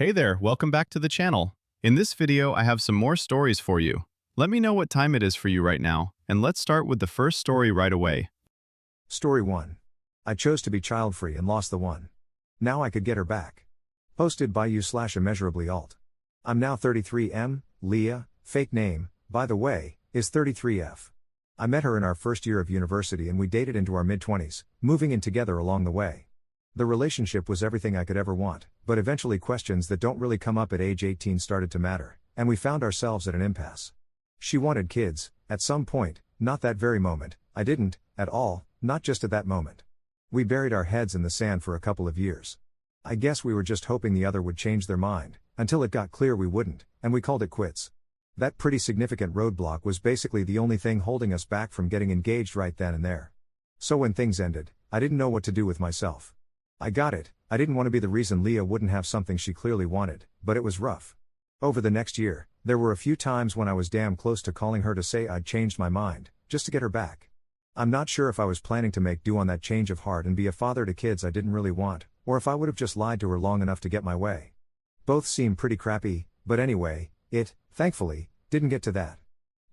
Hey there, welcome back to the channel. In this video, I have some more stories for you. Let me know what time it is for you right now, and let's start with the first story right away. Story 1. I chose to be child-free and lost the one. Now I could get her back. Posted by you/immeasurably alt. I'm now 33M, Leah, fake name, by the way, is 33F. I met her in our first year of university and we dated into our mid-20s, moving in together along the way. The relationship was everything I could ever want, but eventually questions that don't really come up at age 18 started to matter, and we found ourselves at an impasse. She wanted kids, at some point, not that very moment, I didn't, at all, not just at that moment. We buried our heads in the sand for a couple of years. I guess we were just hoping the other would change their mind, until it got clear we wouldn't, and we called it quits. That pretty significant roadblock was basically the only thing holding us back from getting engaged right then and there. So when things ended, I didn't know what to do with myself. I got it, I didn't want to be the reason Leah wouldn't have something she clearly wanted, but it was rough. Over the next year, there were a few times when I was damn close to calling her to say I'd changed my mind, just to get her back. I'm not sure if I was planning to make do on that change of heart and be a father to kids I didn't really want, or if I would have just lied to her long enough to get my way. Both seem pretty crappy, but anyway, it, thankfully, didn't get to that.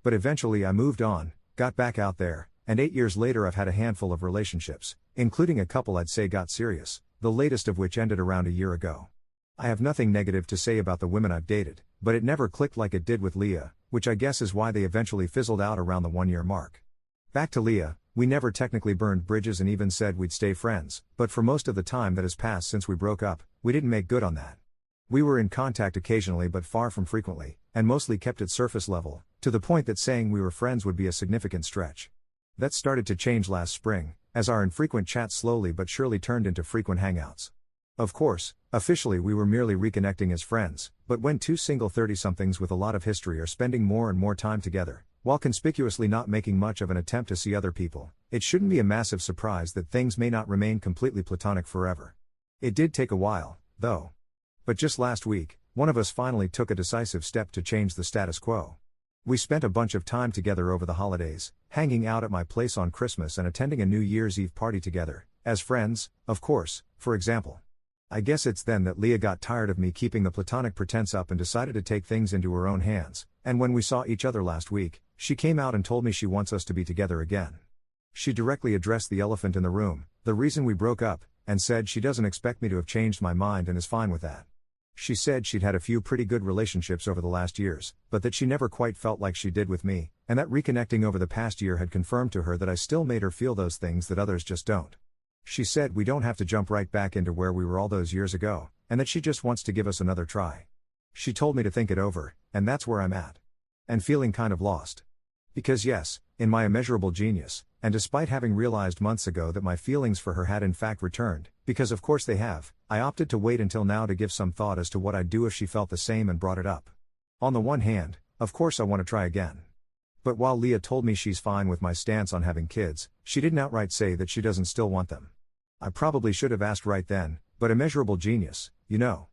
But eventually I moved on, got back out there, and 8 years later I've had a handful of relationships, including a couple I'd say got serious, the latest of which ended around a year ago. I have nothing negative to say about the women I've dated, but it never clicked like it did with Leah, which I guess is why they eventually fizzled out around the 1 year mark. Back to Leah, we never technically burned bridges and even said we'd stay friends, but for most of the time that has passed since we broke up, we didn't make good on that. We were in contact occasionally but far from frequently, and mostly kept at surface level, to the point that saying we were friends would be a significant stretch. That started to change last spring, as our infrequent chats slowly but surely turned into frequent hangouts. Of course, officially we were merely reconnecting as friends, but when two single 30-somethings with a lot of history are spending more and more time together, while conspicuously not making much of an attempt to see other people, it shouldn't be a massive surprise that things may not remain completely platonic forever. It did take a while, though. But just last week, one of us finally took a decisive step to change the status quo. We spent a bunch of time together over the holidays, hanging out at my place on Christmas and attending a New Year's Eve party together, as friends, of course, for example. I guess it's then that Leah got tired of me keeping the platonic pretense up and decided to take things into her own hands, and when we saw each other last week, she came out and told me she wants us to be together again. She directly addressed the elephant in the room, the reason we broke up, and said she doesn't expect me to have changed my mind and is fine with that. She said she'd had a few pretty good relationships over the last years, but that she never quite felt like she did with me, and that reconnecting over the past year had confirmed to her that I still made her feel those things that others just don't. She said we don't have to jump right back into where we were all those years ago, and that she just wants to give us another try. She told me to think it over, and that's where I'm at. And feeling kind of lost. Because yes, in my immeasurable genius, and despite having realized months ago that my feelings for her had in fact returned, because of course they have, I opted to wait until now to give some thought as to what I'd do if she felt the same and brought it up. On the one hand, of course I want to try again. But while Leah told me she's fine with my stance on having kids, she didn't outright say that she doesn't still want them. I probably should have asked right then, but immeasurable genius, you know.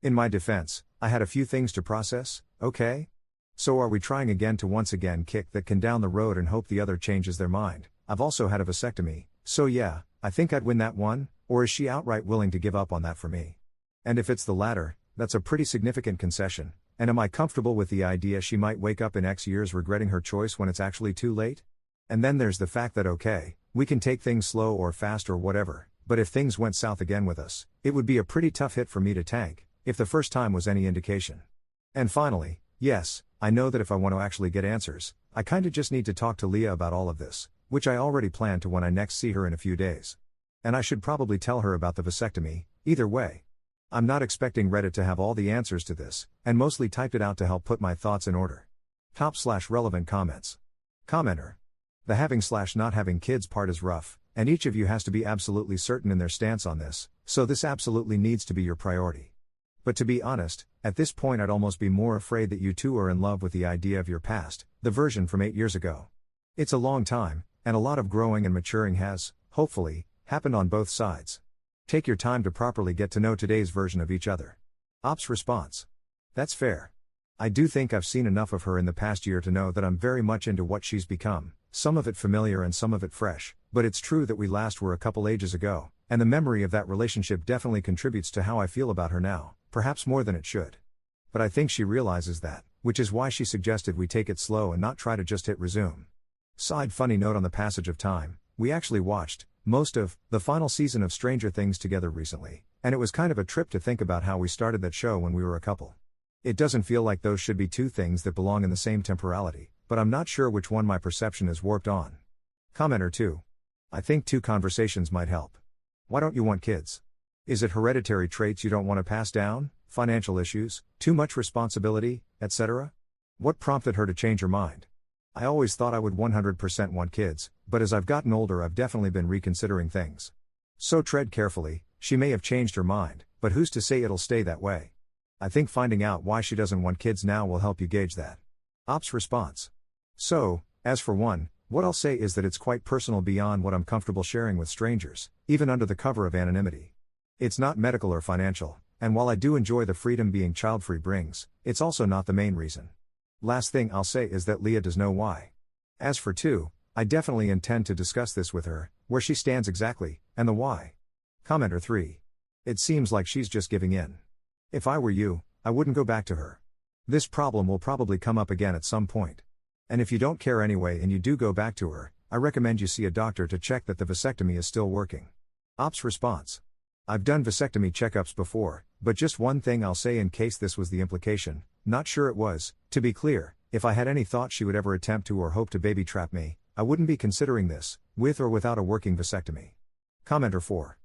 In my defense, I had a few things to process, okay? So are we trying again to once again kick that can down the road and hope the other changes their mind? I've also had a vasectomy, so yeah, I think I'd win that one, or is she outright willing to give up on that for me? And if it's the latter, that's a pretty significant concession, and am I comfortable with the idea she might wake up in X years regretting her choice when it's actually too late? And then there's the fact that okay, we can take things slow or fast or whatever, but if things went south again with us, it would be a pretty tough hit for me to tank, if the first time was any indication. And finally, yes, I know that if I want to actually get answers, I kinda just need to talk to Leah about all of this, which I already plan to when I next see her in a few days. And I should probably tell her about the vasectomy, either way. I'm not expecting Reddit to have all the answers to this, and mostly typed it out to help put my thoughts in order. Top/relevant comments. Commenter. The having/not having kids part is rough, and each of you has to be absolutely certain in their stance on this, so this absolutely needs to be your priority. But to be honest, at this point I'd almost be more afraid that you two are in love with the idea of your past, the version from 8 years ago. It's a long time, and a lot of growing and maturing has, hopefully, happened on both sides. Take your time to properly get to know today's version of each other. Ops response. That's fair. I do think I've seen enough of her in the past year to know that I'm very much into what she's become, some of it familiar and some of it fresh, but it's true that we last were a couple ages ago, and the memory of that relationship definitely contributes to how I feel about her now, perhaps more than it should. But I think she realizes that, which is why she suggested we take it slow and not try to just hit resume. Side funny note on the passage of time, we actually watched most of the final season of Stranger Things together recently, and it was kind of a trip to think about how we started that show when we were a couple. It doesn't feel like those should be two things that belong in the same temporality, but I'm not sure which one my perception is warped on. Commenter 2. I think 2 conversations might help. Why don't you want kids? Is it hereditary traits you don't want to pass down, financial issues, too much responsibility, etc.? What prompted her to change her mind? I always thought I would 100% want kids, but as I've gotten older I've definitely been reconsidering things. So tread carefully, she may have changed her mind, but who's to say it'll stay that way? I think finding out why she doesn't want kids now will help you gauge that. Op's response. So, as for one, what I'll say is that it's quite personal beyond what I'm comfortable sharing with strangers, even under the cover of anonymity. It's not medical or financial, and while I do enjoy the freedom being child-free brings, it's also not the main reason. Last thing I'll say is that Leah does know why. As for 2, I definitely intend to discuss this with her, where she stands exactly, and the why. Commenter 3. It seems like she's just giving in. If I were you, I wouldn't go back to her. This problem will probably come up again at some point. And if you don't care anyway and you do go back to her, I recommend you see a doctor to check that the vasectomy is still working. Op's response. I've done vasectomy checkups before, but just one thing I'll say in case this was the implication, not sure it was. To be clear, if I had any thought she would ever attempt to or hope to baby trap me, I wouldn't be considering this, with or without a working vasectomy. Commenter 4.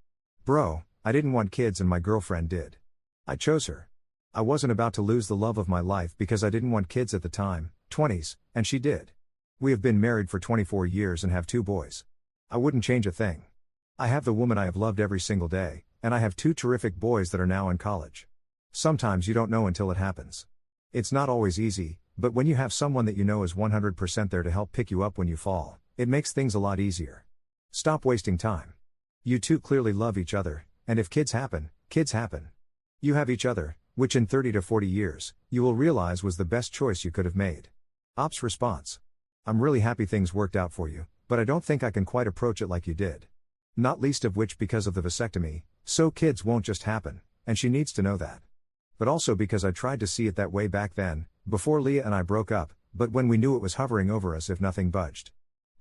Bro, I didn't want kids and my girlfriend did. I chose her. I wasn't about to lose the love of my life because I didn't want kids at the time, 20s, and she did. We have been married for 24 years and have 2 boys. I wouldn't change a thing. I have the woman I have loved every single day, and I have 2 terrific boys that are now in college. Sometimes you don't know until it happens. It's not always easy, but when you have someone that you know is 100% there to help pick you up when you fall, it makes things a lot easier. Stop wasting time. You 2 clearly love each other, and if kids happen, kids happen. You have each other, which in 30 to 40 years, you will realize was the best choice you could have made. Op's response. I'm really happy things worked out for you, but I don't think I can quite approach it like you did. Not least of which because of the vasectomy, so kids won't just happen, and she needs to know that. But also because I tried to see it that way back then, before Leah and I broke up, but when we knew it was hovering over us if nothing budged.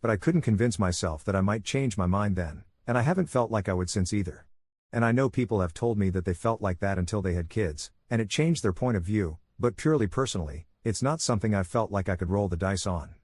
But I couldn't convince myself that I might change my mind then, and I haven't felt like I would since either. And I know people have told me that they felt like that until they had kids, and it changed their point of view, but purely personally, it's not something I felt like I could roll the dice on.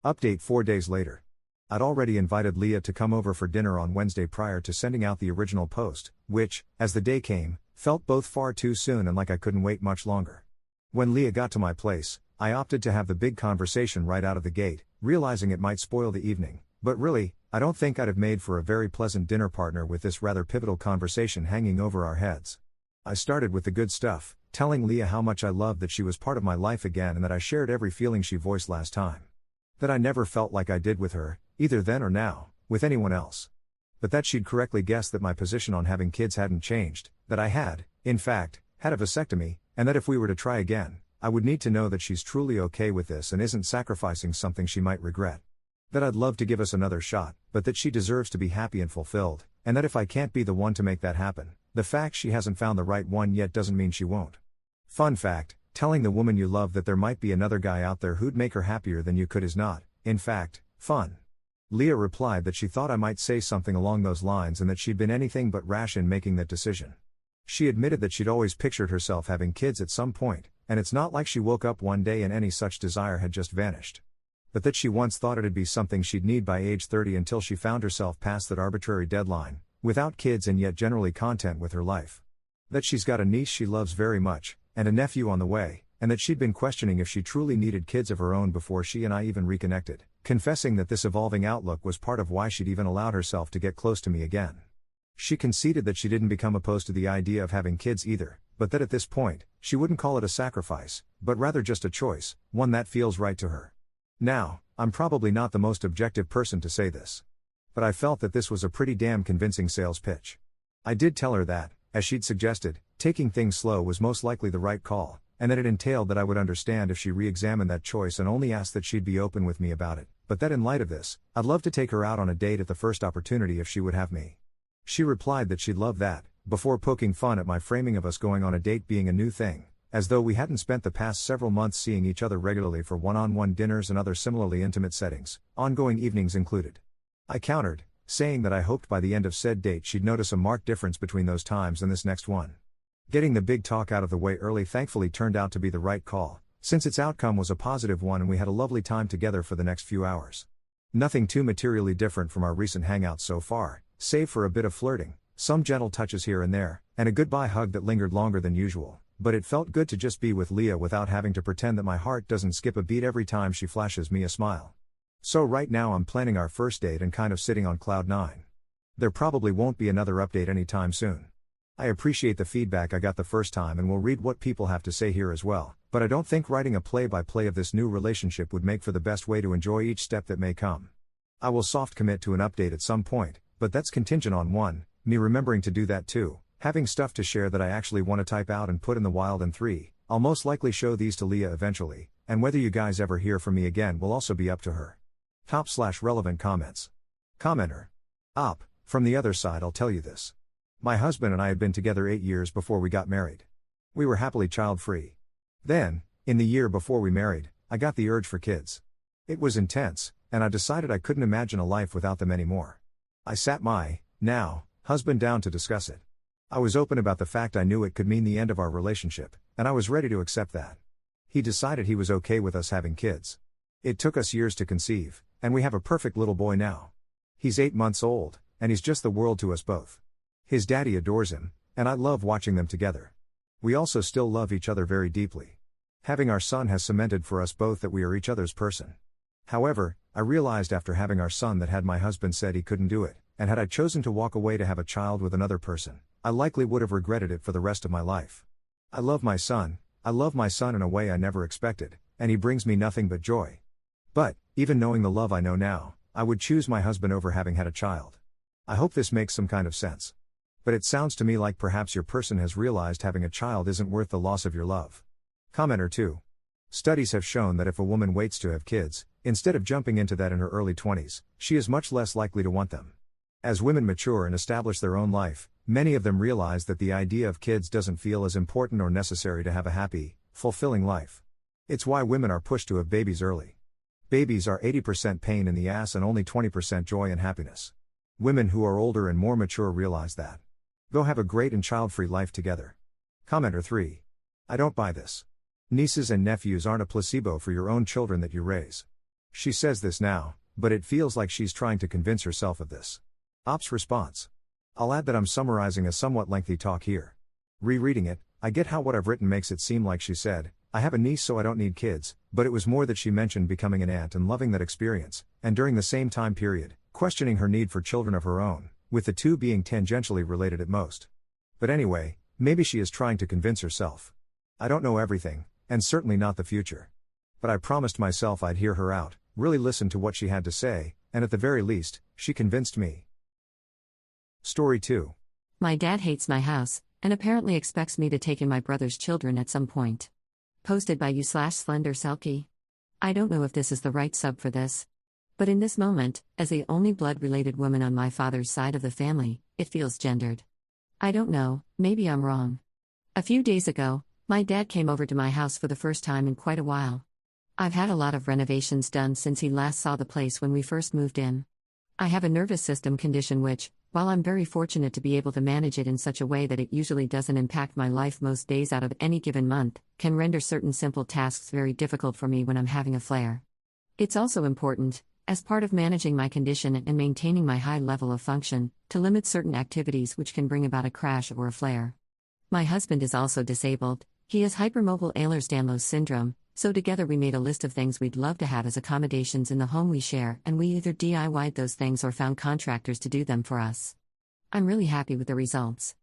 Update 4 days later. I'd already invited Leah to come over for dinner on Wednesday prior to sending out the original post, which, as the day came, felt both far too soon and like I couldn't wait much longer. When Leah got to my place, I opted to have the big conversation right out of the gate, realizing it might spoil the evening, but really, I don't think I'd have made for a very pleasant dinner partner with this rather pivotal conversation hanging over our heads. I started with the good stuff, telling Leah how much I loved that she was part of my life again and that I shared every feeling she voiced last time. That I never felt like I did with her, either then or now, with anyone else. But that she'd correctly guessed that my position on having kids hadn't changed, that I had, in fact, had a vasectomy, and that if we were to try again, I would need to know that she's truly okay with this and isn't sacrificing something she might regret. That I'd love to give us another shot, but that she deserves to be happy and fulfilled, and that if I can't be the one to make that happen, the fact she hasn't found the right one yet doesn't mean she won't. Fun fact, telling the woman you love that there might be another guy out there who'd make her happier than you could is not, in fact, fun. Leah replied that she thought I might say something along those lines and that she'd been anything but rash in making that decision. She admitted that she'd always pictured herself having kids at some point, and it's not like she woke up one day and any such desire had just vanished. But that she once thought it'd be something she'd need by age 30 until she found herself past that arbitrary deadline, without kids and yet generally content with her life. That she's got a niece she loves very much, and a nephew on the way, and that she'd been questioning if she truly needed kids of her own before she and I even reconnected, confessing that this evolving outlook was part of why she'd even allowed herself to get close to me again. She conceded that she didn't become opposed to the idea of having kids either, but that at this point, she wouldn't call it a sacrifice, but rather just a choice, one that feels right to her. Now, I'm probably not the most objective person to say this. But I felt that this was a pretty damn convincing sales pitch. I did tell her that, as she'd suggested, taking things slow was most likely the right call, and that it entailed that I would understand if she re-examined that choice and only asked that she'd be open with me about it, but that in light of this, I'd love to take her out on a date at the first opportunity if she would have me. She replied that she'd love that, before poking fun at my framing of us going on a date being a new thing, as though we hadn't spent the past several months seeing each other regularly for one-on-one dinners and other similarly intimate settings, ongoing evenings included. I countered, saying that I hoped by the end of said date she'd notice a marked difference between those times and this next one. Getting the big talk out of the way early thankfully turned out to be the right call, since its outcome was a positive one and we had a lovely time together for the next few hours. Nothing too materially different from our recent hangouts so far, save for a bit of flirting, some gentle touches here and there, and a goodbye hug that lingered longer than usual, but it felt good to just be with Leah without having to pretend that my heart doesn't skip a beat every time she flashes me a smile. So right now I'm planning our first date and kind of sitting on cloud 9. There probably won't be another update anytime soon. I appreciate the feedback I got the first time and will read what people have to say here as well, but I don't think writing a play-by-play of this new relationship would make for the best way to enjoy each step that may come. I will soft commit to an update at some point, but that's contingent on 1, me remembering to do that, 2, having stuff to share that I actually want to type out and put in the wild, and 3, I'll most likely show these to Leah eventually, and whether you guys ever hear from me again will also be up to her. Top/relevant comments. Commenter. From the other side I'll tell you this. My husband and I had been together 8 years before we got married. We were happily child-free. Then, in the year before we married, I got the urge for kids. It was intense, and I decided I couldn't imagine a life without them anymore. I sat my, now, husband down to discuss it. I was open about the fact I knew it could mean the end of our relationship, and I was ready to accept that. He decided he was okay with us having kids. It took us years to conceive, and we have a perfect little boy now. He's 8 months old, and he's just the world to us both. His daddy adores him, and I love watching them together. We also still love each other very deeply. Having our son has cemented for us both that we are each other's person. However, I realized after having our son that had my husband said he couldn't do it, and had I chosen to walk away to have a child with another person, I likely would have regretted it for the rest of my life. I love my son in a way I never expected, and he brings me nothing but joy. But, even knowing the love I know now, I would choose my husband over having had a child. I hope this makes some kind of sense. But it sounds to me like perhaps your person has realized having a child isn't worth the loss of your love. Commenter 2. Studies have shown that if a woman waits to have kids, instead of jumping into that in her early 20s, she is much less likely to want them. As women mature and establish their own life, many of them realize that the idea of kids doesn't feel as important or necessary to have a happy, fulfilling life. It's why women are pushed to have babies early. Babies are 80% pain in the ass and only 20% joy and happiness. Women who are older and more mature realize that. Go have a great and child-free life together. Commenter 3. I don't buy this. Nieces and nephews aren't a placebo for your own children that you raise. She says this now, but it feels like she's trying to convince herself of this. Op's response. I'll add that I'm summarizing a somewhat lengthy talk here. Rereading it, I get how what I've written makes it seem like she said, I have a niece so I don't need kids, but it was more that she mentioned becoming an aunt and loving that experience, and during the same time period, questioning her need for children of her own, with the two being tangentially related at most. But anyway, maybe she is trying to convince herself. I don't know everything, and certainly not the future. But I promised myself I'd hear her out, really listen to what she had to say, and at the very least, she convinced me. Story 2. My dad hates my house, and apparently expects me to take in my brother's children at some point. Posted by you/Slender Selkie. I don't know if this is the right sub for this. But in this moment, as the only blood-related woman on my father's side of the family, it feels gendered. I don't know, maybe I'm wrong. A few days ago, my dad came over to my house for the first time in quite a while. I've had a lot of renovations done since he last saw the place when we first moved in. I have a nervous system condition which, while I'm very fortunate to be able to manage it in such a way that it usually doesn't impact my life most days out of any given month, can render certain simple tasks very difficult for me when I'm having a flare. It's also important, as part of managing my condition and maintaining my high level of function, to limit certain activities which can bring about a crash or a flare. My husband is also disabled. He has hypermobile Ehlers-Danlos syndrome, so together we made a list of things we'd love to have as accommodations in the home we share, and we either DIY'd those things or found contractors to do them for us. I'm really happy with the results.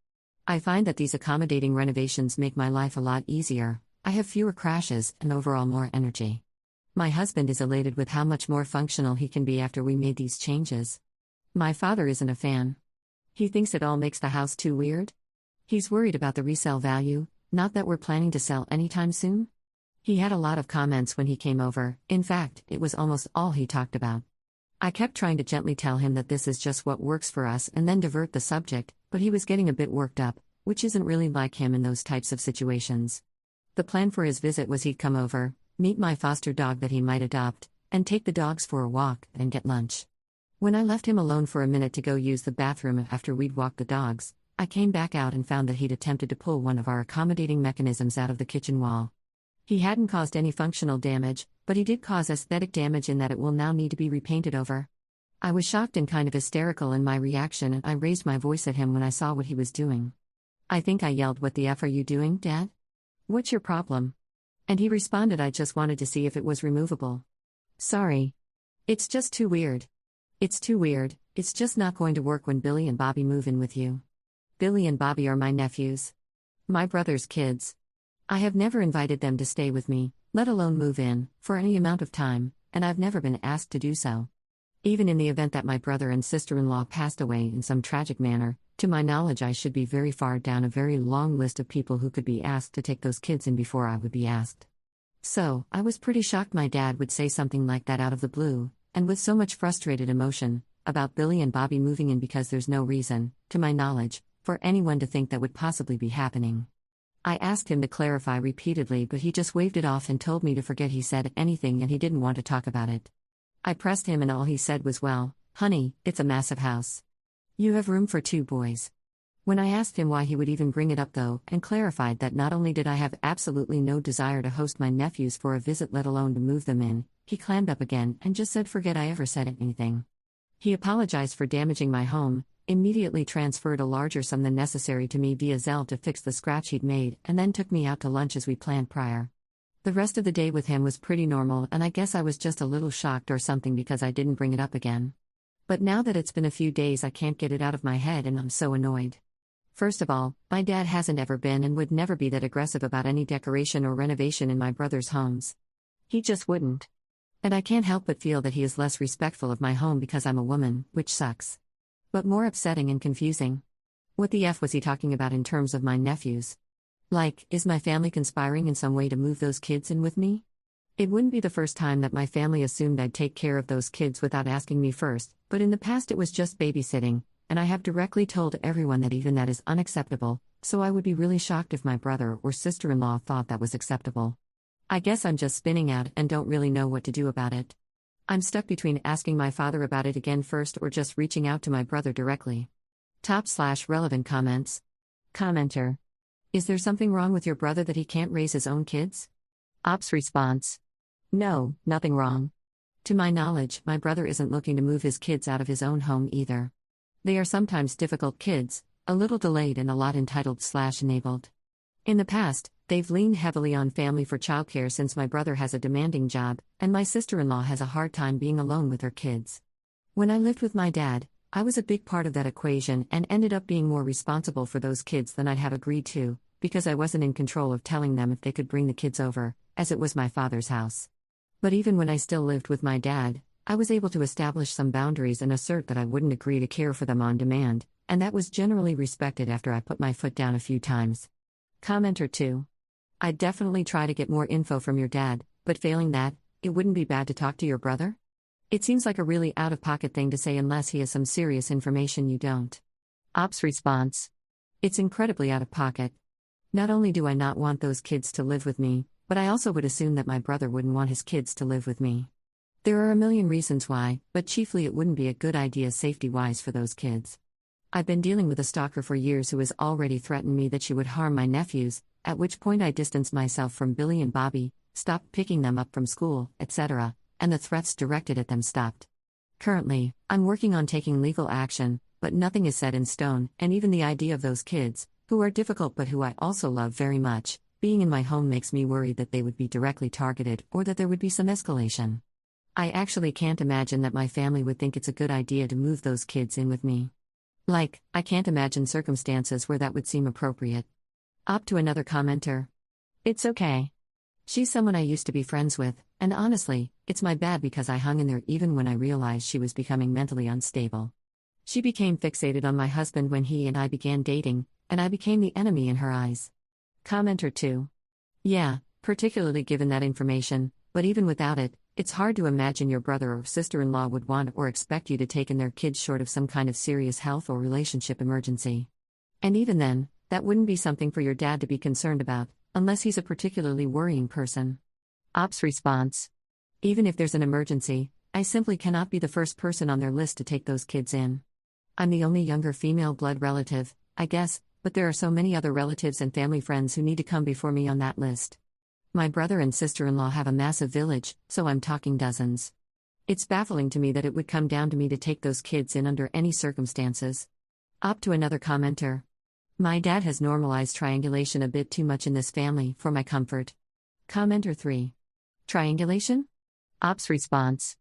I find that these accommodating renovations make my life a lot easier. I have fewer crashes and overall more energy. My husband is elated with how much more functional he can be after we made these changes. My father isn't a fan. He thinks it all makes the house too weird. He's worried about the resale value, not that we're planning to sell anytime soon. He had a lot of comments when he came over. In fact, it was almost all he talked about. I kept trying to gently tell him that this is just what works for us and then divert the subject, but he was getting a bit worked up, which isn't really like him in those types of situations. The plan for his visit was he'd come over, meet my foster dog that he might adopt, and take the dogs for a walk and get lunch. When I left him alone for a minute to go use the bathroom after we'd walked the dogs, I came back out and found that he'd attempted to pull one of our accommodating mechanisms out of the kitchen wall. He hadn't caused any functional damage, but he did cause aesthetic damage in that it will now need to be repainted over. I was shocked and kind of hysterical in my reaction, and I raised my voice at him when I saw what he was doing. I think I yelled, "What the F are you doing, Dad? What's your problem?" And he responded, "I just wanted to see if it was removable. Sorry. It's just too weird. It's too weird, it's just not going to work when Billy and Bobby move in with you." Billy and Bobby are my nephews. My brother's kids. I have never invited them to stay with me, let alone move in, for any amount of time, and I've never been asked to do so. Even in the event that my brother and sister-in-law passed away in some tragic manner, to my knowledge I should be very far down a very long list of people who could be asked to take those kids in before I would be asked. So, I was pretty shocked my dad would say something like that out of the blue, and with so much frustrated emotion, about Billy and Bobby moving in because there's no reason, to my knowledge, for anyone to think that would possibly be happening. I asked him to clarify repeatedly, but he just waved it off and told me to forget he said anything and he didn't want to talk about it. I pressed him and all he said was, "Well, honey, it's a massive house. You have room for 2 boys. When I asked him why he would even bring it up though, and clarified that not only did I have absolutely no desire to host my nephews for a visit let alone to move them in, he clammed up again and just said forget I ever said anything. He apologized for damaging my home, immediately transferred a larger sum than necessary to me via Zelle to fix the scratch he'd made, and then took me out to lunch as we planned prior. The rest of the day with him was pretty normal, and I guess I was just a little shocked or something because I didn't bring it up again. But now that it's been a few days I can't get it out of my head and I'm so annoyed. First of all, my dad hasn't ever been and would never be that aggressive about any decoration or renovation in my brother's homes. He just wouldn't. And I can't help but feel that he is less respectful of my home because I'm a woman, which sucks. But more upsetting and confusing. What the F was he talking about in terms of my nephews? Like, is my family conspiring in some way to move those kids in with me? It wouldn't be the first time that my family assumed I'd take care of those kids without asking me first, but in the past it was just babysitting, and I have directly told everyone that even that is unacceptable, so I would be really shocked if my brother or sister-in-law thought that was acceptable. I guess I'm just spinning out and don't really know what to do about it. I'm stuck between asking my father about it again first or just reaching out to my brother directly. /relevant comments. Commenter. Is there something wrong with your brother that he can't raise his own kids? Ops response. No, nothing wrong. To my knowledge, my brother isn't looking to move his kids out of his own home either. They are sometimes difficult kids, a little delayed and a lot entitled/enabled. In the past, they've leaned heavily on family for childcare since my brother has a demanding job, and my sister-in-law has a hard time being alone with her kids. When I lived with my dad, I was a big part of that equation and ended up being more responsible for those kids than I'd have agreed to, because I wasn't in control of telling them if they could bring the kids over, as it was my father's house. But even when I still lived with my dad, I was able to establish some boundaries and assert that I wouldn't agree to care for them on demand, and that was generally respected after I put my foot down a few times. Commenter 2. I'd definitely try to get more info from your dad, but failing that, it wouldn't be bad to talk to your brother? It seems like a really out-of-pocket thing to say unless he has some serious information you don't. Ops response. It's incredibly out of pocket. Not only do I not want those kids to live with me, but I also would assume that my brother wouldn't want his kids to live with me. There are a million reasons why, but chiefly it wouldn't be a good idea safety-wise for those kids. I've been dealing with a stalker for years who has already threatened me that she would harm my nephews, at which point I distanced myself from Billy and Bobby, stopped picking them up from school, etc., and the threats directed at them stopped. Currently, I'm working on taking legal action, but nothing is set in stone, and even the idea of those kids, who are difficult but who I also love very much, being in my home makes me worried that they would be directly targeted or that there would be some escalation. I actually can't imagine that my family would think it's a good idea to move those kids in with me. Like, I can't imagine circumstances where that would seem appropriate. Up to another commenter. It's okay. She's someone I used to be friends with, and honestly, it's my bad because I hung in there even when I realized she was becoming mentally unstable. She became fixated on my husband when he and I began dating, and I became the enemy in her eyes. Commenter 2. Yeah, particularly given that information, but even without it, it's hard to imagine your brother or sister-in-law would want or expect you to take in their kids short of some kind of serious health or relationship emergency. And even then, that wouldn't be something for your dad to be concerned about, unless he's a particularly worrying person. Ops response. Even if there's an emergency, I simply cannot be the first person on their list to take those kids in. I'm the only younger female blood relative, I guess, but there are so many other relatives and family friends who need to come before me on that list. My brother and sister-in-law have a massive village, so I'm talking dozens. It's baffling to me that it would come down to me to take those kids in under any circumstances. Up to another commenter. My dad has normalized triangulation a bit too much in this family, for my comfort. Commenter 3. Triangulation? Ops response.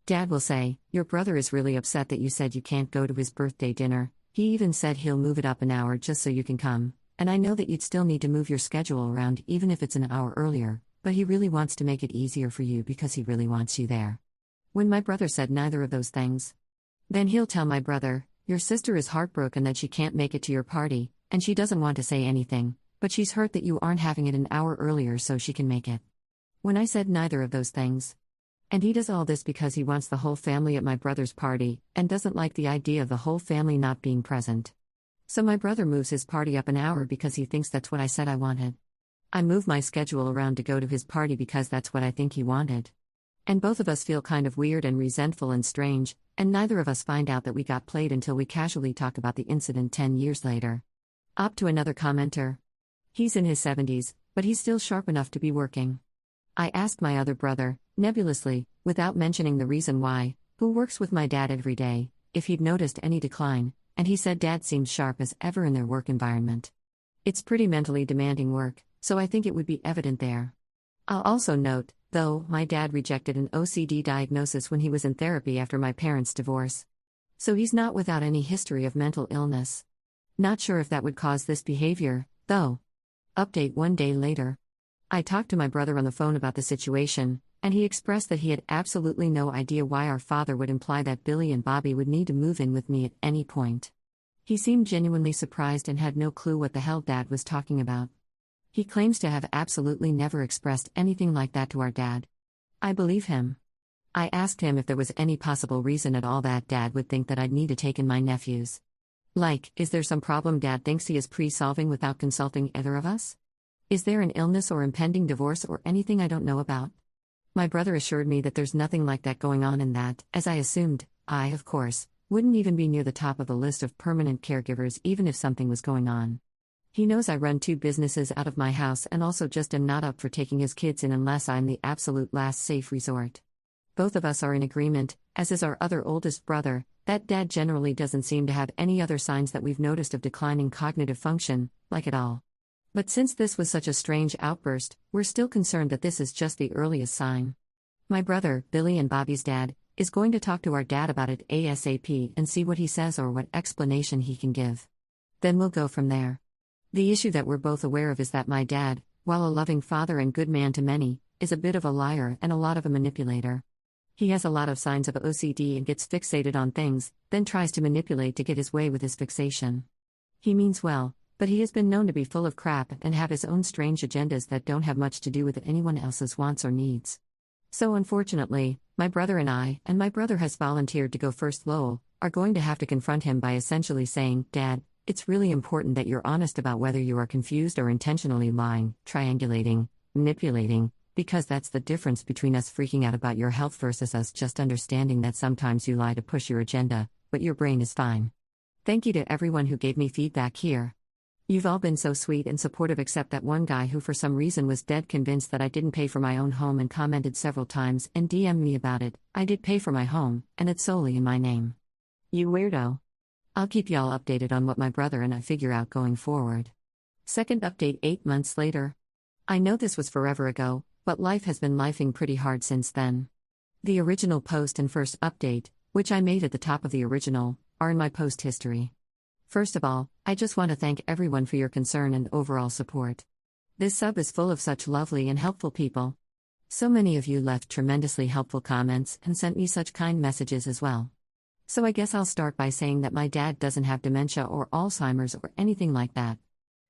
Dad will say, your brother is really upset that you said you can't go to his birthday dinner. He even said he'll move it up an hour just so you can come, and I know that you'd still need to move your schedule around even if it's an hour earlier, but he really wants to make it easier for you because he really wants you there. When my brother said neither of those things, then he'll tell my brother, your sister is heartbroken that she can't make it to your party, and she doesn't want to say anything, but she's hurt that you aren't having it an hour earlier so she can make it. When I said neither of those things. And he does all this because he wants the whole family at my brother's party, and doesn't like the idea of the whole family not being present. So my brother moves his party up an hour because he thinks that's what I said I wanted. I move my schedule around to go to his party because that's what I think he wanted. And both of us feel kind of weird and resentful and strange, and neither of us find out that we got played until we casually talk about the incident 10 years later. Up to another commenter. He's in his 70s, but he's still sharp enough to be working. I asked my other brother, nebulously, without mentioning the reason why, who works with my dad every day, if he'd noticed any decline, and he said Dad seems sharp as ever in their work environment. It's pretty mentally demanding work, so I think it would be evident there. I'll also note, though, my dad rejected an OCD diagnosis when he was in therapy after my parents' divorce. So he's not without any history of mental illness. Not sure if that would cause this behavior, though. Update 1 day later. I talked to my brother on the phone about the situation, and he expressed that he had absolutely no idea why our father would imply that Billy and Bobby would need to move in with me at any point. He seemed genuinely surprised and had no clue what the hell Dad was talking about. He claims to have absolutely never expressed anything like that to our dad. I believe him. I asked him if there was any possible reason at all that Dad would think that I'd need to take in my nephews. Like, is there some problem Dad thinks he is pre-solving without consulting either of us? Is there an illness or impending divorce or anything I don't know about? My brother assured me that there's nothing like that going on and that, as I assumed, I, of course, wouldn't even be near the top of the list of permanent caregivers even if something was going on. He knows I run 2 businesses out of my house and also just am not up for taking his kids in unless I'm the absolute last safe resort. Both of us are in agreement, as is our other oldest brother, that Dad generally doesn't seem to have any other signs that we've noticed of declining cognitive function, like at all. But since this was such a strange outburst, we're still concerned that this is just the earliest sign. My brother, Billy and Bobby's dad, is going to talk to our dad about it ASAP and see what he says or what explanation he can give. Then we'll go from there. The issue that we're both aware of is that my dad, while a loving father and good man to many, is a bit of a liar and a lot of a manipulator. He has a lot of signs of OCD and gets fixated on things, then tries to manipulate to get his way with his fixation. He means well, but he has been known to be full of crap and have his own strange agendas that don't have much to do with anyone else's wants or needs. So unfortunately, my brother and my brother has volunteered to go first Lowell, are going to have to confront him by essentially saying, Dad, it's really important that you're honest about whether you are confused or intentionally lying, triangulating, manipulating, because that's the difference between us freaking out about your health versus us just understanding that sometimes you lie to push your agenda, but your brain is fine. Thank you to everyone who gave me feedback here. You've all been so sweet and supportive except that one guy who for some reason was dead convinced that I didn't pay for my own home and commented several times and DM'd me about it. I did pay for my home, and it's solely in my name. You weirdo. I'll keep y'all updated on what my brother and I figure out going forward. Second update 8 months later. I know this was forever ago, but life has been lifing pretty hard since then. The original post and first update, which I made at the top of the original, are in my post history. First of all, I just want to thank everyone for your concern and overall support. This sub is full of such lovely and helpful people. So many of you left tremendously helpful comments and sent me such kind messages as well. So I guess I'll start by saying that my dad doesn't have dementia or Alzheimer's or anything like that.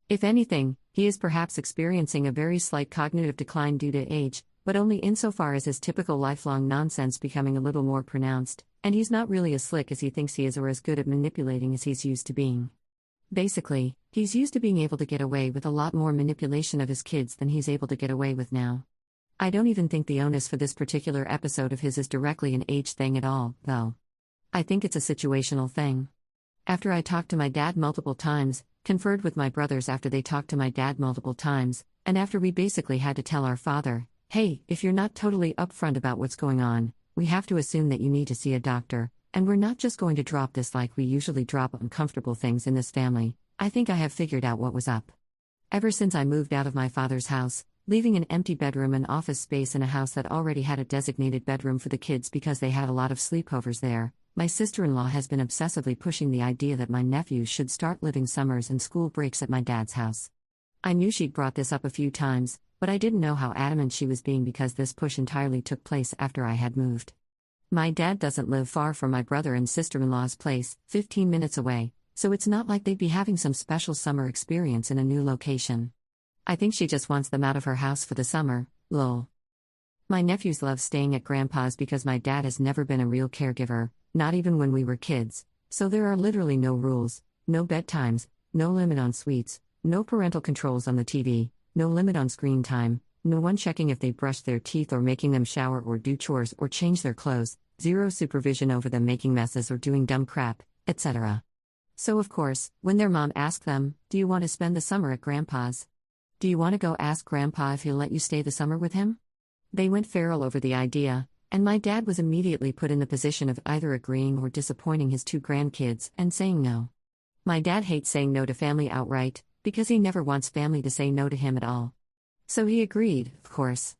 If anything, he is perhaps experiencing a very slight cognitive decline due to age, but only insofar as his typical lifelong nonsense becoming a little more pronounced, and he's not really as slick as he thinks he is or as good at manipulating as he's used to being. Basically, he's used to being able to get away with a lot more manipulation of his kids than he's able to get away with now. I don't even think the onus for this particular episode of his is directly an age thing at all, though. I think it's a situational thing. After I talked to my dad multiple times, conferred with my brothers after they talked to my dad multiple times, and after we basically had to tell our father, hey, if you're not totally upfront about what's going on, we have to assume that you need to see a doctor, and we're not just going to drop this like we usually drop uncomfortable things in this family. I think I have figured out what was up. Ever since I moved out of my father's house, leaving an empty bedroom and office space in a house that already had a designated bedroom for the kids because they had a lot of sleepovers there, my sister-in-law has been obsessively pushing the idea that my nephews should start living summers and school breaks at my dad's house. I knew she'd brought this up a few times, but I didn't know how adamant she was being because this push entirely took place after I had moved. My dad doesn't live far from my brother and sister-in-law's place, 15 minutes away, so it's not like they'd be having some special summer experience in a new location. I think she just wants them out of her house for the summer, lol. My nephews love staying at Grandpa's because my dad has never been a real caregiver, not even when we were kids, so there are literally no rules, no bedtimes, no limit on sweets, no parental controls on the TV, no limit on screen time, no one checking if they brush their teeth or making them shower or do chores or change their clothes, zero supervision over them making messes or doing dumb crap, etc. So of course, when their mom asked them, do you want to spend the summer at Grandpa's? Do you want to go ask Grandpa if he'll let you stay the summer with him? They went feral over the idea, and my dad was immediately put in the position of either agreeing or disappointing his two grandkids and saying no. My dad hates saying no to family outright, because he never wants family to say no to him at all. So he agreed, of course.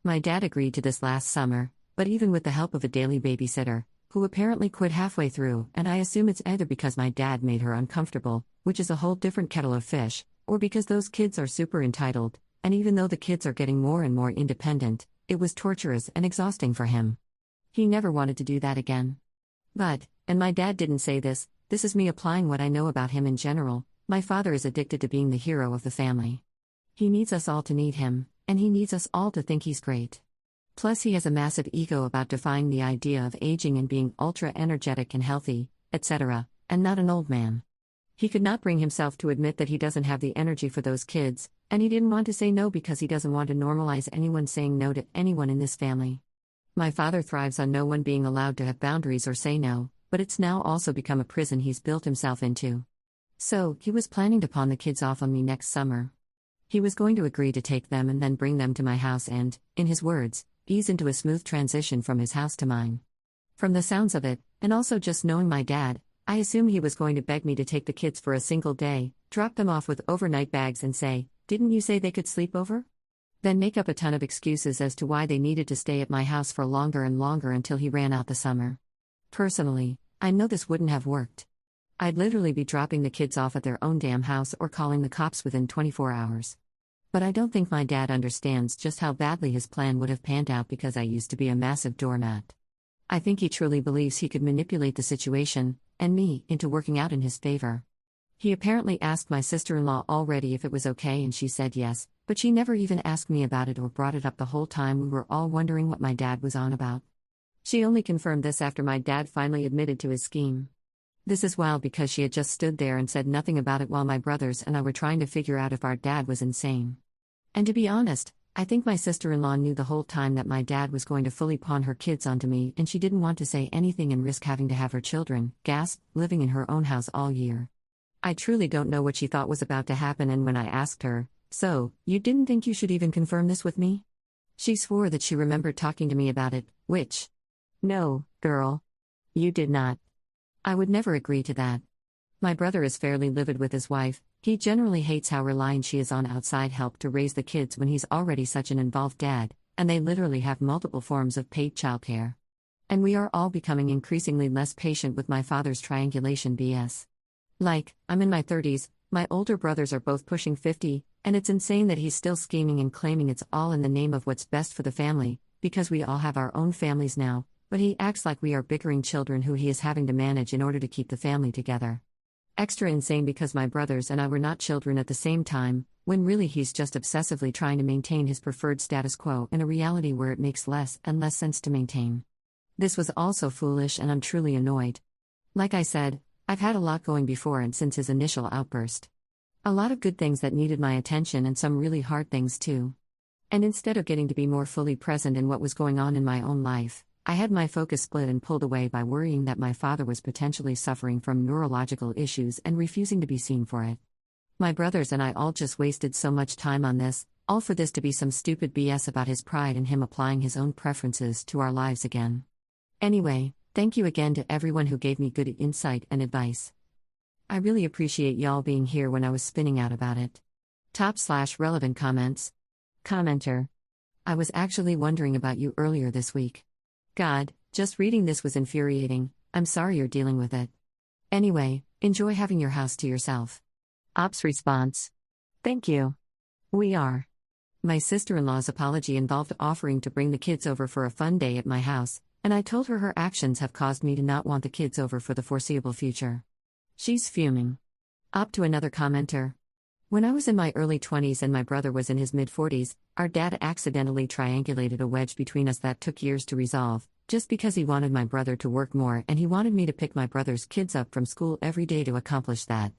My dad agreed to this last summer, but even with the help of a daily babysitter, who apparently quit halfway through, and I assume it's either because my dad made her uncomfortable, which is a whole different kettle of fish, or because those kids are super entitled, and even though the kids are getting more and more independent, it was torturous and exhausting for him. He never wanted to do that again. But, and my dad didn't say this is me applying what I know about him in general, my father is addicted to being the hero of the family. He needs us all to need him, and he needs us all to think he's great. Plus he has a massive ego about defying the idea of aging and being ultra-energetic and healthy, etc., and not an old man. He could not bring himself to admit that he doesn't have the energy for those kids, and he didn't want to say no because he doesn't want to normalize anyone saying no to anyone in this family. My father thrives on no one being allowed to have boundaries or say no, but it's now also become a prison he's built himself into. So, he was planning to pawn the kids off on me next summer. He was going to agree to take them and then bring them to my house and, in his words, ease into a smooth transition from his house to mine. From the sounds of it, and also just knowing my dad, I assume he was going to beg me to take the kids for a single day, drop them off with overnight bags and say, "Didn't you say they could sleep over?" Then make up a ton of excuses as to why they needed to stay at my house for longer and longer until he ran out the summer. Personally, I know this wouldn't have worked. I'd literally be dropping the kids off at their own damn house or calling the cops within 24 hours. But I don't think my dad understands just how badly his plan would have panned out because I used to be a massive doormat. I think he truly believes he could manipulate the situation, and me, into working out in his favor. He apparently asked my sister-in-law already if it was okay and she said yes, but she never even asked me about it or brought it up the whole time we were all wondering what my dad was on about. She only confirmed this after my dad finally admitted to his scheme. This is wild because she had just stood there and said nothing about it while my brothers and I were trying to figure out if our dad was insane. And to be honest, I think my sister-in-law knew the whole time that my dad was going to fully pawn her kids onto me and she didn't want to say anything and risk having to have her children, living in her own house all year. I truly don't know what she thought was about to happen, and when I asked her, "So, you didn't think you should even confirm this with me?" She swore that she remembered talking to me about it, which... No, girl. You did not. I would never agree to that. My brother is fairly livid with his wife. He generally hates how reliant she is on outside help to raise the kids when he's already such an involved dad, and they literally have multiple forms of paid childcare. And we are all becoming increasingly less patient with my father's triangulation BS. Like, I'm in my 30s, my older brothers are both pushing 50, and it's insane that he's still scheming and claiming it's all in the name of what's best for the family, because we all have our own families now, but he acts like we are bickering children who he is having to manage in order to keep the family together. Extra insane because my brothers and I were not children at the same time, when really he's just obsessively trying to maintain his preferred status quo in a reality where it makes less and less sense to maintain. This was also foolish and I'm truly annoyed. Like I said, I've had a lot going before and since his initial outburst. A lot of good things that needed my attention and some really hard things too. And instead of getting to be more fully present in what was going on in my own life, I had my focus split and pulled away by worrying that my father was potentially suffering from neurological issues and refusing to be seen for it. My brothers and I all just wasted so much time on this, all for this to be some stupid BS about his pride and him applying his own preferences to our lives again. Anyway, thank you again to everyone who gave me good insight and advice. I really appreciate y'all being here when I was spinning out about it. Top/relevant comments. Commenter. I was actually wondering about you earlier this week. God, just reading this was infuriating. I'm sorry you're dealing with it. Anyway, enjoy having your house to yourself. Ops response. Thank you. We are. My sister-in-law's apology involved offering to bring the kids over for a fun day at my house, and I told her actions have caused me to not want the kids over for the foreseeable future. She's fuming. Up to another commenter. When I was in my early 20s and my brother was in his mid-40s, our dad accidentally triangulated a wedge between us that took years to resolve, just because he wanted my brother to work more and he wanted me to pick my brother's kids up from school every day to accomplish that.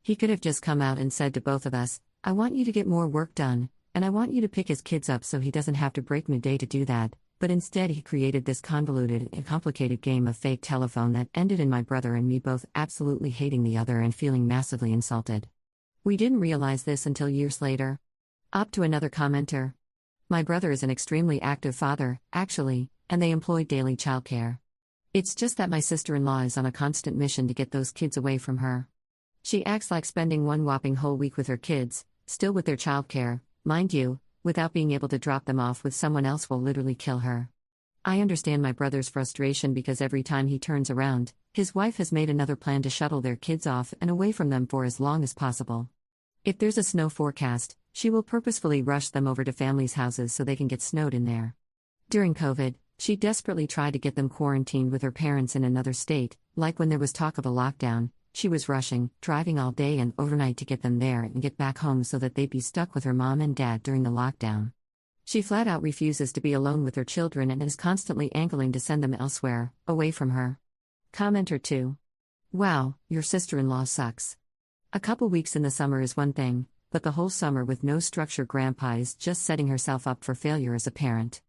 He could have just come out and said to both of us, I want you to get more work done, and I want you to pick his kids up so he doesn't have to break midday to do that, but instead he created this convoluted and complicated game of fake telephone that ended in my brother and me both absolutely hating the other and feeling massively insulted. We didn't realize this until years later. Up to another commenter. My brother is an extremely active father, actually, and they employ daily childcare. It's just that my sister-in-law is on a constant mission to get those kids away from her. She acts like spending one whopping whole week with her kids, still with their childcare, mind you, without being able to drop them off with someone else will literally kill her. I understand my brother's frustration because every time he turns around, his wife has made another plan to shuttle their kids off and away from them for as long as possible. If there's a snow forecast, she will purposefully rush them over to families' houses so they can get snowed in there. During COVID, she desperately tried to get them quarantined with her parents in another state, like when there was talk of a lockdown. She was rushing, driving all day and overnight to get them there and get back home so that they'd be stuck with her mom and dad during the lockdown. She flat out refuses to be alone with her children and is constantly angling to send them elsewhere, away from her. Commenter 2. Wow, your sister-in-law sucks. A couple weeks in the summer is one thing, but the whole summer with no structure, grandpa is just setting herself up for failure as a parent.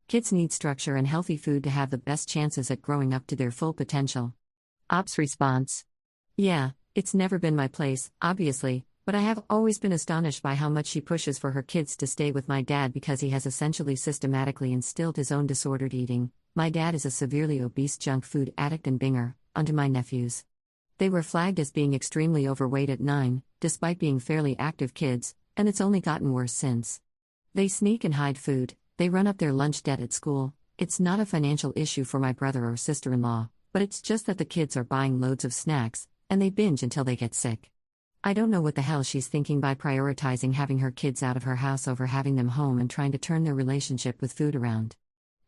Kids need structure and healthy food to have the best chances at growing up to their full potential. Ops response. Yeah, it's never been my place, obviously, but I have always been astonished by how much she pushes for her kids to stay with my dad because he has essentially systematically instilled his own disordered eating. My dad is a severely obese junk food addict and binger, onto my nephews. They were flagged as being extremely overweight at 9, despite being fairly active kids, and it's only gotten worse since. They sneak and hide food, they run up their lunch debt at school. It's not a financial issue for my brother or sister-in-law, but it's just that the kids are buying loads of snacks, and they binge until they get sick. I don't know what the hell she's thinking by prioritizing having her kids out of her house over having them home and trying to turn their relationship with food around.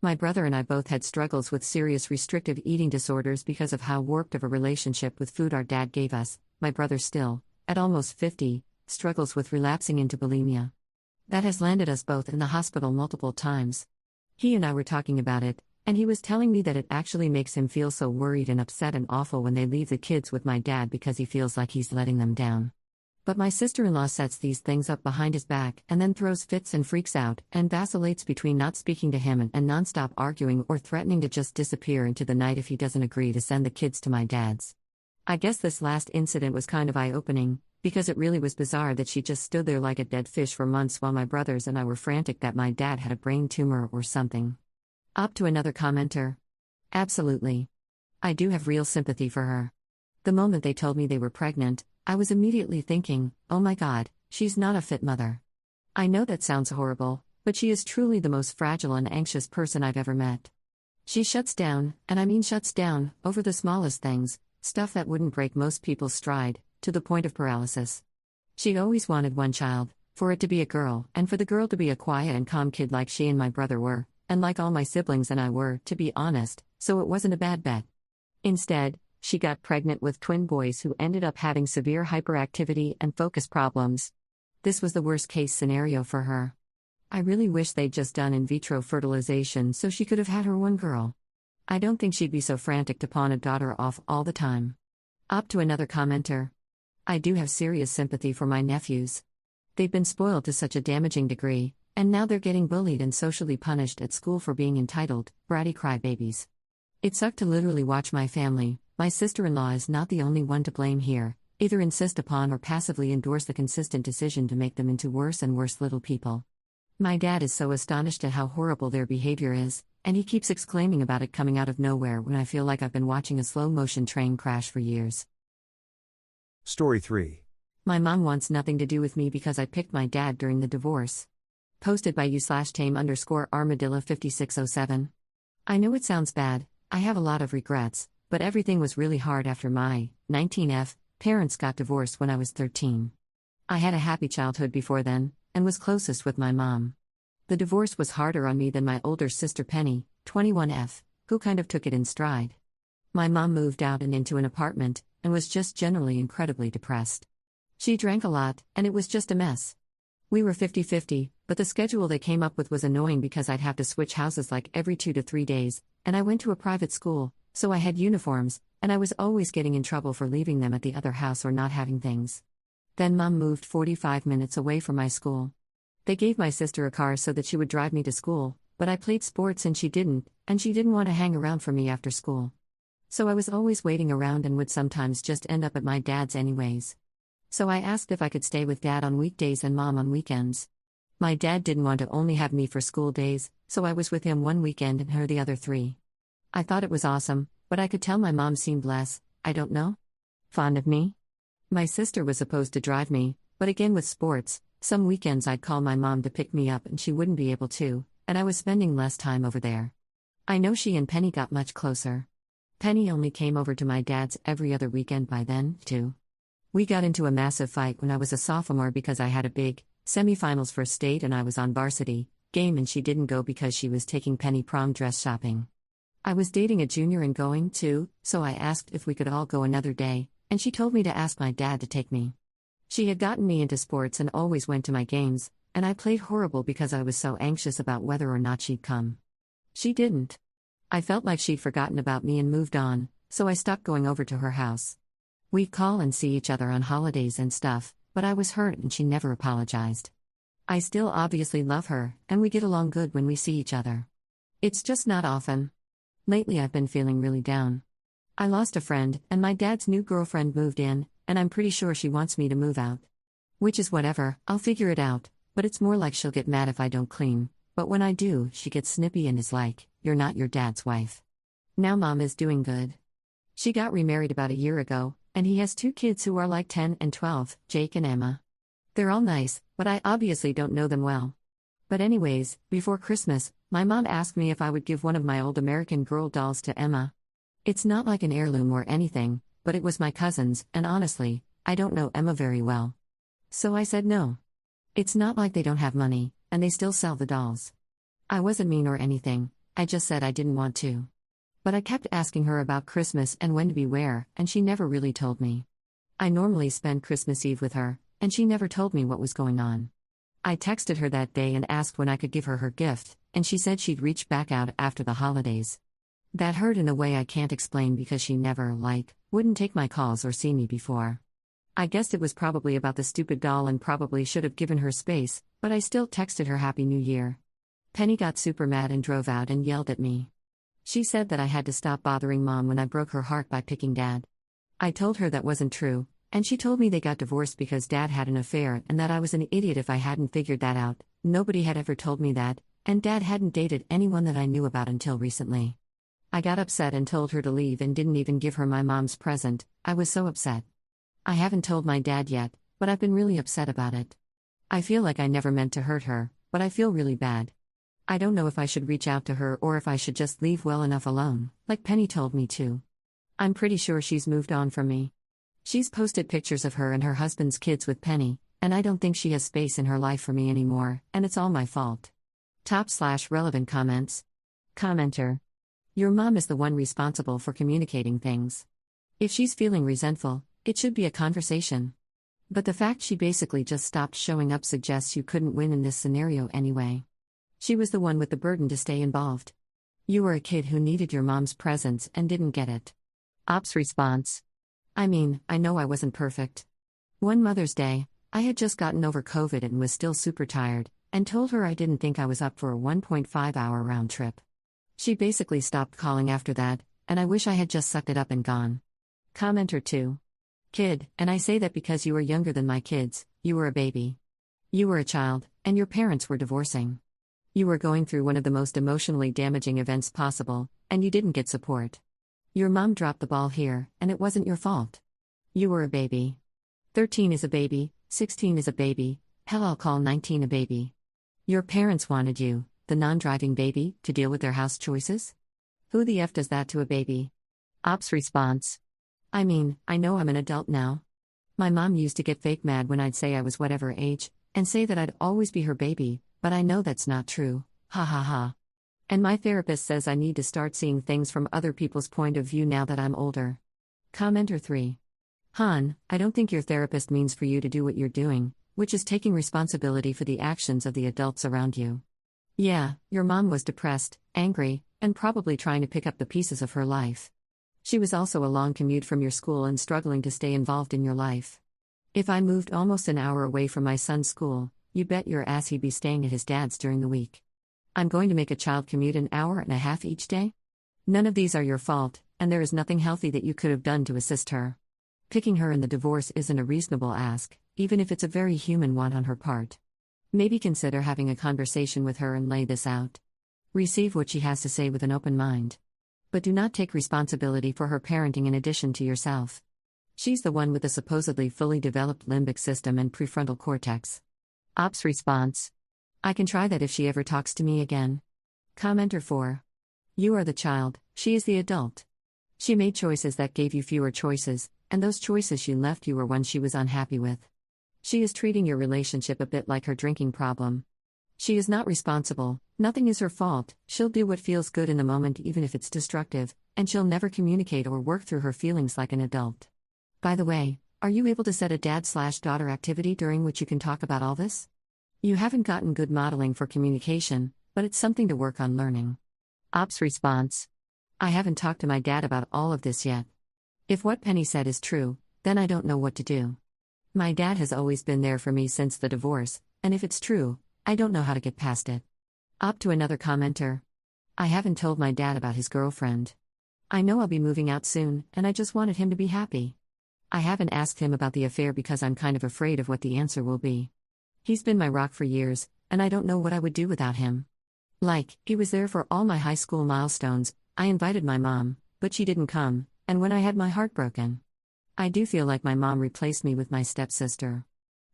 My brother and I both had struggles with serious restrictive eating disorders because of how warped of a relationship with food our dad gave us. My brother still, at almost 50, struggles with relapsing into bulimia. That has landed us both in the hospital multiple times. He and I were talking about it, and he was telling me that it actually makes him feel so worried and upset and awful when they leave the kids with my dad because he feels like he's letting them down. But my sister-in-law sets these things up behind his back and then throws fits and freaks out and vacillates between not speaking to him and nonstop arguing or threatening to just disappear into the night if he doesn't agree to send the kids to my dad's. I guess this last incident was kind of eye-opening, because it really was bizarre that she just stood there like a dead fish for months while my brothers and I were frantic that my dad had a brain tumor or something. Up to another commenter. Absolutely. I do have real sympathy for her. The moment they told me they were pregnant, I was immediately thinking, oh my god, she's not a fit mother. I know that sounds horrible, but she is truly the most fragile and anxious person I've ever met. She shuts down, and I mean shuts down, over the smallest things, stuff that wouldn't break most people's stride, to the point of paralysis. She always wanted one child, for it to be a girl, and for the girl to be a quiet and calm kid like she and my brother were, and like all my siblings and I were, to be honest, so it wasn't a bad bet. Instead, she got pregnant with twin boys who ended up having severe hyperactivity and focus problems. This was the worst-case scenario for her. I really wish they'd just done in vitro fertilization so she could have had her one girl. I don't think she'd be so frantic to pawn a daughter off all the time. Up to another commenter. I do have serious sympathy for my nephews. They've been spoiled to such a damaging degree, and now they're getting bullied and socially punished at school for being entitled, bratty crybabies. It sucked to literally watch my family. My sister-in-law is not the only one to blame here, either insist upon or passively endorse the consistent decision to make them into worse and worse little people. My dad is so astonished at how horrible their behavior is, and he keeps exclaiming about it coming out of nowhere when I feel like I've been watching a slow-motion train crash for years. Story 3. My mom wants nothing to do with me because I picked my dad during the divorce. Posted by u/tame_armadillo5607. I know it sounds bad, I have a lot of regrets, but everything was really hard after my 19F parents got divorced when I was 13. I had a happy childhood before then, and was closest with my mom. The divorce was harder on me than my older sister Penny, 21F, who kind of took it in stride. My mom moved out and into an apartment, and was just generally incredibly depressed. She drank a lot, and it was just a mess. We were 50-50, but the schedule they came up with was annoying because I'd have to switch houses like every 2 to 3 days, and I went to a private school, so I had uniforms, and I was always getting in trouble for leaving them at the other house or not having things. Then Mom moved 45 minutes away from my school. They gave my sister a car so that she would drive me to school, but I played sports and she didn't want to hang around for me after school. So I was always waiting around and would sometimes just end up at my dad's anyways. So I asked if I could stay with Dad on weekdays and Mom on weekends. My dad didn't want to only have me for school days, so I was with him one weekend and her the other 3. I thought it was awesome, but I could tell my mom seemed less, I don't know, fond of me. My sister was supposed to drive me, but again with sports, some weekends I'd call my mom to pick me up and she wouldn't be able to, and I was spending less time over there. I know she and Penny got much closer. Penny only came over to my dad's every other weekend by then, too. We got into a massive fight when I was a sophomore because I had a big, semifinals for state and I was on varsity game and she didn't go because she was taking Penny prom dress shopping. I was dating a junior and going too, so I asked if we could all go another day, and she told me to ask my dad to take me. She had gotten me into sports and always went to my games, and I played horrible because I was so anxious about whether or not she'd come. She didn't. I felt like she'd forgotten about me and moved on, so I stopped going over to her house. We'd call and see each other on holidays and stuff, but I was hurt and she never apologized. I still obviously love her, and we get along good when we see each other. It's just not often. Lately I've been feeling really down. I lost a friend, and my dad's new girlfriend moved in, and I'm pretty sure she wants me to move out. Which is whatever, I'll figure it out, but it's more like she'll get mad if I don't clean, but when I do, she gets snippy and is like, "You're not your dad's wife." Now Mom is doing good. She got remarried about a year ago, and he has 2 kids who are like 10 and 12, Jake and Emma. They're all nice, but I obviously don't know them well. But anyways, before Christmas, my mom asked me if I would give one of my old American Girl dolls to Emma. It's not like an heirloom or anything, but it was my cousin's, and honestly, I don't know Emma very well. So I said no. It's not like they don't have money, and they still sell the dolls. I wasn't mean or anything, I just said I didn't want to. But I kept asking her about Christmas and when to be where, and she never really told me. I normally spend Christmas Eve with her, and she never told me what was going on. I texted her that day and asked when I could give her her gift, and she said she'd reach back out after the holidays. That hurt in a way I can't explain because she never, wouldn't take my calls or see me before. I guessed it was probably about the stupid doll and probably should have given her space, but I still texted her Happy New Year. Penny got super mad and drove out and yelled at me. She said that I had to stop bothering Mom when I broke her heart by picking Dad. I told her that wasn't true, and she told me they got divorced because Dad had an affair and that I was an idiot if I hadn't figured that out. Nobody had ever told me that, and Dad hadn't dated anyone that I knew about until recently. I got upset and told her to leave and didn't even give her my mom's present. I was so upset. I haven't told my dad yet, but I've been really upset about it. I feel like I never meant to hurt her, but I feel really bad. I don't know if I should reach out to her or if I should just leave well enough alone, like Penny told me to. I'm pretty sure she's moved on from me. She's posted pictures of her and her husband's kids with Penny, and I don't think she has space in her life for me anymore, and it's all my fault. /relevant comments. Commenter. Your mom is the one responsible for communicating things. If she's feeling resentful, it should be a conversation. But the fact she basically just stopped showing up suggests you couldn't win in this scenario anyway. She was the one with the burden to stay involved. You were a kid who needed your mom's presence and didn't get it. Ops response. I mean, I know I wasn't perfect. One Mother's Day, I had just gotten over COVID and was still super tired, and told her I didn't think I was up for a 1.5-hour round trip. She basically stopped calling after that, and I wish I had just sucked it up and gone. Commenter 2. Kid, and I say that because you were younger than my kids, you were a baby. You were a child, and your parents were divorcing. You were going through one of the most emotionally damaging events possible, and you didn't get support. Your mom dropped the ball here, and it wasn't your fault. You were a baby. 13 is a baby, 16 is a baby, hell, I'll call 19 a baby. Your parents wanted you, the non-driving baby, to deal with their house choices? Who the F does that to a baby? Ops response. I mean, I know I'm an adult now. My mom used to get fake mad when I'd say I was whatever age, and say that I'd always be her baby, but I know that's not true, ha ha ha. And my therapist says I need to start seeing things from other people's point of view now that I'm older. Commenter 3. Han, I don't think your therapist means for you to do what you're doing, which is taking responsibility for the actions of the adults around you. Yeah, your mom was depressed, angry, and probably trying to pick up the pieces of her life. She was also a long commute from your school and struggling to stay involved in your life. If I moved almost an hour away from my son's school, you bet your ass he'd be staying at his dad's during the week. I'm going to make a child commute an hour and a half each day? None of these are your fault, and there is nothing healthy that you could have done to assist her. Picking her in the divorce isn't a reasonable ask, even if it's a very human one on her part. Maybe consider having a conversation with her and lay this out. Receive what she has to say with an open mind. But do not take responsibility for her parenting in addition to yourself. She's the one with the supposedly fully developed limbic system and prefrontal cortex. Ops response. I can try that if she ever talks to me again. Commenter 4. You are the child, she is the adult. She made choices that gave you fewer choices, and those choices she left you were ones she was unhappy with. She is treating your relationship a bit like her drinking problem. She is not responsible, nothing is her fault, she'll do what feels good in the moment even if it's destructive, and she'll never communicate or work through her feelings like an adult. By the way, are you able to set a dad/daughter activity during which you can talk about all this? You haven't gotten good modeling for communication, but it's something to work on learning. Ops response. I haven't talked to my dad about all of this yet. If what Penny said is true, then I don't know what to do. My dad has always been there for me since the divorce, and if it's true, I don't know how to get past it. Up to another commenter. I haven't told my dad about his girlfriend. I know I'll be moving out soon, and I just wanted him to be happy. I haven't asked him about the affair because I'm kind of afraid of what the answer will be. He's been my rock for years, and I don't know what I would do without him. Like, he was there for all my high school milestones. I invited my mom, but she didn't come, and when I had my heart broken. I do feel like my mom replaced me with my stepsister.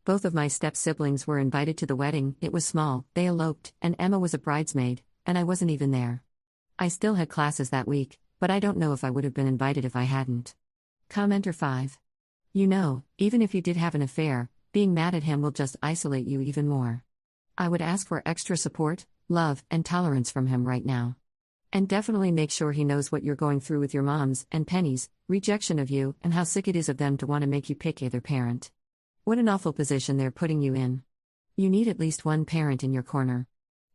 Both of my step-siblings were invited to the wedding, it was small, they eloped, and Emma was a bridesmaid, and I wasn't even there. I still had classes that week, but I don't know if I would have been invited if I hadn't. Commenter 5. You know, even if you did have an affair, being mad at him will just isolate you even more. I would ask for extra support, love, and tolerance from him right now. And definitely make sure he knows what you're going through with your mom's and Penny's rejection of you and how sick it is of them to want to make you pick either parent. What an awful position they're putting you in. You need at least one parent in your corner.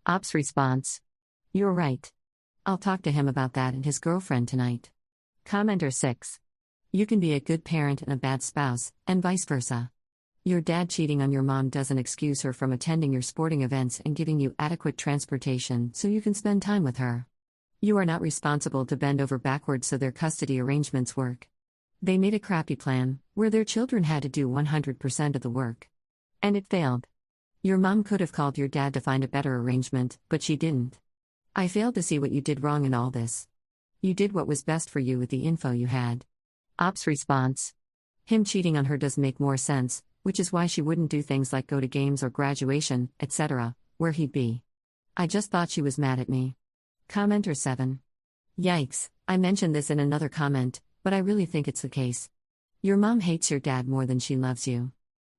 Ops response. You're right. I'll talk to him about that and his girlfriend tonight. Commenter 6. You can be a good parent and a bad spouse, and vice versa. Your dad cheating on your mom doesn't excuse her from attending your sporting events and giving you adequate transportation so you can spend time with her. You are not responsible to bend over backwards so their custody arrangements work. They made a crappy plan, where their children had to do 100% of the work. And it failed. Your mom could have called your dad to find a better arrangement, but she didn't. I failed to see what you did wrong in all this. You did what was best for you with the info you had. Ops response. Him cheating on her does make more sense, which is why she wouldn't do things like go to games or graduation, etc., where he'd be. I just thought she was mad at me. Commenter 7. Yikes, I mentioned this in another comment, but I really think it's the case. Your mom hates your dad more than she loves you.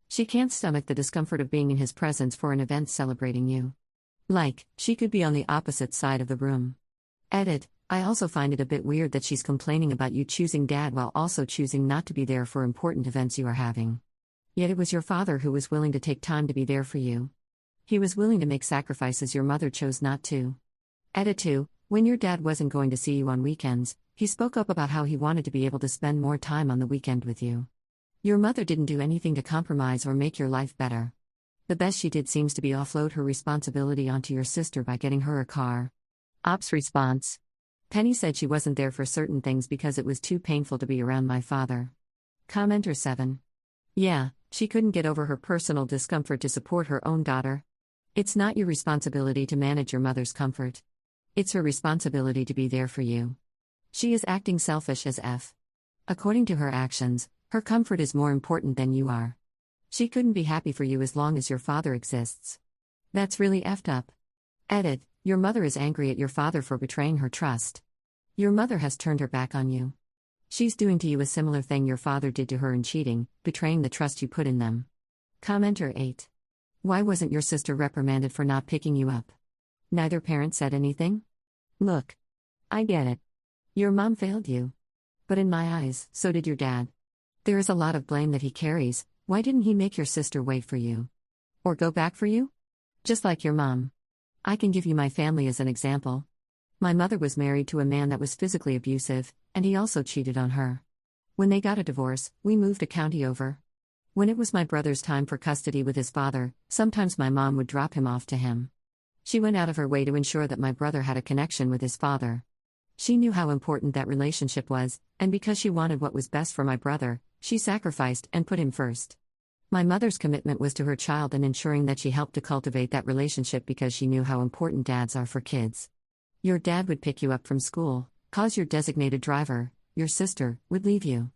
She can't stomach the discomfort of being in his presence for an event celebrating you. Like, she could be on the opposite side of the room. Edit. I also find it a bit weird that she's complaining about you choosing dad while also choosing not to be there for important events you are having. Yet it was your father who was willing to take time to be there for you. He was willing to make sacrifices your mother chose not to. Edit 2. When your dad wasn't going to see you on weekends, He spoke up about how he wanted to be able to spend more time on the weekend with you. Your mother didn't do anything to compromise or make your life better. The best she did seems to be offload her responsibility onto your sister by getting her a car. Ops response. Penny said she wasn't there for certain things because it was too painful to be around my father. Commenter 7. Yeah, she couldn't get over her personal discomfort to support her own daughter. It's not your responsibility to manage your mother's comfort. It's her responsibility to be there for you. She is acting selfish as F. According to her actions, her comfort is more important than you are. She couldn't be happy for you as long as your father exists. That's really effed up. Edit. Your mother is angry at your father for betraying her trust. Your mother has turned her back on you. She's doing to you a similar thing your father did to her in cheating, betraying the trust you put in them. Commenter 8. Why wasn't your sister reprimanded for not picking you up? Neither parent said anything? Look. I get it. Your mom failed you. But in my eyes, so did your dad. There is a lot of blame that he carries. Why didn't he make your sister wait for you? Or go back for you? Just like your mom. I can give you my family as an example. My mother was married to a man that was physically abusive, and he also cheated on her. When they got a divorce, we moved a county over. When it was my brother's time for custody with his father, sometimes my mom would drop him off to him. She went out of her way to ensure that my brother had a connection with his father. She knew how important that relationship was, and because she wanted what was best for my brother, she sacrificed and put him first. My mother's commitment was to her child and ensuring that she helped to cultivate that relationship because she knew how important dads are for kids. Your dad would pick you up from school, cause your designated driver, your sister, would leave you.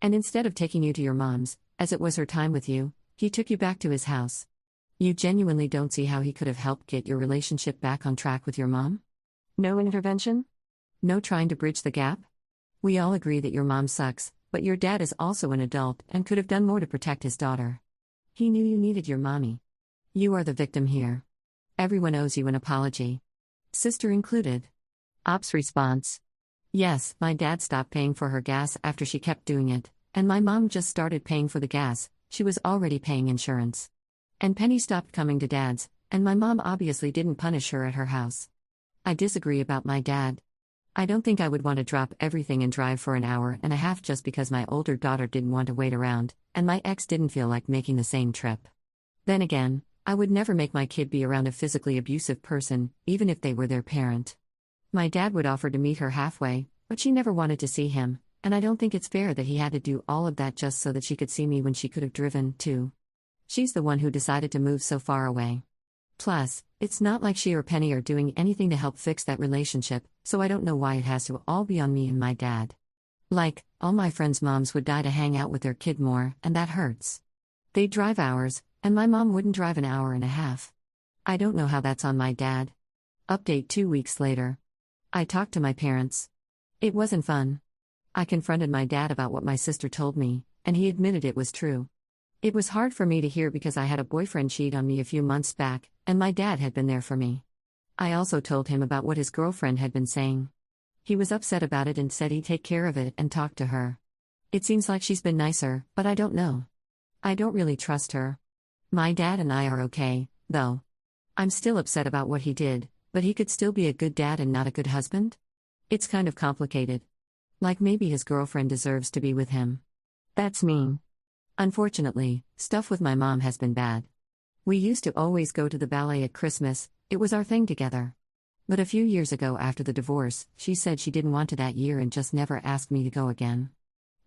And instead of taking you to your mom's, as it was her time with you, he took you back to his house. You genuinely don't see how he could have helped get your relationship back on track with your mom? No intervention? No trying to bridge the gap? We all agree that your mom sucks, but your dad is also an adult and could have done more to protect his daughter. He knew you needed your mommy. You are the victim here. Everyone owes you an apology. Sister included. Ops response. Yes, my dad stopped paying for her gas after she kept doing it, and my mom just started paying for the gas. She was already paying insurance. And Penny stopped coming to dad's, and my mom obviously didn't punish her at her house. I disagree about my dad. I don't think I would want to drop everything and drive for an hour and a half just because my older daughter didn't want to wait around, and my ex didn't feel like making the same trip. Then again, I would never make my kid be around a physically abusive person, even if they were their parent. My dad would offer to meet her halfway, but she never wanted to see him, and I don't think it's fair that he had to do all of that just so that she could see me when she could have driven, too. She's the one who decided to move so far away. Plus, it's not like she or Penny are doing anything to help fix that relationship, so I don't know why it has to all be on me and my dad. Like, all my friends' moms would die to hang out with their kid more, and that hurts. They'd drive hours, and my mom wouldn't drive an hour and a half. I don't know how that's on my dad. Update 2 weeks later. I talked to my parents. It wasn't fun. I confronted my dad about what my sister told me, and he admitted it was true. It was hard for me to hear because I had a boyfriend cheat on me a few months back, and my dad had been there for me. I also told him about what his girlfriend had been saying. He was upset about it and said he'd take care of it and talk to her. It seems like she's been nicer, but I don't know. I don't really trust her. My dad and I are okay, though. I'm still upset about what he did, but he could still be a good dad and not a good husband? It's kind of complicated. Like maybe his girlfriend deserves to be with him. That's mean. Unfortunately, stuff with my mom has been bad. We used to always go to the ballet at Christmas, it was our thing together. But a few years ago after the divorce, she said she didn't want to that year and just never asked me to go again.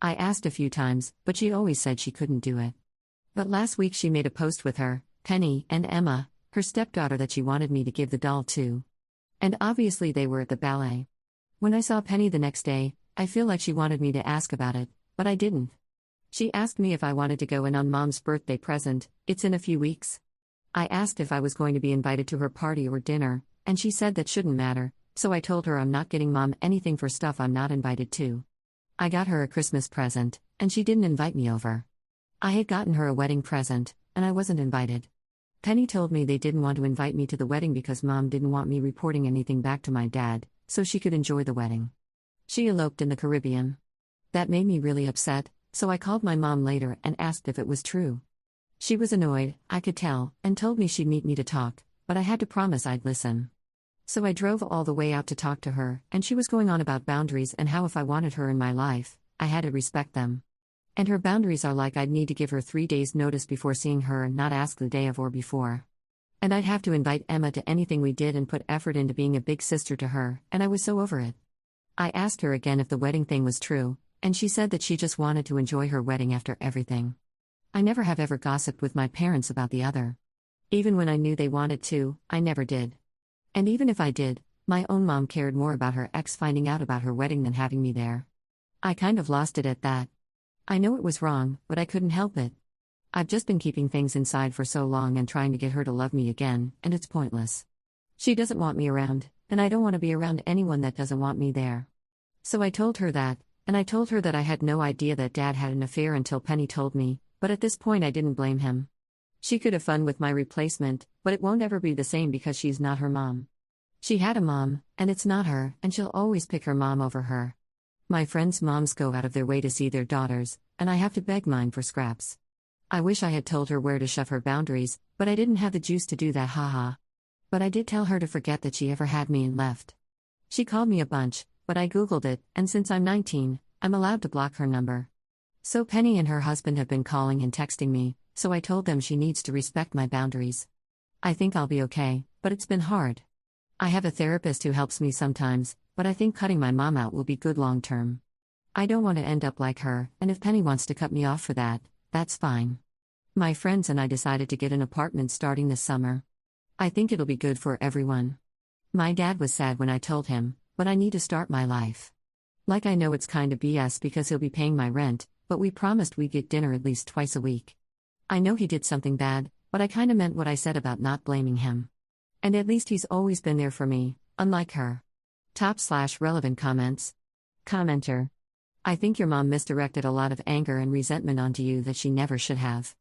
I asked a few times, but she always said she couldn't do it. But last week she made a post with her, Penny, and Emma, her stepdaughter that she wanted me to give the doll to. And obviously they were at the ballet. When I saw Penny the next day, I feel like she wanted me to ask about it, but I didn't. She asked me if I wanted to go in on Mom's birthday present, it's in a few weeks. I asked if I was going to be invited to her party or dinner, and she said that shouldn't matter, so I told her I'm not getting Mom anything for stuff I'm not invited to. I got her a Christmas present, and she didn't invite me over. I had gotten her a wedding present, and I wasn't invited. Penny told me they didn't want to invite me to the wedding because Mom didn't want me reporting anything back to my dad, so she could enjoy the wedding. She eloped in the Caribbean. That made me really upset, so I called my mom later and asked if it was true. She was annoyed, I could tell, and told me she'd meet me to talk, but I had to promise I'd listen. So I drove all the way out to talk to her, and she was going on about boundaries and how if I wanted her in my life, I had to respect them. And her boundaries are like I'd need to give her 3 days notice before seeing her and not ask the day of or before. And I'd have to invite Emma to anything we did and put effort into being a big sister to her, and I was so over it. I asked her again if the wedding thing was true, and she said that she just wanted to enjoy her wedding after everything. I never have ever gossiped with my parents about the other. Even when I knew they wanted to, I never did. And even if I did, my own mom cared more about her ex finding out about her wedding than having me there. I kind of lost it at that. I know it was wrong, but I couldn't help it. I've just been keeping things inside for so long and trying to get her to love me again, and it's pointless. She doesn't want me around, and I don't want to be around anyone that doesn't want me there. So I told her that, and I told her that I had no idea that Dad had an affair until Penny told me, but at this point I didn't blame him. She could have fun with my replacement, but it won't ever be the same because she's not her mom. She had a mom, and it's not her, and she'll always pick her mom over her. My friends' moms go out of their way to see their daughters, and I have to beg mine for scraps. I wish I had told her where to shove her boundaries, but I didn't have the juice to do that, haha. But I did tell her to forget that she ever had me and left. She called me a bunch, but I googled it, and since I'm 19, I'm allowed to block her number. So Penny and her husband have been calling and texting me, so I told them she needs to respect my boundaries. I think I'll be okay, but it's been hard. I have a therapist who helps me sometimes, but I think cutting my mom out will be good long term. I don't want to end up like her, and if Penny wants to cut me off for that, that's fine. My friends and I decided to get an apartment starting this summer. I think it'll be good for everyone. My dad was sad when I told him, but I need to start my life. Like I know it's kinda BS because he'll be paying my rent, but we promised we'd get dinner at least twice a week. I know he did something bad, but I kinda meant what I said about not blaming him. And at least he's always been there for me, unlike her. /relevant comments. Commenter. I think your mom misdirected a lot of anger and resentment onto you that she never should have.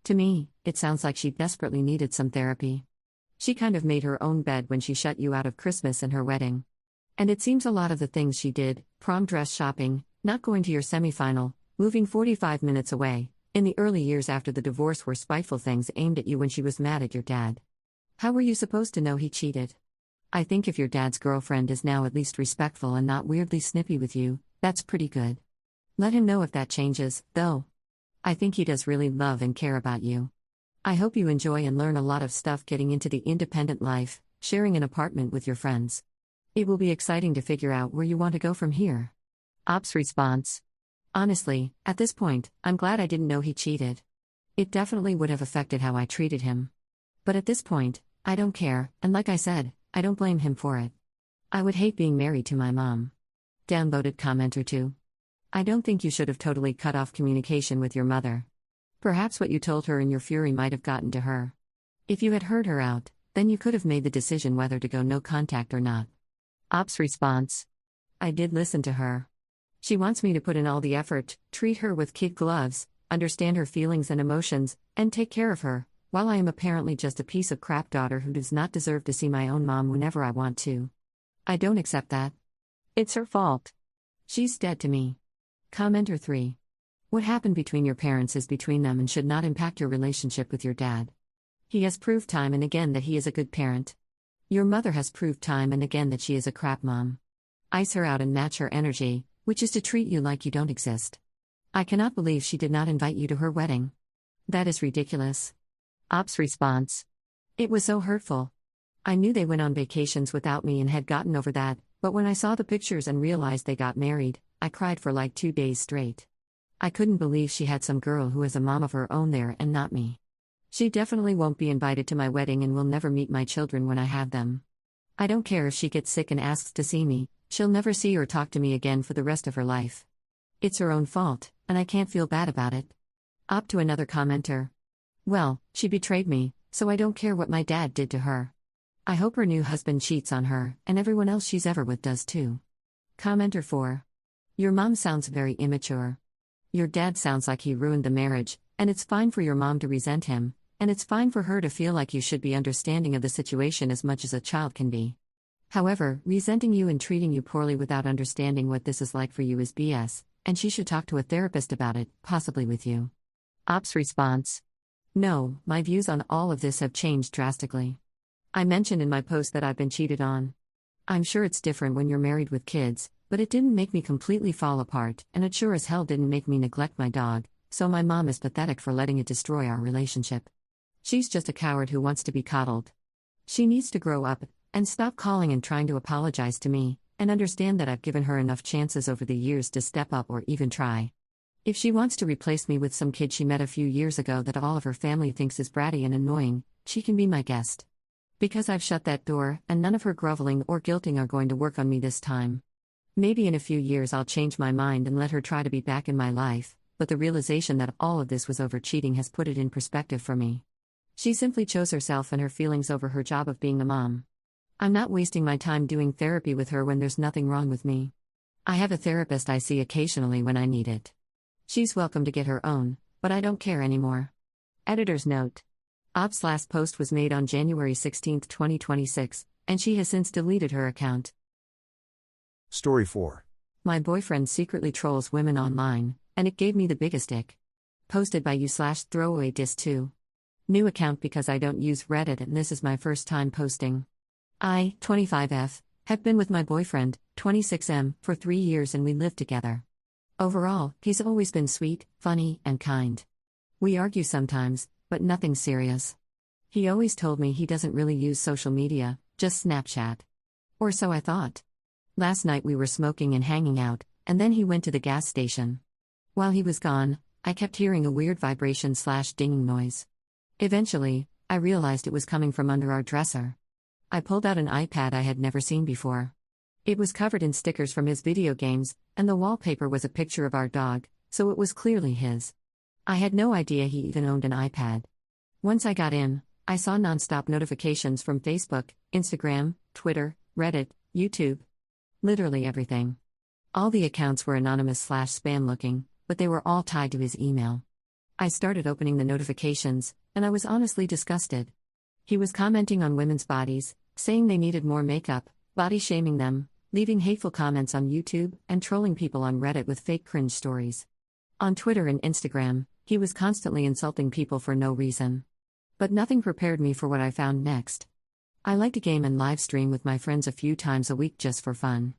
To me, it sounds like she desperately needed some therapy. She kind of made her own bed when she shut you out of Christmas and her wedding. And it seems a lot of the things she did, prom dress shopping, not going to your semifinal, moving 45 minutes away, in the early years after the divorce were spiteful things aimed at you when she was mad at your dad. How were you supposed to know he cheated? I think if your dad's girlfriend is now at least respectful and not weirdly snippy with you, that's pretty good. Let him know if that changes, though. I think he does really love and care about you. I hope you enjoy and learn a lot of stuff getting into the independent life, sharing an apartment with your friends. It will be exciting to figure out where you want to go from here. Ops response. Honestly, at this point, I'm glad I didn't know he cheated. It definitely would have affected how I treated him. But at this point, I don't care, and like I said, I don't blame him for it. I would hate being married to my mom. Downloaded commenter 2. I don't think you should have totally cut off communication with your mother. Perhaps what you told her in your fury might have gotten to her. If you had heard her out, then you could have made the decision whether to go no contact or not. Ops response. I did listen to her. She wants me to put in all the effort, treat her with kid gloves, understand her feelings and emotions, and take care of her, while I am apparently just a piece of crap daughter who does not deserve to see my own mom whenever I want to. I don't accept that. It's her fault. She's dead to me. Commenter 3. What happened between your parents is between them and should not impact your relationship with your dad. He has proved time and again that he is a good parent. Your mother has proved time and again that she is a crap mom. Ice her out and match her energy, which is to treat you like you don't exist. I cannot believe she did not invite you to her wedding. That is ridiculous. Ops response. It was so hurtful. I knew they went on vacations without me and had gotten over that, but when I saw the pictures and realized they got married, I cried for like 2 days straight. I couldn't believe she had some girl who has a mom of her own there and not me. She definitely won't be invited to my wedding and will never meet my children when I have them. I don't care if she gets sick and asks to see me, she'll never see or talk to me again for the rest of her life. It's her own fault, and I can't feel bad about it. Up to another commenter. Well, she betrayed me, so I don't care what my dad did to her. I hope her new husband cheats on her, and everyone else she's ever with does too. Commenter 4. Your mom sounds very immature. Your dad sounds like he ruined the marriage, and it's fine for your mom to resent him, and it's fine for her to feel like you should be understanding of the situation as much as a child can be. However, resenting you and treating you poorly without understanding what this is like for you is BS, and she should talk to a therapist about it, possibly with you. Ops response. No, my views on all of this have changed drastically. I mentioned in my post that I've been cheated on. I'm sure it's different when you're married with kids, but it didn't make me completely fall apart, and it sure as hell didn't make me neglect my dog, so my mom is pathetic for letting it destroy our relationship. She's just a coward who wants to be coddled. She needs to grow up and stop calling and trying to apologize to me, and understand that I've given her enough chances over the years to step up or even try. If she wants to replace me with some kid she met a few years ago that all of her family thinks is bratty and annoying, she can be my guest. Because I've shut that door, and none of her groveling or guilting are going to work on me this time. Maybe in a few years I'll change my mind and let her try to be back in my life, but the realization that all of this was over cheating has put it in perspective for me. She simply chose herself and her feelings over her job of being a mom. I'm not wasting my time doing therapy with her when there's nothing wrong with me. I have a therapist I see occasionally when I need it. She's welcome to get her own, but I don't care anymore. Editor's note. Op's last post was made on January 16, 2026, and she has since deleted her account. Story 4. My boyfriend secretly trolls women online, and it gave me the biggest ick. Posted by you/throwaway dis2. New account because I don't use Reddit and this is my first time posting. I, 25F, have been with my boyfriend, 26M, for 3 years and we live together. Overall, he's always been sweet, funny, and kind. We argue sometimes, but nothing serious. He always told me he doesn't really use social media, just Snapchat. Or so I thought. Last night we were smoking and hanging out, and then he went to the gas station. While he was gone, I kept hearing a weird vibration/dinging noise. Eventually, I realized it was coming from under our dresser. I pulled out an iPad I had never seen before. It was covered in stickers from his video games, and the wallpaper was a picture of our dog, so it was clearly his. I had no idea he even owned an iPad. Once I got in, I saw non-stop notifications from Facebook, Instagram, Twitter, Reddit, YouTube. Literally everything. All the accounts were anonymous/spam looking, but they were all tied to his email. I started opening the notifications, and I was honestly disgusted. He was commenting on women's bodies, saying they needed more makeup, body shaming them, leaving hateful comments on YouTube, and trolling people on Reddit with fake cringe stories. On Twitter and Instagram, he was constantly insulting people for no reason. But nothing prepared me for what I found next. I like to game and live stream with my friends a few times a week just for fun.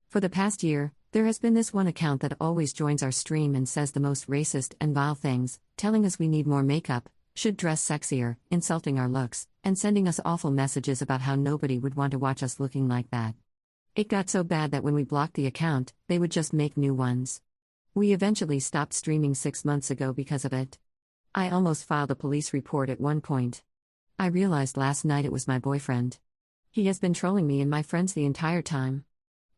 For the past year, there has been this one account that always joins our stream and says the most racist and vile things, telling us we need more makeup, should dress sexier, insulting our looks, and sending us awful messages about how nobody would want to watch us looking like that. It got so bad that when we blocked the account, they would just make new ones. We eventually stopped streaming 6 months ago because of it. I almost filed a police report at one point. I realized last night it was my boyfriend. He has been trolling me and my friends the entire time.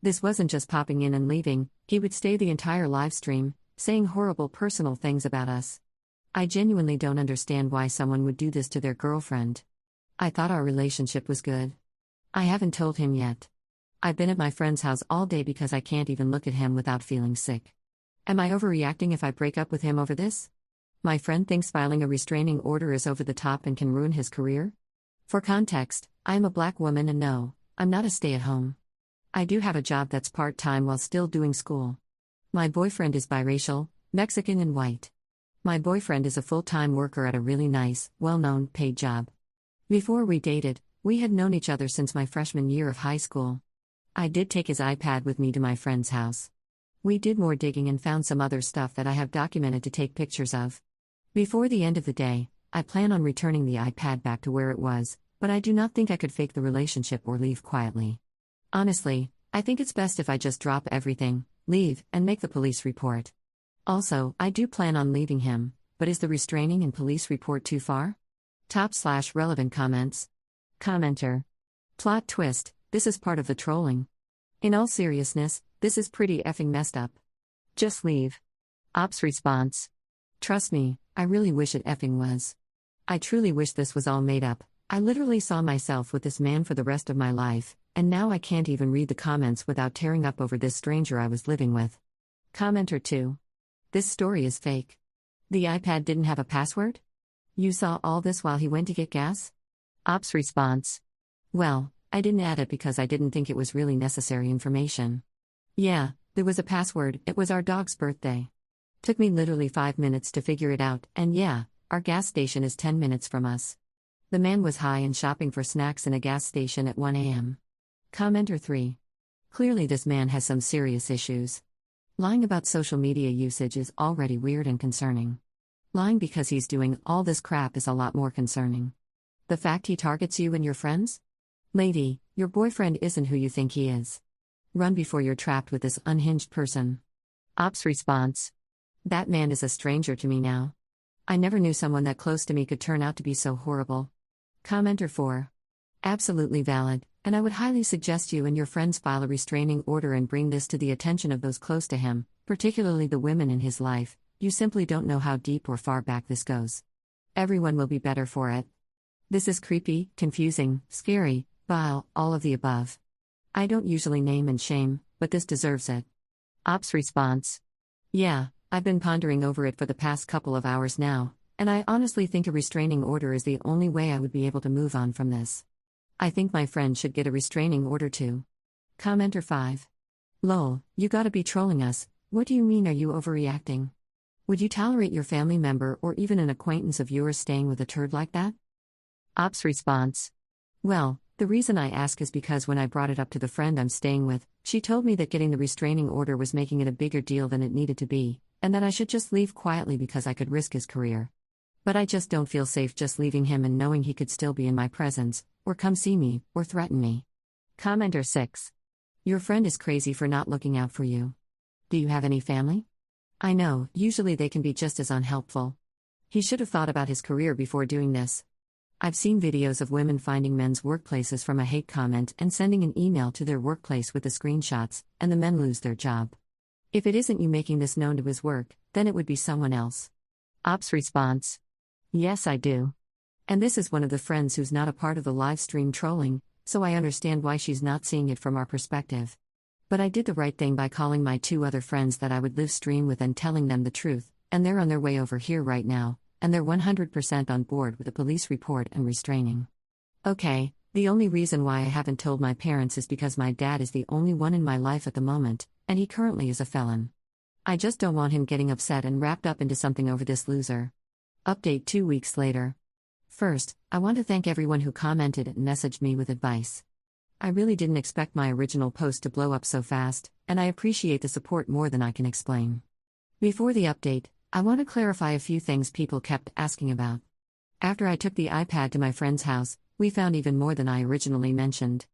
This wasn't just popping in and leaving, he would stay the entire live stream, saying horrible personal things about us. I genuinely don't understand why someone would do this to their girlfriend. I thought our relationship was good. I haven't told him yet. I've been at my friend's house all day because I can't even look at him without feeling sick. Am I overreacting if I break up with him over this? My friend thinks filing a restraining order is over the top and can ruin his career? For context, I am a black woman and no, I'm not a stay-at-home. I do have a job that's part-time while still doing school. My boyfriend is biracial, Mexican and white. My boyfriend is a full-time worker at a really nice, well-known, paid job. Before we dated, we had known each other since my freshman year of high school. I did take his iPad with me to my friend's house. We did more digging and found some other stuff that I have documented to take pictures of. Before the end of the day, I plan on returning the iPad back to where it was, but I do not think I could fake the relationship or leave quietly. Honestly, I think it's best if I just drop everything, leave, and make the police report. Also, I do plan on leaving him, but is the restraining and police report too far? Top/relevant comments. Commenter. Plot twist, this is part of the trolling. In all seriousness, this is pretty effing messed up. Just leave. Op's response. Trust me, I really wish it effing was. I truly wish this was all made up. I literally saw myself with this man for the rest of my life, and now I can't even read the comments without tearing up over this stranger I was living with. Commenter 2. This story is fake. The iPad didn't have a password? You saw all this while he went to get gas? Op's response. Well, I didn't add it because I didn't think it was really necessary information. Yeah, there was a password, it was our dog's birthday. Took me literally 5 minutes to figure it out, and yeah, our gas station is 10 minutes from us. The man was high and shopping for snacks in a gas station at 1 a.m. Commenter 3. Clearly, this man has some serious issues. Lying about social media usage is already weird and concerning. Lying because he's doing all this crap is a lot more concerning. The fact he targets you and your friends? Lady, your boyfriend isn't who you think he is. Run before you're trapped with this unhinged person. Ops response. That man is a stranger to me now. I never knew someone that close to me could turn out to be so horrible. Commenter 4. Absolutely valid, and I would highly suggest you and your friends file a restraining order and bring this to the attention of those close to him, particularly the women in his life. You simply don't know how deep or far back this goes. Everyone will be better for it. This is creepy, confusing, scary, vile, all of the above. I don't usually name and shame, but this deserves it. Ops response. Yeah, I've been pondering over it for the past couple of hours now, and I honestly think a restraining order is the only way I would be able to move on from this. I think my friend should get a restraining order too. Commenter 5. Lol, you gotta be trolling us. What do you mean, are you overreacting? Would you tolerate your family member or even an acquaintance of yours staying with a turd like that? Ops response. Well, the reason I ask is because when I brought it up to the friend I'm staying with, she told me that getting the restraining order was making it a bigger deal than it needed to be, and that I should just leave quietly because I could risk his career. But I just don't feel safe just leaving him and knowing he could still be in my presence, or come see me, or threaten me. Commenter 6. Your friend is crazy for not looking out for you. Do you have any family? I know, usually they can be just as unhelpful. He should have thought about his career before doing this. I've seen videos of women finding men's workplaces from a hate comment and sending an email to their workplace with the screenshots, and the men lose their job. If it isn't you making this known to his work, then it would be someone else. Ops response. Yes, I do. And this is one of the friends who's not a part of the live stream trolling, so I understand why she's not seeing it from our perspective. But I did the right thing by calling my 2 other friends that I would live stream with and telling them the truth, and they're on their way over here right now, and they're 100% on board with a police report and restraining. Okay, the only reason why I haven't told my parents is because my dad is the only one in my life at the moment, and he currently is a felon. I just don't want him getting upset and wrapped up into something over this loser. Update 2 weeks later. First, I want to thank everyone who commented and messaged me with advice. I really didn't expect my original post to blow up so fast, and I appreciate the support more than I can explain. Before the update, I want to clarify a few things people kept asking about. After I took the iPad to my friend's house, we found even more than I originally mentioned.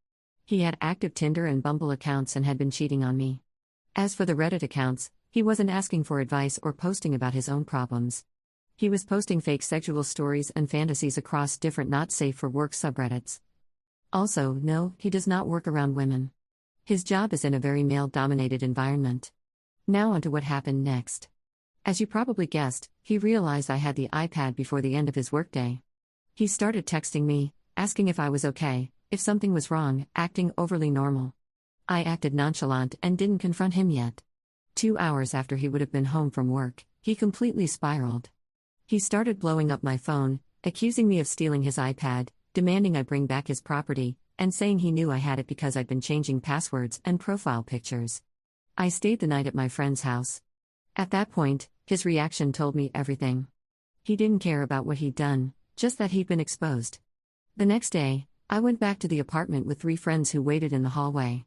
He had active Tinder and Bumble accounts and had been cheating on me. As for the Reddit accounts, he wasn't asking for advice or posting about his own problems. He was posting fake sexual stories and fantasies across different not safe for work subreddits. Also, no, he does not work around women. His job is in a very male-dominated environment. Now onto what happened next. As you probably guessed, he realized I had the iPad before the end of his workday. He started texting me, asking if I was okay, if something was wrong, acting overly normal. I acted nonchalant and didn't confront him yet. 2 hours after he would have been home from work, he completely spiraled. He started blowing up my phone, accusing me of stealing his iPad, demanding I bring back his property, and saying he knew I had it because I'd been changing passwords and profile pictures. I stayed the night at my friend's house. At that point, his reaction told me everything. He didn't care about what he'd done, just that he'd been exposed. The next day, I went back to the apartment with 3 friends who waited in the hallway.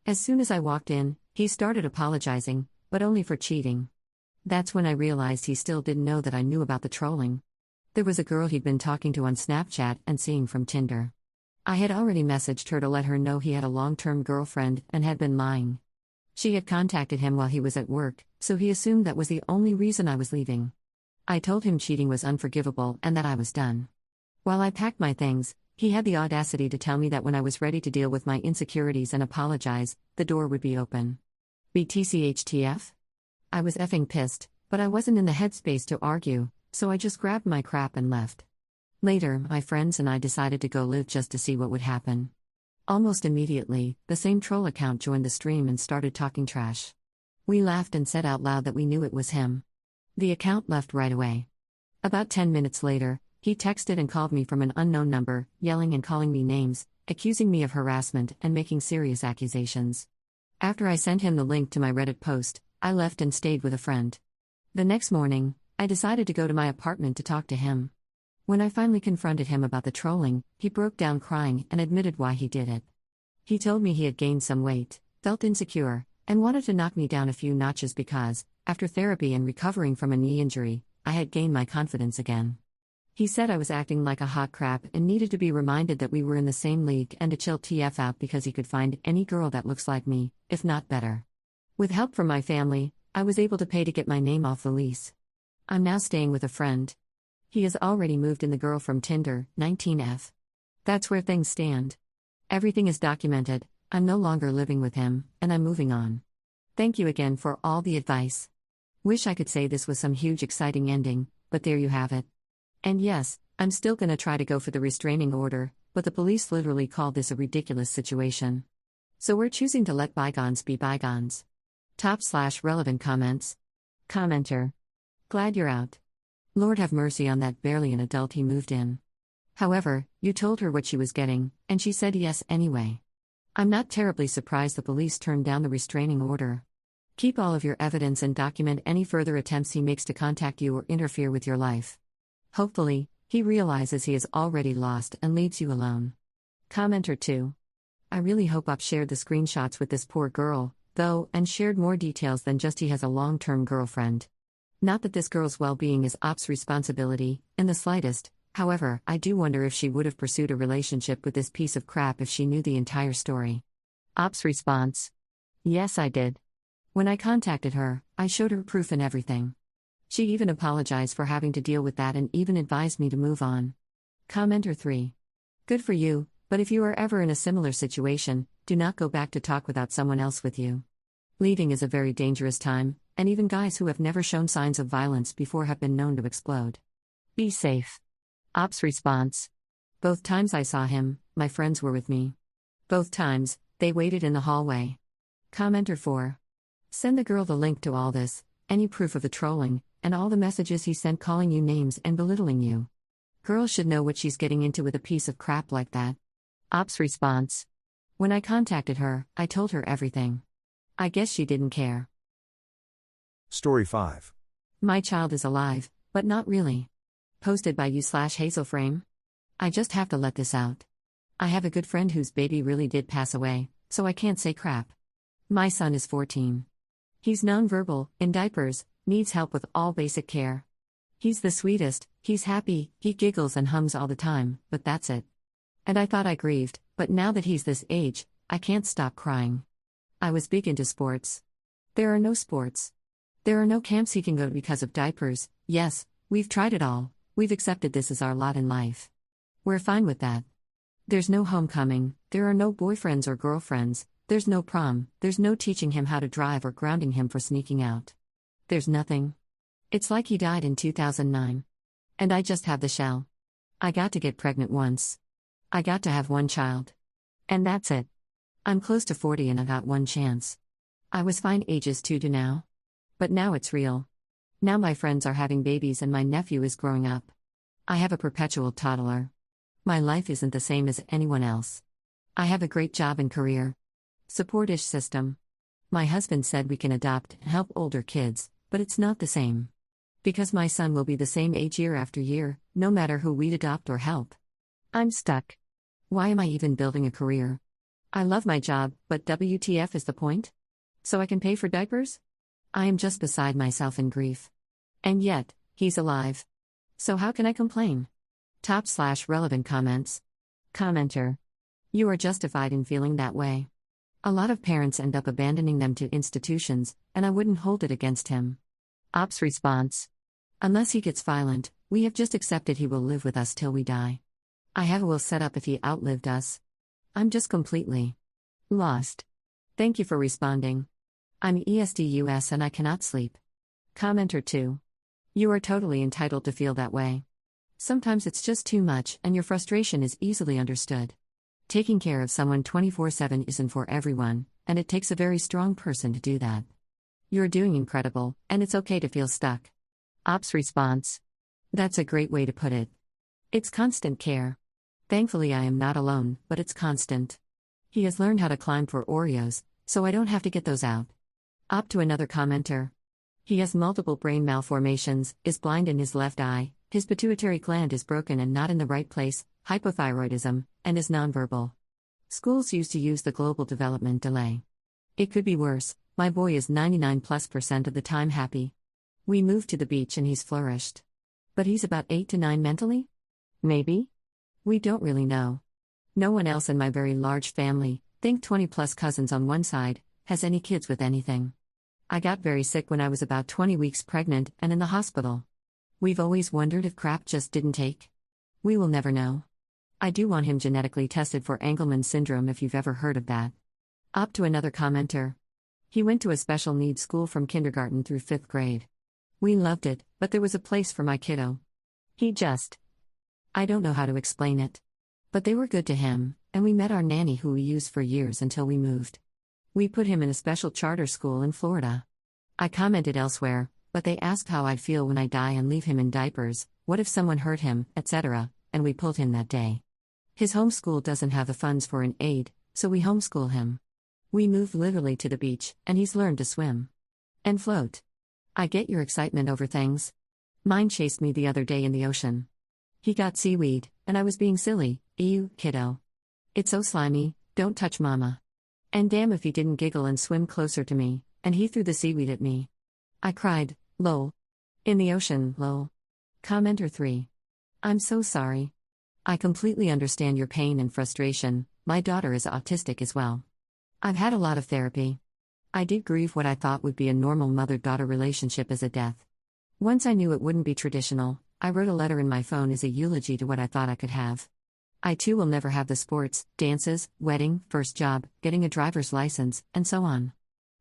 As soon as I walked in, he started apologizing, but only for cheating. That's when I realized he still didn't know that I knew about the trolling. There was a girl he'd been talking to on Snapchat and seeing from Tinder. I had already messaged her to let her know he had a long-term girlfriend and had been lying. She had contacted him while he was at work, so he assumed that was the only reason I was leaving. I told him cheating was unforgivable and that I was done. While I packed my things, he had the audacity to tell me that when I was ready to deal with my insecurities and apologize, the door would be open. BTCHTF? I was effing pissed, but I wasn't in the headspace to argue, so I just grabbed my crap and left. Later, my friends and I decided to go live just to see what would happen. Almost immediately, the same troll account joined the stream and started talking trash. We laughed and said out loud that we knew it was him. The account left right away. About 10 minutes later, he texted and called me from an unknown number, yelling and calling me names, accusing me of harassment and making serious accusations. After I sent him the link to my Reddit post, I left and stayed with a friend. The next morning, I decided to go to my apartment to talk to him. When I finally confronted him about the trolling, he broke down crying and admitted why he did it. He told me he had gained some weight, felt insecure, and wanted to knock me down a few notches because, after therapy and recovering from a knee injury, I had gained my confidence again. He said I was acting like a hot crap and needed to be reminded that we were in the same league and to chill TF out because he could find any girl that looks like me, if not better. With help from my family, I was able to pay to get my name off the lease. I'm now staying with a friend. He has already moved in the girl from Tinder, 19F. That's where things stand. Everything is documented, I'm no longer living with him, and I'm moving on. Thank you again for all the advice. Wish I could say this was some huge exciting ending, but there you have it. And yes, I'm still gonna try to go for the restraining order, but the police literally called this a ridiculous situation. So we're choosing to let bygones be bygones. /relevant comments. Commenter. Glad you're out. Lord have mercy on that barely an adult he moved in. However, you told her what she was getting, and she said yes anyway. I'm not terribly surprised the police turned down the restraining order. Keep all of your evidence and document any further attempts he makes to contact you or interfere with your life. Hopefully, he realizes he is already lost and leaves you alone. Commenter 2. I really hope Op shared the screenshots with this poor girl, though, and shared more details than just he has a long-term girlfriend. Not that this girl's well-being is Op's responsibility, in the slightest. However, I do wonder if she would have pursued a relationship with this piece of crap if she knew the entire story. Op's response. Yes, I did. When I contacted her, I showed her proof and everything. She even apologized for having to deal with that and even advised me to move on. Commenter 3. Good for you, but if you are ever in a similar situation, do not go back to talk without someone else with you. Leaving is a very dangerous time, and even guys who have never shown signs of violence before have been known to explode. Be safe. Op's response. Both times I saw him, my friends were with me. Both times, they waited in the hallway. Commenter 4. Send the girl the link to all this, any proof of the trolling, and all the messages he sent calling you names and belittling you. Girl should know what she's getting into with a piece of crap like that. Op's response. When I contacted her, I told her everything. I guess she didn't care. Story 5. My child is alive, but not really. Posted by you/Hazelframe. I just have to let this out. I have a good friend whose baby really did pass away, so I can't say crap. My son is 14. He's nonverbal, in diapers, needs help with all basic care. He's the sweetest, he's happy, he giggles and hums all the time, but that's it. And I thought I grieved, but now that he's this age, I can't stop crying. I was big into sports. There are no sports. There are no camps he can go to because of diapers. Yes, we've tried it all. We've accepted this as our lot in life. We're fine with that. There's no homecoming, there are no boyfriends or girlfriends, there's no prom, there's no teaching him how to drive or grounding him for sneaking out. There's nothing. It's like he died in 2009. And I just have the shell. I got to get pregnant once. I got to have one child. And that's it. I'm close to 40 and I got one chance. I was fine ages 2 to now. But now it's real. Now my friends are having babies and my nephew is growing up. I have a perpetual toddler. My life isn't the same as anyone else. I have a great job and career. Supportish system. My husband said we can adopt and help older kids, but it's not the same. Because my son will be the same age year after year, no matter who we'd adopt or help. I'm stuck. Why am I even building a career? I love my job, but WTF is the point? So I can pay for diapers? I am just beside myself in grief. And yet, he's alive. So how can I complain? /relevant comments. Commenter. You are justified in feeling that way. A lot of parents end up abandoning them to institutions, and I wouldn't hold it against him. Op's response. Unless he gets violent, we have just accepted he will live with us till we die. I have a will set up if he outlived us. I'm just completely lost. Thank you for responding. I'm ESDUS and I cannot sleep. Commenter 2. You are totally entitled to feel that way. Sometimes it's just too much and your frustration is easily understood. Taking care of someone 24/7 isn't for everyone, and it takes a very strong person to do that. You're doing incredible, and it's okay to feel stuck. Op's response. That's a great way to put it. It's constant care. Thankfully I am not alone, but it's constant. He has learned how to climb for Oreos, so I don't have to get those out. Op to another commenter. He has multiple brain malformations, is blind in his left eye, His pituitary gland is broken and not in the right place, hypothyroidism, and is nonverbal. Schools used to use the global development delay. It could be worse. My boy is 99+% of the time happy. We moved to the beach and he's flourished. But he's about 8 to 9 mentally? Maybe? We don't really know. No one else in my very large family, think 20+ cousins on one side, has any kids with anything. I got very sick when I was about 20 weeks pregnant and in the hospital. We've always wondered if crap just didn't take. We will never know. I do want him genetically tested for Angelman syndrome if you've ever heard of that. Up to another commenter. He went to a special needs school from kindergarten through 5th grade. We loved it, but there was a place for my kiddo. I don't know how to explain it. But they were good to him, and we met our nanny who we used for years until we moved. We put him in a special charter school in Florida. I commented elsewhere, but they asked how I'd feel when I die and leave him in diapers, what if someone hurt him, etc., and we pulled him that day. His homeschool doesn't have the funds for an aide, so we homeschool him. We moved literally to the beach, and he's learned to swim. And float. I get your excitement over things. Mine chased me the other day in the ocean. He got seaweed, and I was being silly, ew, kiddo. It's so slimy, don't touch mama. And damn if he didn't giggle and swim closer to me, and he threw the seaweed at me. I cried, lol. In the ocean, lol. Commenter 3. I'm so sorry. I completely understand your pain and frustration. My daughter is autistic as well. I've had a lot of therapy. I did grieve what I thought would be a normal mother-daughter relationship as a death. Once I knew it wouldn't be traditional, I wrote a letter in my phone as a eulogy to what I thought I could have. I too will never have the sports, dances, wedding, first job, getting a driver's license, and so on.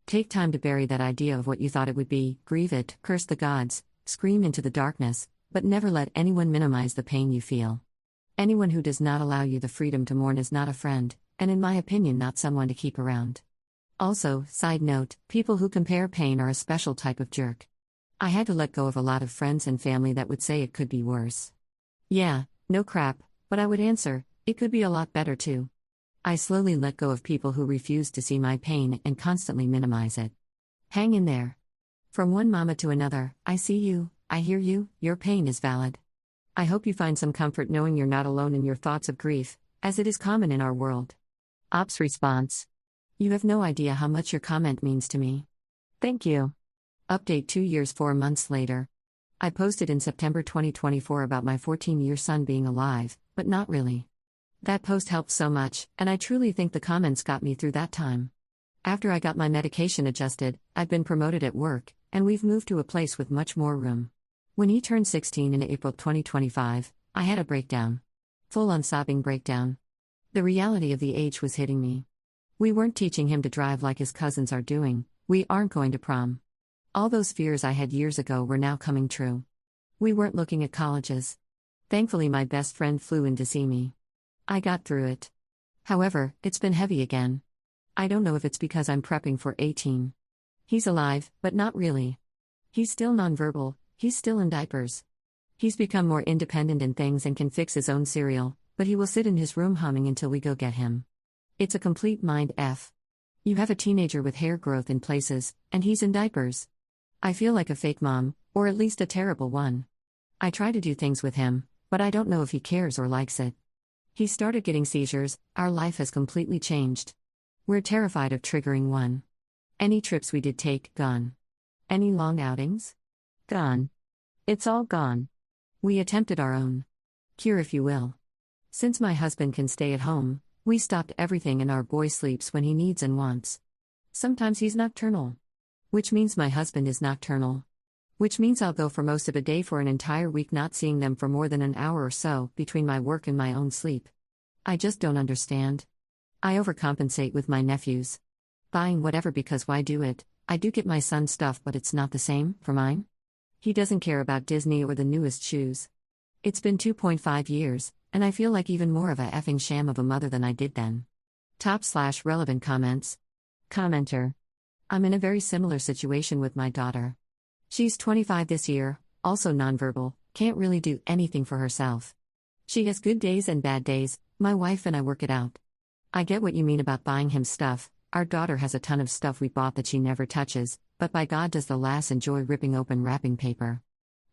Take time to bury that idea of what you thought it would be, grieve it, curse the gods, scream into the darkness, but never let anyone minimize the pain you feel. Anyone who does not allow you the freedom to mourn is not a friend, and in my opinion not someone to keep around. Also, side note, people who compare pain are a special type of jerk. I had to let go of a lot of friends and family that would say it could be worse. Yeah, no crap, but I would answer, it could be a lot better too. I slowly let go of people who refuse to see my pain and constantly minimize it. Hang in there. From one mama to another, I see you, I hear you, your pain is valid. I hope you find some comfort knowing you're not alone in your thoughts of grief, as it is common in our world. Ops response. You have no idea how much your comment means to me. Thank you. Update 2 years 4 months later. I posted in September 2024 about my 14-year son being alive, but not really. That post helped so much, and I truly think the comments got me through that time. After I got my medication adjusted, I've been promoted at work, and we've moved to a place with much more room. When he turned 16 in April 2025, I had a breakdown. Full-on sobbing breakdown. The reality of the age was hitting me. We weren't teaching him to drive like his cousins are doing, we aren't going to prom. All those fears I had years ago were now coming true. We weren't looking at colleges. Thankfully my best friend flew in to see me. I got through it. However, it's been heavy again. I don't know if it's because I'm prepping for 18. He's alive, but not really. He's still nonverbal, he's still in diapers. He's become more independent in things and can fix his own cereal, but he will sit in his room humming until we go get him. It's a complete mind F. You have a teenager with hair growth in places, and he's in diapers. I feel like a fake mom, or at least a terrible one. I try to do things with him, but I don't know if he cares or likes it. He started getting seizures, our life has completely changed. We're terrified of triggering one. Any trips we did take, gone. Any long outings? Gone. It's all gone. We attempted our own cure, if you will. Since my husband can stay at home, we stopped everything and our boy sleeps when he needs and wants. Sometimes he's nocturnal. Which means my husband is nocturnal. Which means I'll go for most of a day for an entire week not seeing them for more than an hour or so, between my work and my own sleep. I just don't understand. I overcompensate with my nephews. Buying whatever because why do it? I do get my son stuff but it's not the same, for mine. He doesn't care about Disney or the newest shoes. It's been 2.5 years, and I feel like even more of a effing sham of a mother than I did then. /relevant comments. Commenter. I'm in a very similar situation with my daughter. She's 25 this year, also nonverbal, can't really do anything for herself. She has good days and bad days, my wife and I work it out. I get what you mean about buying him stuff. Our daughter has a ton of stuff we bought that she never touches, but by God does the lass enjoy ripping open wrapping paper.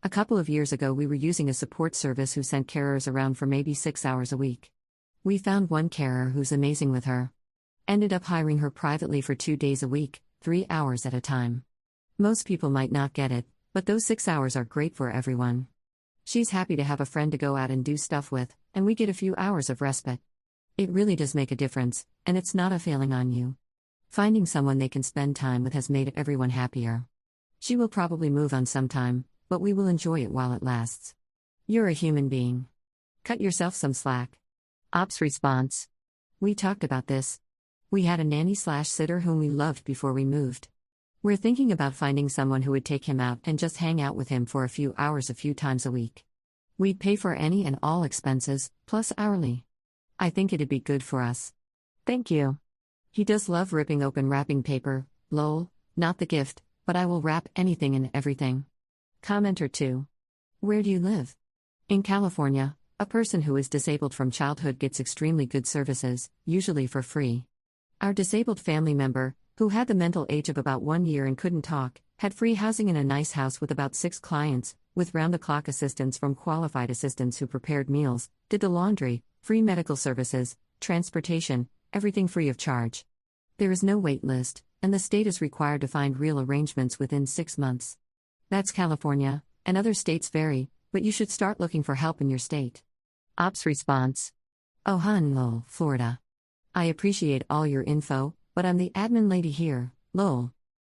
A couple of years ago, we were using a support service who sent carers around for maybe 6 hours a week. We found one carer who's amazing with her. Ended up hiring her privately for 2 days a week, 3 hours at a time. Most people might not get it, but those 6 hours are great for everyone. She's happy to have a friend to go out and do stuff with, and we get a few hours of respite. It really does make a difference, and it's not a failing on you. Finding someone they can spend time with has made everyone happier. She will probably move on sometime, but we will enjoy it while it lasts. You're a human being. Cut yourself some slack. Ops response. We talked about this. We had a nanny/sitter whom we loved before we moved. We're thinking about finding someone who would take him out and just hang out with him for a few hours a few times a week. We'd pay for any and all expenses, plus hourly. I think it'd be good for us. Thank you. He does love ripping open wrapping paper, lol, not the gift, but I will wrap anything and everything. Commenter 2. Where do you live? In California, a person who is disabled from childhood gets extremely good services, usually for free. Our disabled family member, who had the mental age of about 1 year and couldn't talk, had free housing in a nice house with about 6 clients, with round-the-clock assistance from qualified assistants who prepared meals, did the laundry, free medical services, transportation, everything free of charge. There is no wait list, and the state is required to find real arrangements within 6 months. That's California, and other states vary, but you should start looking for help in your state. Ops response. Oh hun lol, Florida. I appreciate all your info, but I'm the admin lady here, lol.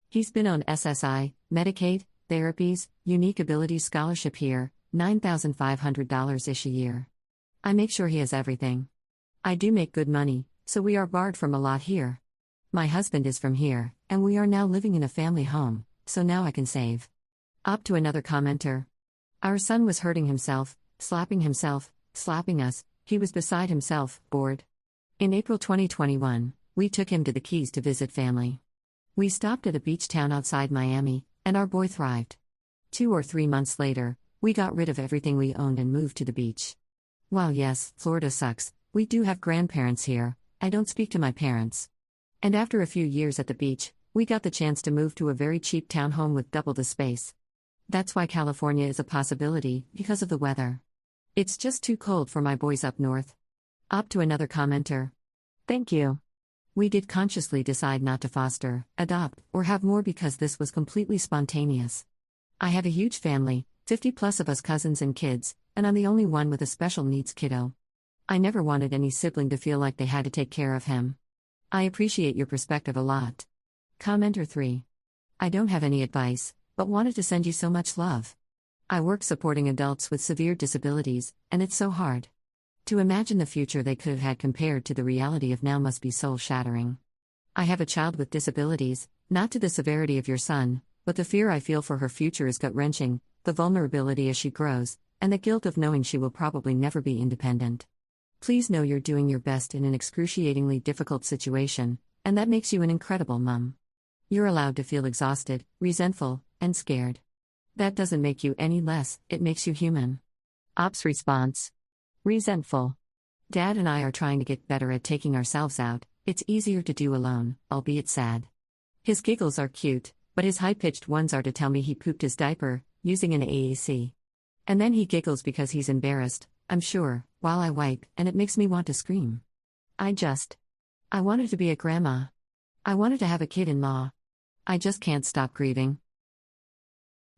He's been on SSI, Medicaid, therapies, Unique Abilities Scholarship here, $9,500-ish a year. I make sure he has everything. I do make good money, so we are barred from a lot here. My husband is from here, and we are now living in a family home, so now I can save. Up to another commenter. Our son was hurting himself, slapping us, he was beside himself, bored. In April 2021, we took him to the Keys to visit family. We stopped at a beach town outside Miami, and our boy thrived. 2 or 3 months later, we got rid of everything we owned and moved to the beach. While yes, Florida sucks, we do have grandparents here, I don't speak to my parents. And after a few years at the beach, we got the chance to move to a very cheap townhome with double the space. That's why California is a possibility, because of the weather. It's just too cold for my boys up north. Up to another commenter. Thank you. We did consciously decide not to foster, adopt, or have more because this was completely spontaneous. I have a huge family, 50 plus of us cousins and kids, and I'm the only one with a special needs kiddo. I never wanted any sibling to feel like they had to take care of him. I appreciate your perspective a lot. Commenter 3. I don't have any advice, but wanted to send you so much love. I work supporting adults with severe disabilities, and it's so hard. To imagine the future they could have had compared to the reality of now must be soul-shattering. I have a child with disabilities, not to the severity of your son, but the fear I feel for her future is gut-wrenching, the vulnerability as she grows, and the guilt of knowing she will probably never be independent. Please know you're doing your best in an excruciatingly difficult situation, and that makes you an incredible mom. You're allowed to feel exhausted, resentful, and scared. That doesn't make you any less, it makes you human. Ops response. Resentful. Dad and I are trying to get better at taking ourselves out, it's easier to do alone, albeit sad. His giggles are cute, but his high-pitched ones are to tell me he pooped his diaper, using an AAC. And then he giggles because he's embarrassed, I'm sure, while I wipe, and it makes me want to scream. I wanted to be a grandma. I wanted to have a kid-in-law. I just can't stop grieving.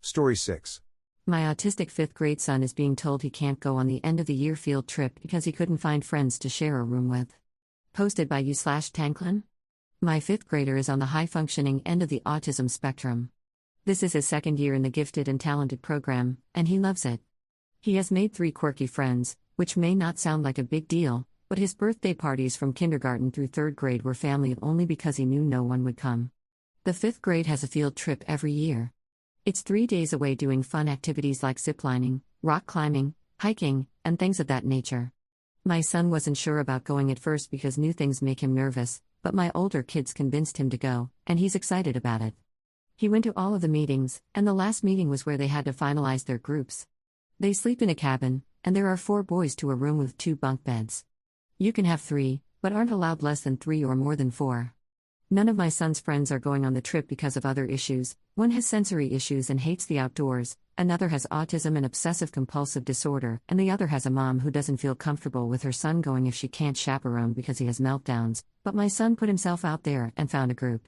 Story 6. My autistic 5th grade son is being told he can't go on the end-of-the-year field trip because he couldn't find friends to share a room with. Posted by you/Tanklin. My 5th grader is on the high-functioning end of the autism spectrum. This is his 2nd year in the Gifted and Talented program, and he loves it. He has made 3 quirky friends, which may not sound like a big deal, but his birthday parties from kindergarten through 3rd grade were family only because he knew no one would come. The 5th grade has a field trip every year. It's 3 days away doing fun activities like ziplining, rock climbing, hiking, and things of that nature. My son wasn't sure about going at first because new things make him nervous, but my older kids convinced him to go, and he's excited about it. He went to all of the meetings, and the last meeting was where they had to finalize their groups. They sleep in a cabin, and there are 4 boys to a room with 2 bunk beds. You can have 3, but aren't allowed less than 3 or more than 4. None of my son's friends are going on the trip because of other issues. One has sensory issues and hates the outdoors, Another has autism and obsessive compulsive disorder, and the other has a mom who doesn't feel comfortable with her son going if she can't chaperone because he has meltdowns, but my son put himself out there and found a group.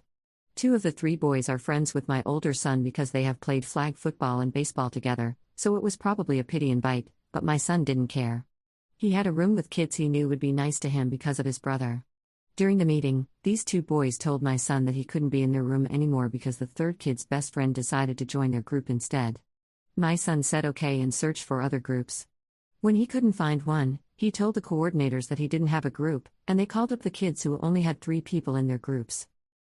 2 of the 3 boys are friends with my older son because they have played flag football and baseball together, so it was probably a pity invite, but my son didn't care. He had a room with kids he knew would be nice to him because of his brother. During the meeting, these 2 boys told my son that he couldn't be in their room anymore because the third kid's best friend decided to join their group instead. My son said okay and searched for other groups. When he couldn't find one, he told the coordinators that he didn't have a group, and they called up the kids who only had 3 people in their groups.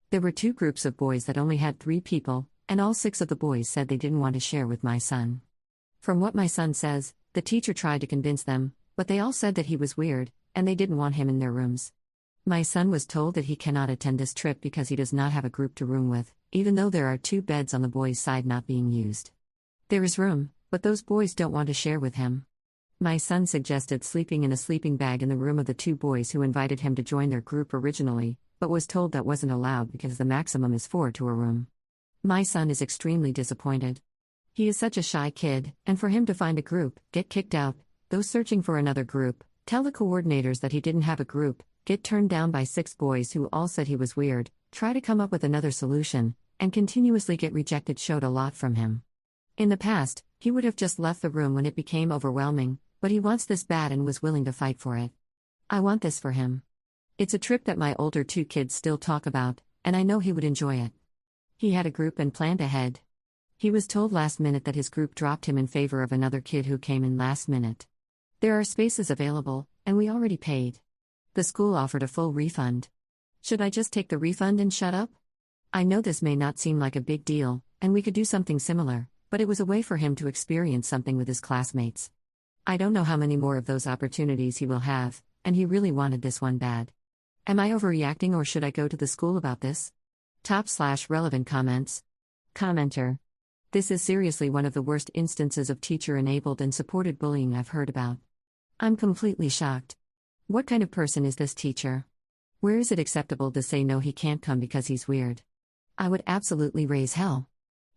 There were 2 groups of boys that only had 3 people, and all 6 of the boys said they didn't want to share with my son. From what my son says, the teacher tried to convince them, but they all said that he was weird, and they didn't want him in their rooms. My son was told that he cannot attend this trip because he does not have a group to room with, even though there are 2 beds on the boys' side not being used. There is room, but those boys don't want to share with him. My son suggested sleeping in a sleeping bag in the room of the 2 boys who invited him to join their group originally, but was told that wasn't allowed because the maximum is 4 to a room. My son is extremely disappointed. He is such a shy kid, and for him to find a group, get kicked out, those searching for another group, tell the coordinators that he didn't have a group, get turned down by 6 boys who all said he was weird, try to come up with another solution, and continuously get rejected showed a lot from him. In the past, he would have just left the room when it became overwhelming, but he wants this bad and was willing to fight for it. I want this for him. It's a trip that my older 2 kids still talk about, and I know he would enjoy it. He had a group and planned ahead. He was told last minute that his group dropped him in favor of another kid who came in last minute. There are spaces available, and we already paid. The school offered a full refund. Should I just take the refund and shut up? I know this may not seem like a big deal, and we could do something similar, but it was a way for him to experience something with his classmates. I don't know how many more of those opportunities he will have, and he really wanted this one bad. Am I overreacting or should I go to the school about this? /relevant comments. Commenter. This is seriously one of the worst instances of teacher-enabled and supported bullying I've heard about. I'm completely shocked. What kind of person is this teacher? Where is it acceptable to say no, he can't come because he's weird? I would absolutely raise hell.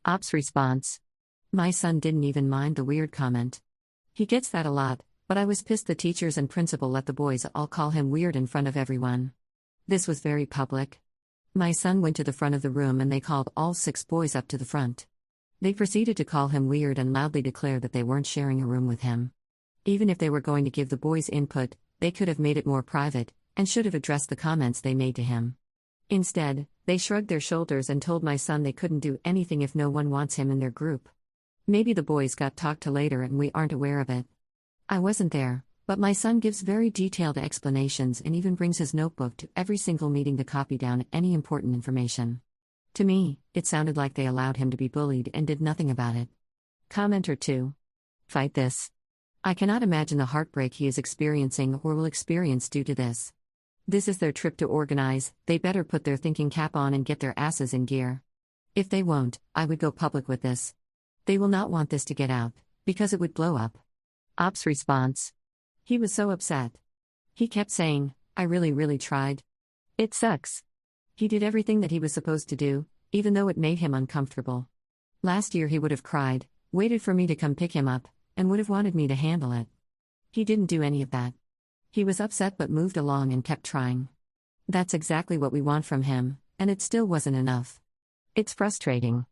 Ops response. My son didn't even mind the weird comment. He gets that a lot, but I was pissed the teachers and principal let the boys all call him weird in front of everyone. This was very public. My son went to the front of the room and they called all 6 boys up to the front. They proceeded to call him weird and loudly declare that they weren't sharing a room with him. Even if they were going to give the boys input, they could have made it more private, and should have addressed the comments they made to him. Instead, they shrugged their shoulders and told my son they couldn't do anything if no one wants him in their group. Maybe the boys got talked to later and we aren't aware of it. I wasn't there, but my son gives very detailed explanations and even brings his notebook to every single meeting to copy down any important information. To me, it sounded like they allowed him to be bullied and did nothing about it. Commenter 2. Fight this. I cannot imagine the heartbreak he is experiencing or will experience due to this. This is their trip to organize, they better put their thinking cap on and get their asses in gear. If they won't, I would go public with this. They will not want this to get out, because it would blow up. Ops response. He was so upset. He kept saying, I really tried. It sucks. He did everything that he was supposed to do, even though it made him uncomfortable. Last year he would have cried, waited for me to come pick him up, and would have wanted me to handle it. He didn't do any of that. He was upset but moved along and kept trying. That's exactly what we want from him, and it still wasn't enough. It's frustrating.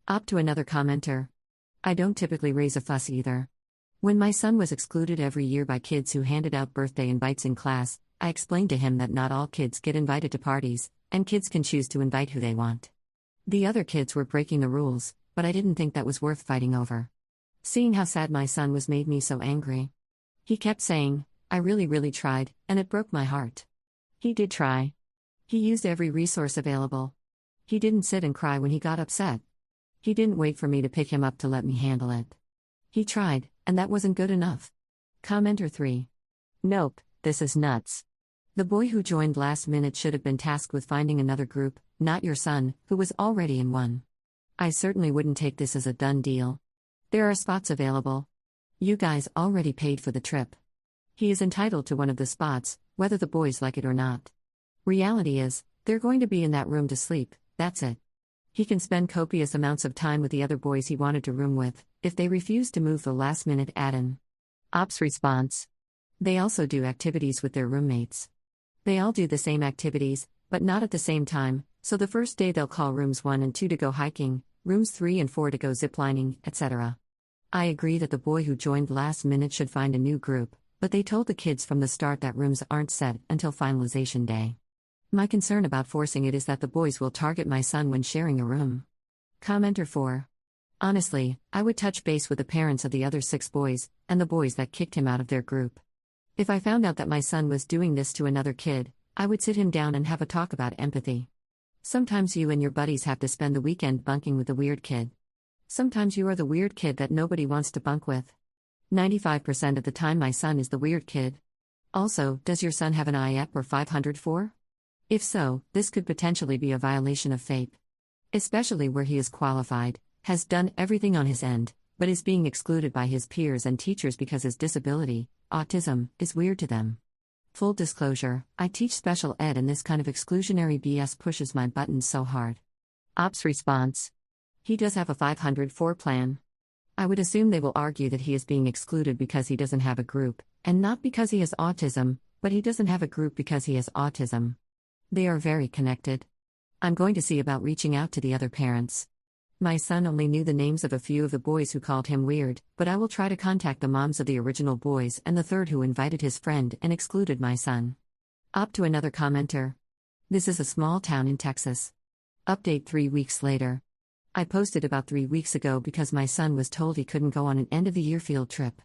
Up to another commenter. I don't typically raise a fuss either. When my son was excluded every year by kids who handed out birthday invites in class, I explained to him that not all kids get invited to parties, and kids can choose to invite who they want. The other kids were breaking the rules, but I didn't think that was worth fighting over. Seeing how sad my son was made me so angry. He kept saying, I really tried, and it broke my heart. He did try. He used every resource available. He didn't sit and cry when he got upset. He didn't wait for me to pick him up to let me handle it. He tried, and that wasn't good enough. Commenter 3. Nope, this is nuts. The boy who joined last minute should have been tasked with finding another group, not your son, who was already in one. I certainly wouldn't take this as a done deal. There are spots available. You guys already paid for the trip. He is entitled to one of the spots, whether the boys like it or not. Reality is, they're going to be in that room to sleep, that's it. He can spend copious amounts of time with the other boys he wanted to room with, if they refuse to move the last minute add-in. Ops response. They also do activities with their roommates. They all do the same activities, but not at the same time, so the first day they'll call rooms 1 and 2 to go hiking, rooms 3 and 4 to go ziplining, etc. I agree that the boy who joined last minute should find a new group, but they told the kids from the start that rooms aren't set until finalization day. My concern about forcing it is that the boys will target my son when sharing a room. Commenter 4. Honestly, I would touch base with the parents of the other 6 boys, and the boys that kicked him out of their group. If I found out that my son was doing this to another kid, I would sit him down and have a talk about empathy. Sometimes you and your buddies have to spend the weekend bunking with the weird kid. Sometimes you are the weird kid that nobody wants to bunk with. 95% of the time my son is the weird kid. Also, does your son have an AITA or 504? If so, this could potentially be a violation of FAPE. Especially where he is qualified, has done everything on his end, but is being excluded by his peers and teachers because his disability, autism, is weird to them. Full disclosure, I teach special ed and this kind of exclusionary BS pushes my buttons so hard. Ops response. He does have a 504 plan. I would assume they will argue that he is being excluded because he doesn't have a group, and not because he has autism, but he doesn't have a group because he has autism. They are very connected. I'm going to see about reaching out to the other parents. My son only knew the names of a few of the boys who called him weird, but I will try to contact the moms of the original boys and the third who invited his friend and excluded my son. Up to another commenter. This is a small town in Texas. Update 3 weeks later. I posted about 3 weeks ago because my son was told he couldn't go on an end-of-the-year field trip.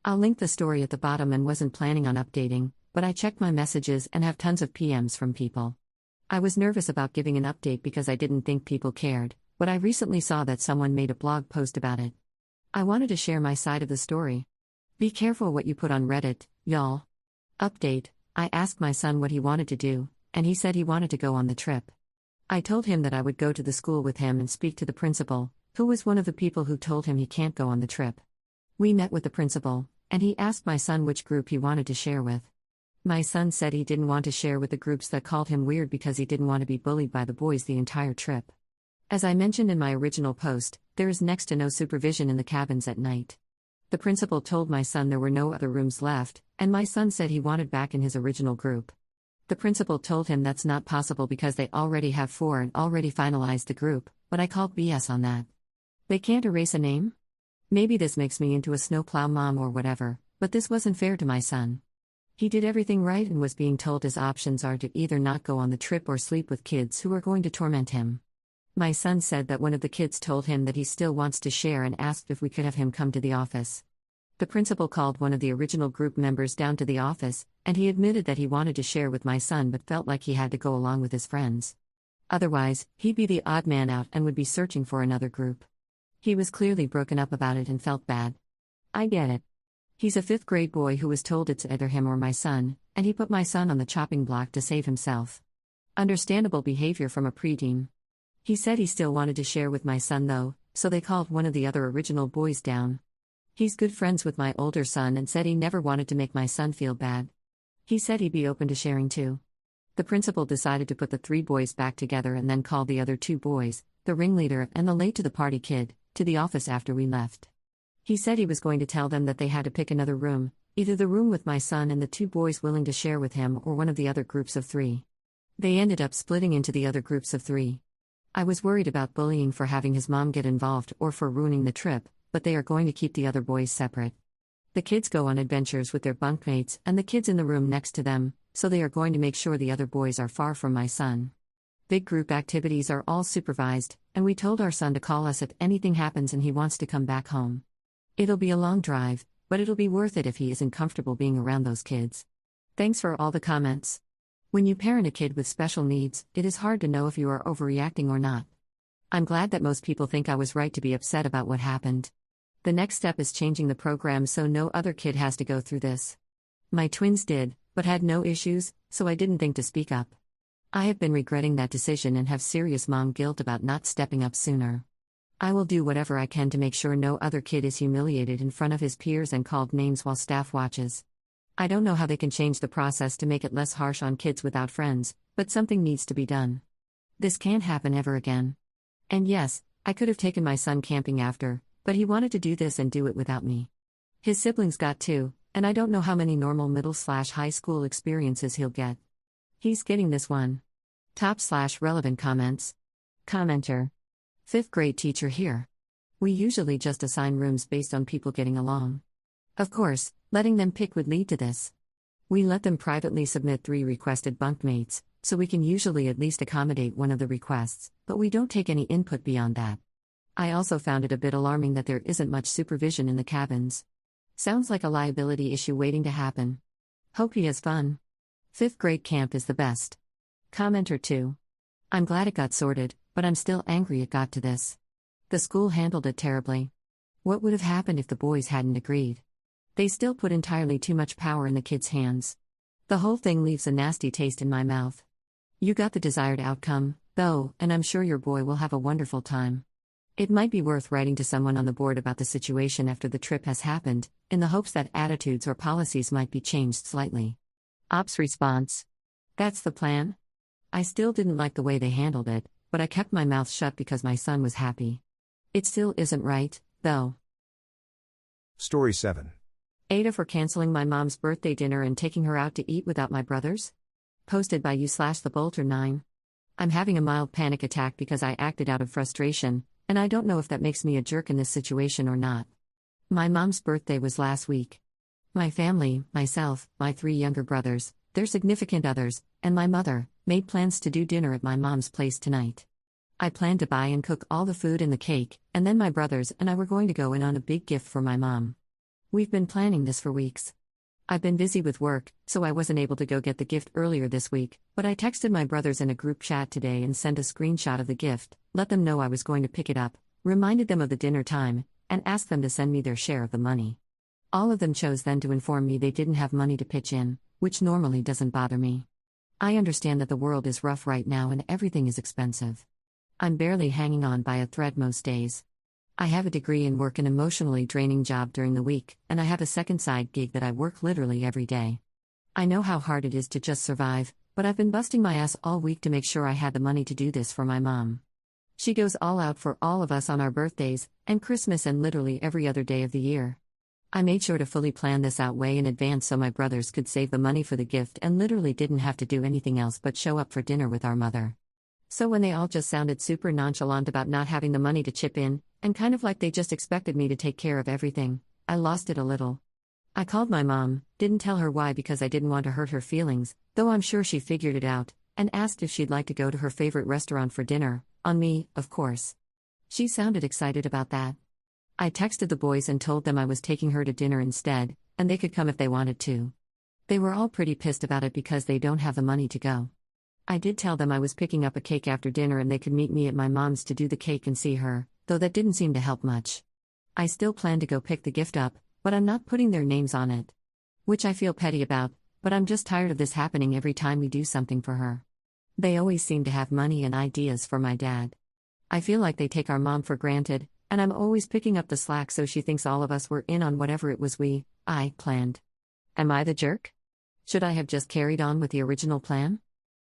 I'll link the story at the bottom and wasn't planning on updating, but I checked my messages and have tons of PMs from people. I was nervous about giving an update because I didn't think people cared, but I recently saw that someone made a blog post about it. I wanted to share my side of the story. Be careful what you put on Reddit, y'all. Update. I asked my son what he wanted to do, and he said he wanted to go on the trip. I told him that I would go to the school with him and speak to the principal, who was one of the people who told him he can't go on the trip. We met with the principal, and he asked my son which group he wanted to share with. My son said he didn't want to share with the groups that called him weird because he didn't want to be bullied by the boys the entire trip. As I mentioned in my original post, there is next to no supervision in the cabins at night. The principal told my son there were no other rooms left, and my son said he wanted back in his original group. The principal told him that's not possible because they already have 4 and already finalized the group, but I called BS on that. They can't erase a name? Maybe this makes me into a snowplow mom or whatever, but this wasn't fair to my son. He did everything right and was being told his options are to either not go on the trip or sleep with kids who are going to torment him. My son said that one of the kids told him that he still wants to share and asked if we could have him come to the office. The principal called one of the original group members down to the office, and he admitted that he wanted to share with my son but felt like he had to go along with his friends. Otherwise, he'd be the odd man out and would be searching for another group. He was clearly broken up about it and felt bad. I get it. He's a 5th grade boy who was told it's either him or my son, and he put my son on the chopping block to save himself. Understandable behavior from a preteen. He said he still wanted to share with my son though, so they called one of the other original boys down. He's good friends with my older son and said he never wanted to make my son feel bad. He said he'd be open to sharing too. The principal decided to put the 3 boys back together and then called the other 2 boys, the ringleader and the late-to-the-party kid, to the office after we left. He said he was going to tell them that they had to pick another room, either the room with my son and the 2 boys willing to share with him or one of the other groups of 3. They ended up splitting into the other groups of 3. I was worried about bullying for having his mom get involved or for ruining the trip, but they are going to keep the other boys separate. The kids go on adventures with their bunkmates and the kids in the room next to them, so they are going to make sure the other boys are far from my son. Big group activities are all supervised, and we told our son to call us if anything happens and he wants to come back home. It'll be a long drive, but it'll be worth it if he isn't comfortable being around those kids. Thanks for all the comments. When you parent a kid with special needs, it is hard to know if you are overreacting or not. I'm glad that most people think I was right to be upset about what happened. The next step is changing the program so no other kid has to go through this. My twins did, but had no issues, so I didn't think to speak up. I have been regretting that decision and have serious mom guilt about not stepping up sooner. I will do whatever I can to make sure no other kid is humiliated in front of his peers and called names while staff watches. I don't know how they can change the process to make it less harsh on kids without friends, but something needs to be done. This can't happen ever again. And yes, I could have taken my son camping after, But he wanted to do this and do it without me. His siblings got too, and I don't know how many normal middle/high school experiences he'll get. He's getting this one. Top/relevant comments. Commenter. 5th grade teacher here. We usually just assign rooms based on people getting along. Of course, letting them pick would lead to this. We let them privately submit 3 requested bunkmates, so we can usually at least accommodate one of the requests, but we don't take any input beyond that. I also found it a bit alarming that there isn't much supervision in the cabins. Sounds like a liability issue waiting to happen. Hope he has fun. 5th grade camp is the best. Commenter 2. I'm glad it got sorted, but I'm still angry it got to this. The school handled it terribly. What would have happened if the boys hadn't agreed? They still put entirely too much power in the kids' hands. The whole thing leaves a nasty taste in my mouth. You got the desired outcome, though, and I'm sure your boy will have a wonderful time. It might be worth writing to someone on the board about the situation after the trip has happened, in the hopes that attitudes or policies might be changed slightly. Ops response. That's the plan? I still didn't like the way they handled it, but I kept my mouth shut because my son was happy. It still isn't right, though. Story 7. AITA for canceling my mom's birthday dinner and taking her out to eat without my brothers? Posted by you/thebolter9. I'm having a mild panic attack because I acted out of frustration, and I don't know if that makes me a jerk in this situation or not. My mom's birthday was last week. My family, myself, my 3 younger brothers, their significant others, and my mother, made plans to do dinner at my mom's place tonight. I planned to buy and cook all the food and the cake, and then my brothers and I were going to go in on a big gift for my mom. We've been planning this for weeks. I've been busy with work, so I wasn't able to go get the gift earlier this week, but I texted my brothers in a group chat today and sent a screenshot of the gift, let them know I was going to pick it up, reminded them of the dinner time, and asked them to send me their share of the money. All of them chose then to inform me they didn't have money to pitch in, which normally doesn't bother me. I understand that the world is rough right now and everything is expensive. I'm barely hanging on by a thread most days. I have a degree and work an emotionally draining job during the week, and I have a second side gig that I work literally every day. I know how hard it is to just survive, but I've been busting my ass all week to make sure I had the money to do this for my mom. She goes all out for all of us on our birthdays, and Christmas and literally every other day of the year. I made sure to fully plan this out way in advance so my brothers could save the money for the gift and literally didn't have to do anything else but show up for dinner with our mother. So when they all just sounded super nonchalant about not having the money to chip in, and kind of like they just expected me to take care of everything, I lost it a little. I called my mom, didn't tell her why because I didn't want to hurt her feelings, though I'm sure she figured it out, and asked if she'd like to go to her favorite restaurant for dinner, on me, of course. She sounded excited about that. I texted the boys and told them I was taking her to dinner instead, and they could come if they wanted to. They were all pretty pissed about it because they don't have the money to go. I did tell them I was picking up a cake after dinner and they could meet me at my mom's to do the cake and see her, though that didn't seem to help much. I still plan to go pick the gift up, but I'm not putting their names on it. Which I feel petty about, but I'm just tired of this happening every time we do something for her. They always seem to have money and ideas for my dad. I feel like they take our mom for granted, and I'm always picking up the slack so she thinks all of us were in on whatever it was I planned. Am I the jerk? Should I have just carried on with the original plan?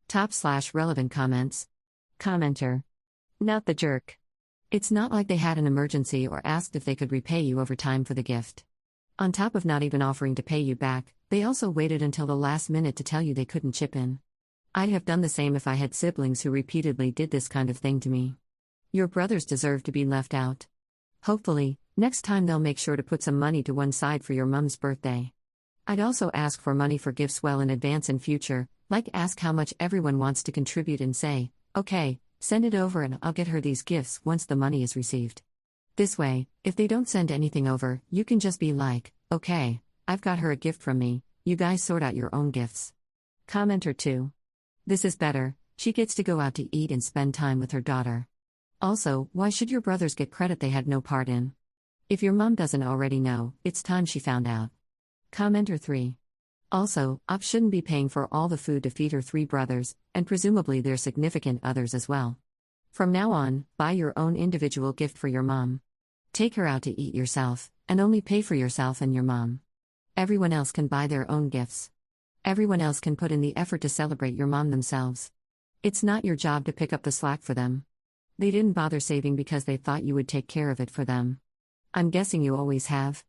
Top/relevant comments. Commenter. Not the jerk. It's not like they had an emergency or asked if they could repay you over time for the gift. On top of not even offering to pay you back, they also waited until the last minute to tell you they couldn't chip in. I'd have done the same if I had siblings who repeatedly did this kind of thing to me. Your brothers deserve to be left out. Hopefully, next time they'll make sure to put some money to one side for your mom's birthday. I'd also ask for money for gifts well in advance in future, like ask how much everyone wants to contribute and say, okay, send it over and I'll get her these gifts once the money is received. This way, if they don't send anything over, you can just be like, okay, I've got her a gift from me, you guys sort out your own gifts. Commenter 2. This is better, she gets to go out to eat and spend time with her daughter. Also, why should your brothers get credit they had no part in? If your mom doesn't already know, it's time she found out. Commenter 3. Also, Op shouldn't be paying for all the food to feed her 3 brothers, and presumably their significant others as well. From now on, buy your own individual gift for your mom. Take her out to eat yourself, and only pay for yourself and your mom. Everyone else can buy their own gifts. Everyone else can put in the effort to celebrate your mom themselves. It's not your job to pick up the slack for them. They didn't bother saving because they thought you would take care of it for them. I'm guessing you always have.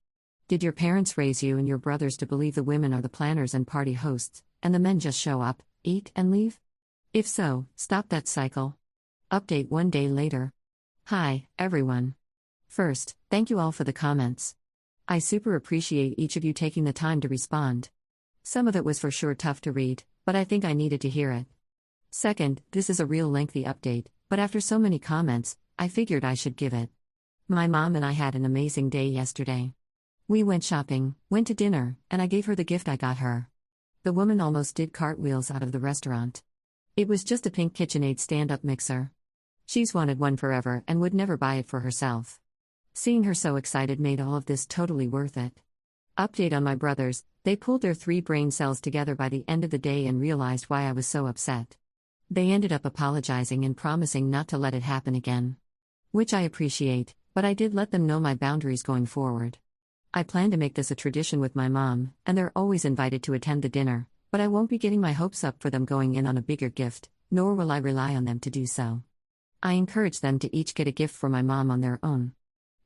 Did your parents raise you and your brothers to believe the women are the planners and party hosts, and the men just show up, eat, and leave? If so, stop that cycle. Update 1 day later. Hi, everyone. First, thank you all for the comments. I super appreciate each of you taking the time to respond. Some of it was for sure tough to read, but I think I needed to hear it. Second, this is a real lengthy update, but after so many comments, I figured I should give it. My mom and I had an amazing day yesterday. We went shopping, went to dinner, and I gave her the gift I got her. The woman almost did cartwheels out of the restaurant. It was just a pink KitchenAid stand-up mixer. She's wanted one forever and would never buy it for herself. Seeing her so excited made all of this totally worth it. Update on my brothers, they pulled their 3 brain cells together by the end of the day and realized why I was so upset. They ended up apologizing and promising not to let it happen again. Which I appreciate, but I did let them know my boundaries going forward. I plan to make this a tradition with my mom, and they're always invited to attend the dinner, but I won't be getting my hopes up for them going in on a bigger gift, nor will I rely on them to do so. I encourage them to each get a gift for my mom on their own.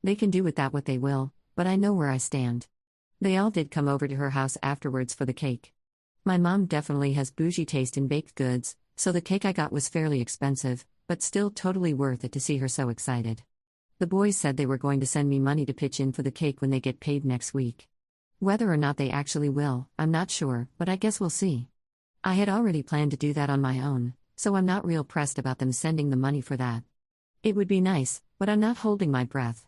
They can do with that what they will, but I know where I stand. They all did come over to her house afterwards for the cake. My mom definitely has bougie taste in baked goods, so the cake I got was fairly expensive, but still totally worth it to see her so excited. The boys said they were going to send me money to pitch in for the cake when they get paid next week. Whether or not they actually will, I'm not sure, but I guess we'll see. I had already planned to do that on my own, so I'm not real pressed about them sending the money for that. It would be nice, but I'm not holding my breath.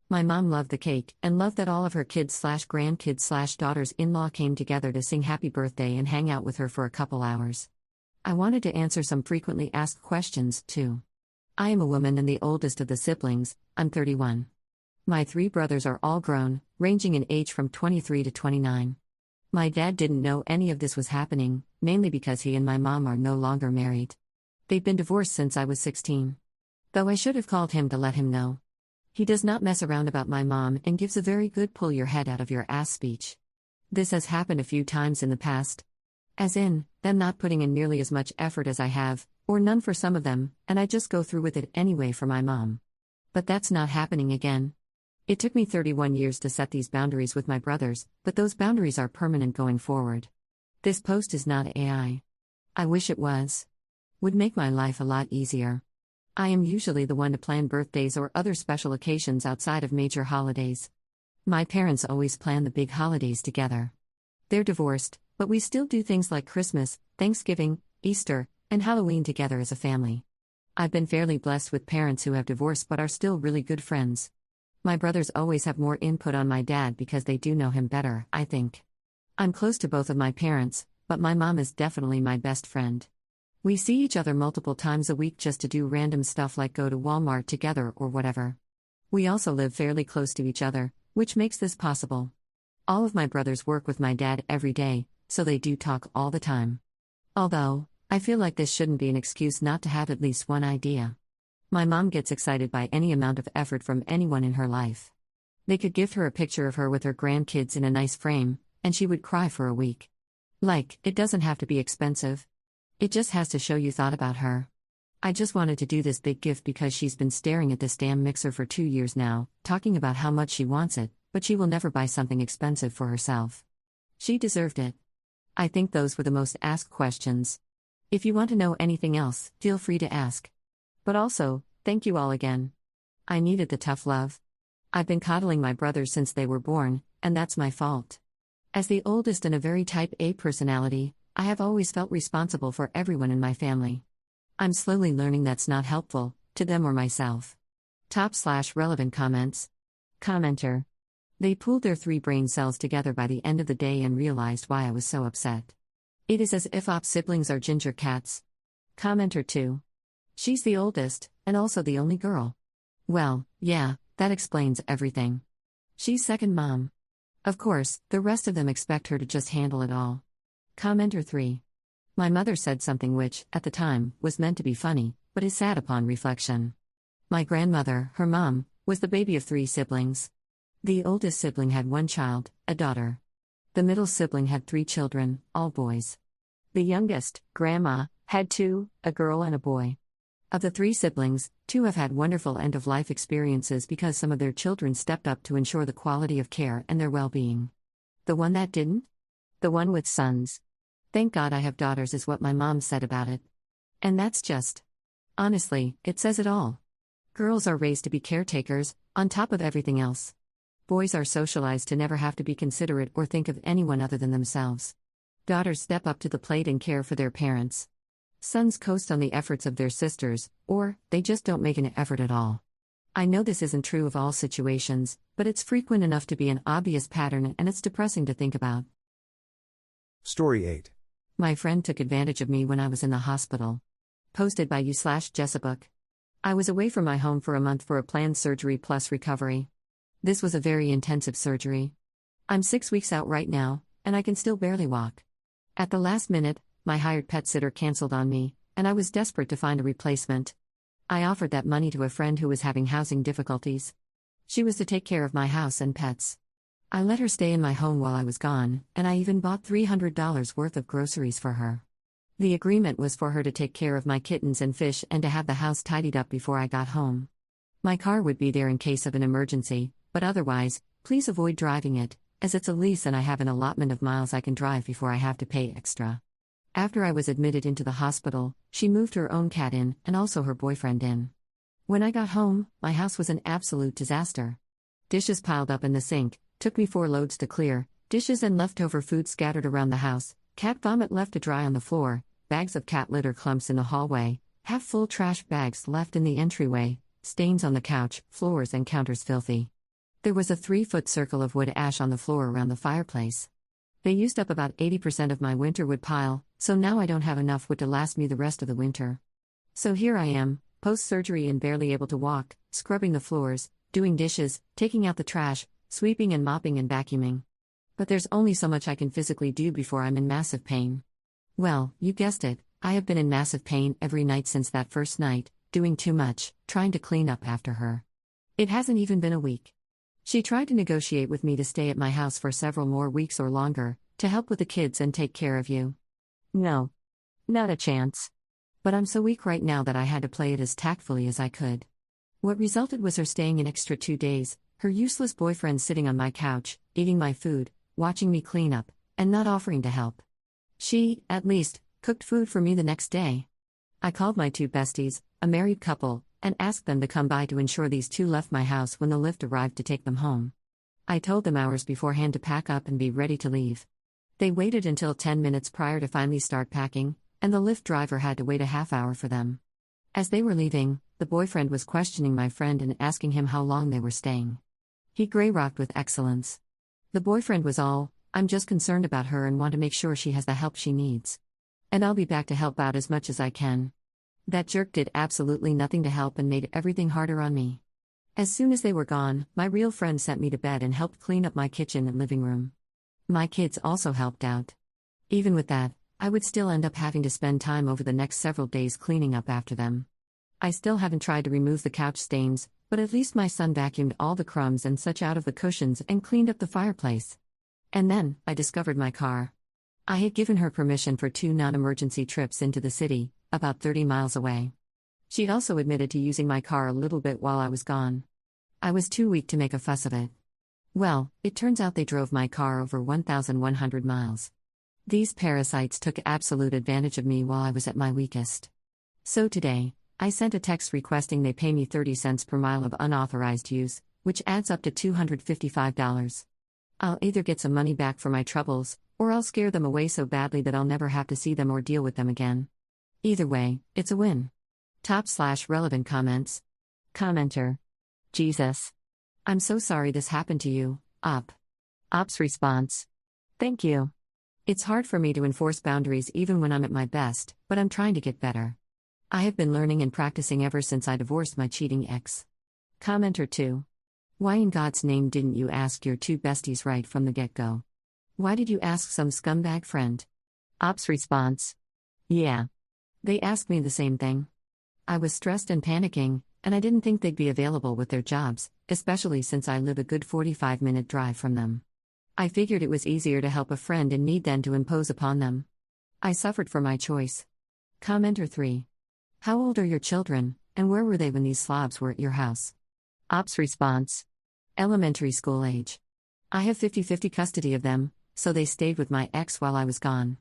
My mom loved the cake, and loved that all of her kids/grandkids/daughters-in-law came together to sing happy birthday and hang out with her for a couple hours. I wanted to answer some frequently asked questions, too. I am a woman and the oldest of the siblings. I'm 31. My 3 brothers are all grown, ranging in age from 23 to 29. My dad didn't know any of this was happening, mainly because he and my mom are no longer married. They've been divorced since I was 16. Though I should have called him to let him know. He does not mess around about my mom and gives a very good pull your head out of your ass speech. This has happened a few times in the past. As in, them not putting in nearly as much effort as I have, or none for some of them, and I just go through with it anyway for my mom. But that's not happening again. It took me 31 years to set these boundaries with my brothers, but those boundaries are permanent going forward. This post is not AI. I wish it was. Would make my life a lot easier. I am usually the one to plan birthdays or other special occasions outside of major holidays. My parents always plan the big holidays together. They're divorced, but we still do things like Christmas, Thanksgiving, Easter, and Halloween together as a family. I've been fairly blessed with parents who have divorced but are still really good friends. My brothers always have more input on my dad because they do know him better, I think. I'm close to both of my parents, but my mom is definitely my best friend. We see each other multiple times a week just to do random stuff like go to Walmart together or whatever. We also live fairly close to each other, which makes this possible. All of my brothers work with my dad every day, so they do talk all the time. Although, I feel like this shouldn't be an excuse not to have at least one idea. My mom gets excited by any amount of effort from anyone in her life. They could gift her a picture of her with her grandkids in a nice frame, and she would cry for a week. Like, it doesn't have to be expensive. It just has to show you thought about her. I just wanted to do this big gift because she's been staring at this damn mixer for 2 years now, talking about how much she wants it, but she will never buy something expensive for herself. She deserved it. I think those were the most asked questions. If you want to know anything else, feel free to ask. But also, thank you all again. I needed the tough love. I've been coddling my brothers since they were born, and that's my fault. As the oldest and a very type A personality, I have always felt responsible for everyone in my family. I'm slowly learning that's not helpful, to them or myself. Top/relevant comments. Commenter. They pulled their 3 brain cells together by the end of the day and realized why I was so upset. It is as if op siblings are ginger cats. Commenter 2. She's the oldest, and also the only girl. Well, yeah, that explains everything. She's second mom. Of course, the rest of them expect her to just handle it all. Commenter 3. My mother said something which, at the time, was meant to be funny, but is sad upon reflection. My grandmother, her mom, was the baby of 3 siblings. The oldest sibling had 1 child, a daughter. The middle sibling had 3 children, all boys. The youngest, Grandma, had 2, a girl and a boy. Of the 3 siblings, 2 have had wonderful end-of-life experiences because some of their children stepped up to ensure the quality of care and their well-being. The one that didn't? The one with sons. Thank God I have daughters is what my mom said about it. And that's just. Honestly, it says it all. Girls are raised to be caretakers, on top of everything else. Boys are socialized to never have to be considerate or think of anyone other than themselves. Daughters step up to the plate and care for their parents. Sons coast on the efforts of their sisters, or they just don't make an effort at all. I know this isn't true of all situations, but it's frequent enough to be an obvious pattern and it's depressing to think about. Story 8. My friend took advantage of me when I was in the hospital. Posted by you/Jessabook. I was away from my home for a month for a planned surgery plus recovery. This was a very intensive surgery. I'm 6 weeks out right now, and I can still barely walk. At the last minute, my hired pet sitter canceled on me, and I was desperate to find a replacement. I offered that money to a friend who was having housing difficulties. She was to take care of my house and pets. I let her stay in my home while I was gone, and I even bought $300 worth of groceries for her. The agreement was for her to take care of my kittens and fish and to have the house tidied up before I got home. My car would be there in case of an emergency, but otherwise, please avoid driving it, as it's a lease and I have an allotment of miles I can drive before I have to pay extra. After I was admitted into the hospital, she moved her own cat in and also her boyfriend in. When I got home, my house was an absolute disaster. Dishes piled up in the sink, took me 4 loads to clear, dishes and leftover food scattered around the house, cat vomit left to dry on the floor, bags of cat litter clumps in the hallway, half-full trash bags left in the entryway, stains on the couch, floors and counters filthy. There was a 3-foot circle of wood ash on the floor around the fireplace. They used up about 80% of my winter wood pile, so now I don't have enough wood to last me the rest of the winter. So here I am, post-surgery and barely able to walk, scrubbing the floors, doing dishes, taking out the trash, sweeping and mopping and vacuuming. But there's only so much I can physically do before I'm in massive pain. Well, you guessed it, I have been in massive pain every night since that first night, doing too much, trying to clean up after her. It hasn't even been a week. She tried to negotiate with me to stay at my house for several more weeks or longer, to help with the kids and take care of you. No. Not a chance. But I'm so weak right now that I had to play it as tactfully as I could. What resulted was her staying an extra 2 days, her useless boyfriend sitting on my couch, eating my food, watching me clean up, and not offering to help. She, at least, cooked food for me the next day. I called my 2 besties, a married couple, and asked them to come by to ensure these 2 left my house when the lift arrived to take them home. I told them hours beforehand to pack up and be ready to leave. They waited until 10 minutes prior to finally start packing, and the Lyft driver had to wait a half hour for them. As they were leaving, the boyfriend was questioning my friend and asking him how long they were staying. He gray-rocked with excellence. The boyfriend was all, "I'm just concerned about her and want to make sure she has the help she needs. And I'll be back to help out as much as I can." That jerk did absolutely nothing to help and made everything harder on me. As soon as they were gone, my real friend sent me to bed and helped clean up my kitchen and living room. My kids also helped out. Even with that, I would still end up having to spend time over the next several days cleaning up after them. I still haven't tried to remove the couch stains, but at least my son vacuumed all the crumbs and such out of the cushions and cleaned up the fireplace. And then, I discovered my car. I had given her permission for 2 non-emergency trips into the city, about 30 miles away. She'd also admitted to using my car a little bit while I was gone. I was too weak to make a fuss of it. Well, it turns out they drove my car over 1,100 miles. These parasites took absolute advantage of me while I was at my weakest. So today, I sent a text requesting they pay me 30 cents per mile of unauthorized use, which adds up to $255. I'll either get some money back for my troubles, or I'll scare them away so badly that I'll never have to see them or deal with them again. Either way, it's a win. /relevant comments. Commenter. Jesus. I'm so sorry this happened to you, Op. Op's response. Thank you. It's hard for me to enforce boundaries even when I'm at my best, but I'm trying to get better. I have been learning and practicing ever since I divorced my cheating ex. Commenter 2. Why in God's name didn't you ask your 2 besties right from the get-go? Why did you ask some scumbag friend? Op's response. Yeah. They asked me the same thing. I was stressed and panicking, and I didn't think they'd be available with their jobs, especially since I live a good 45-minute drive from them. I figured it was easier to help a friend in need than to impose upon them. I suffered for my choice. Commenter 3. How old are your children, and where were they when these slobs were at your house? Ops response: elementary school age. I have 50-50 custody of them, so they stayed with my ex while I was gone.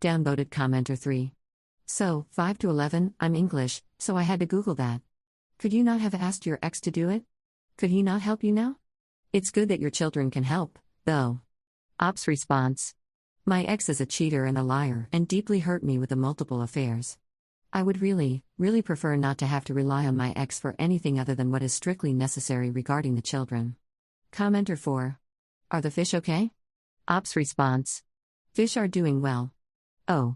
Downvoted commenter 3. So, 5 to 11, I'm English, so I had to Google that. Could you not have asked your ex to do it? Could he not help you now? It's good that your children can help, though. Ops response: my ex is a cheater and a liar and deeply hurt me with the multiple affairs. I would really prefer not to have to rely on my ex for anything other than what is strictly necessary regarding the children. Commenter 4. Are the fish okay? Ops response: fish are doing well. Oh.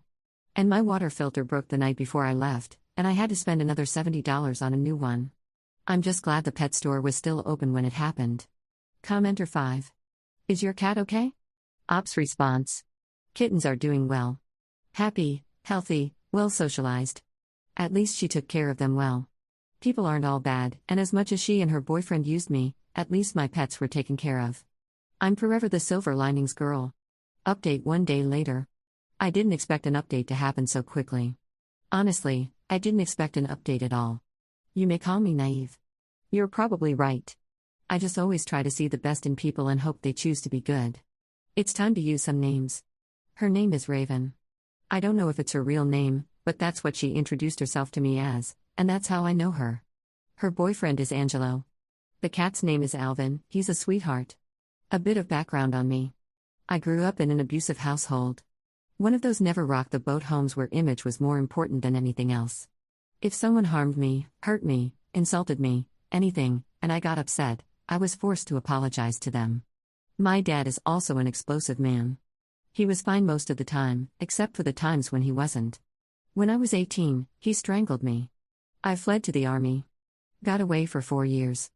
And my water filter broke the night before I left, and I had to spend another $70 on a new one. I'm just glad the pet store was still open when it happened. Commenter 5. Is your cat okay? Ops response: kittens are doing well. Happy, healthy, well socialized. At least she took care of them well. People aren't all bad, and as much as she and her boyfriend used me, at least my pets were taken care of. I'm forever the silver linings girl. Update 1 day later. I didn't expect an update to happen so quickly. Honestly, I didn't expect an update at all. You may call me naive. You're probably right. I just always try to see the best in people and hope they choose to be good. It's time to use some names. Her name is Raven. I don't know if it's her real name, but that's what she introduced herself to me as, and that's how I know her. Her boyfriend is Angelo. The cat's name is Alvin, he's a sweetheart. A bit of background on me. I grew up in an abusive household. One of those never rock the boat homes where image was more important than anything else. If someone harmed me, hurt me, insulted me, anything, and I got upset, I was forced to apologize to them. My dad is also an explosive man. He was fine most of the time, except for the times when he wasn't. When I was 18, he strangled me. I fled to the army. Got away for 4 years.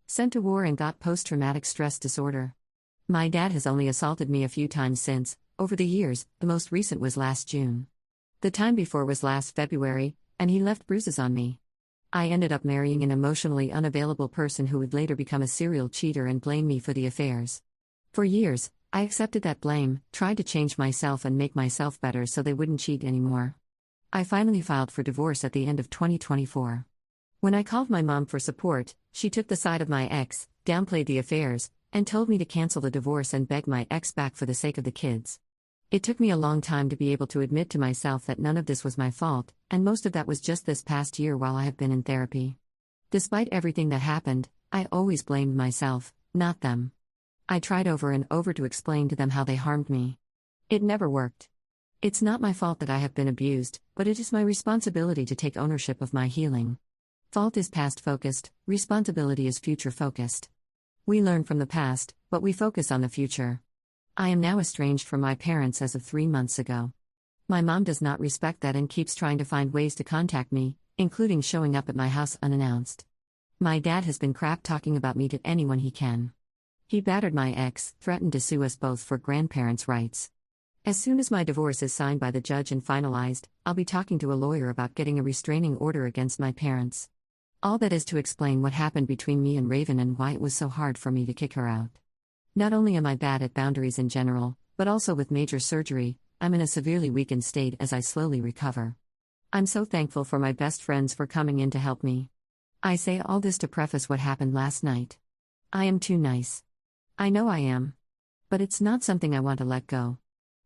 Sent to war and got post-traumatic stress disorder. My dad has only assaulted me a few times since, over the years, the most recent was last June. The time before was last February, and he left bruises on me. I ended up marrying an emotionally unavailable person who would later become a serial cheater and blame me for the affairs. For years, I accepted that blame, tried to change myself and make myself better so they wouldn't cheat anymore. I finally filed for divorce at the end of 2024. When I called my mom for support, she took the side of my ex, downplayed the affairs, and told me to cancel the divorce and beg my ex back for the sake of the kids. It took me a long time to be able to admit to myself that none of this was my fault, and most of that was just this past year while I have been in therapy. Despite everything that happened, I always blamed myself, not them. I tried over and over to explain to them how they harmed me. It never worked. It's not my fault that I have been abused, but it is my responsibility to take ownership of my healing. Fault is past-focused, responsibility is future-focused. We learn from the past, but we focus on the future. I am now estranged from my parents as of 3 months ago. My mom does not respect that and keeps trying to find ways to contact me, including showing up at my house unannounced. My dad has been crap-talking about me to anyone he can. He battered my ex, threatened to sue us both for grandparents' rights. As soon as my divorce is signed by the judge and finalized, I'll be talking to a lawyer about getting a restraining order against my parents. All that is to explain what happened between me and Raven and why it was so hard for me to kick her out. Not only am I bad at boundaries in general, but also with major surgery, I'm in a severely weakened state as I slowly recover. I'm so thankful for my best friends for coming in to help me. I say all this to preface what happened last night. I am too nice. I know I am. But it's not something I want to let go.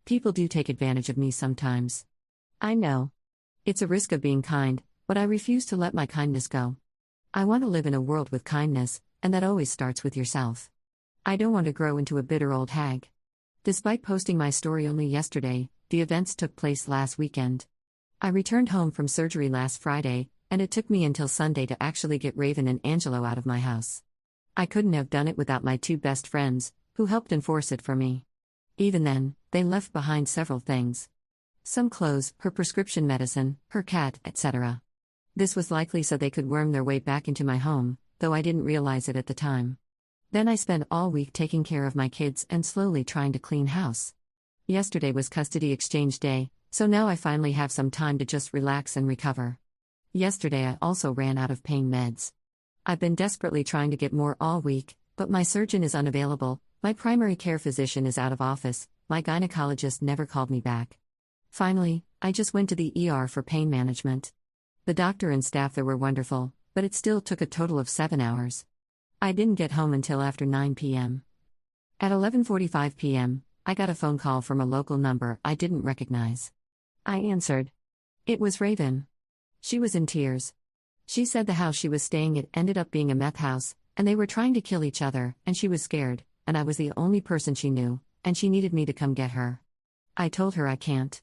People do take advantage of me sometimes. I know. It's a risk of being kind, but I refuse to let my kindness go. I want to live in a world with kindness, and that always starts with yourself. I don't want to grow into a bitter old hag. Despite posting my story only yesterday, the events took place last weekend. I returned home from surgery last Friday, and it took me until Sunday to actually get Raven and Angelo out of my house. I couldn't have done it without my 2 best friends, who helped enforce it for me. Even then, they left behind several things. Some clothes, her prescription medicine, her cat, etc. This was likely so they could worm their way back into my home, though I didn't realize it at the time. Then I spent all week taking care of my kids and slowly trying to clean house. Yesterday was custody exchange day, so now I finally have some time to just relax and recover. Yesterday I also ran out of pain meds. I've been desperately trying to get more all week, but my surgeon is unavailable, my primary care physician is out of office, my gynecologist never called me back. Finally, I just went to the ER for pain management. The doctor and staff there were wonderful, but it still took a total of 7 hours. I didn't get home until after 9 p.m. At 11:45 p.m., I got a phone call from a local number I didn't recognize. I answered. It was Raven. She was in tears. She said the house she was staying at ended up being a meth house, and they were trying to kill each other, and she was scared, and I was the only person she knew, and she needed me to come get her. I told her I can't.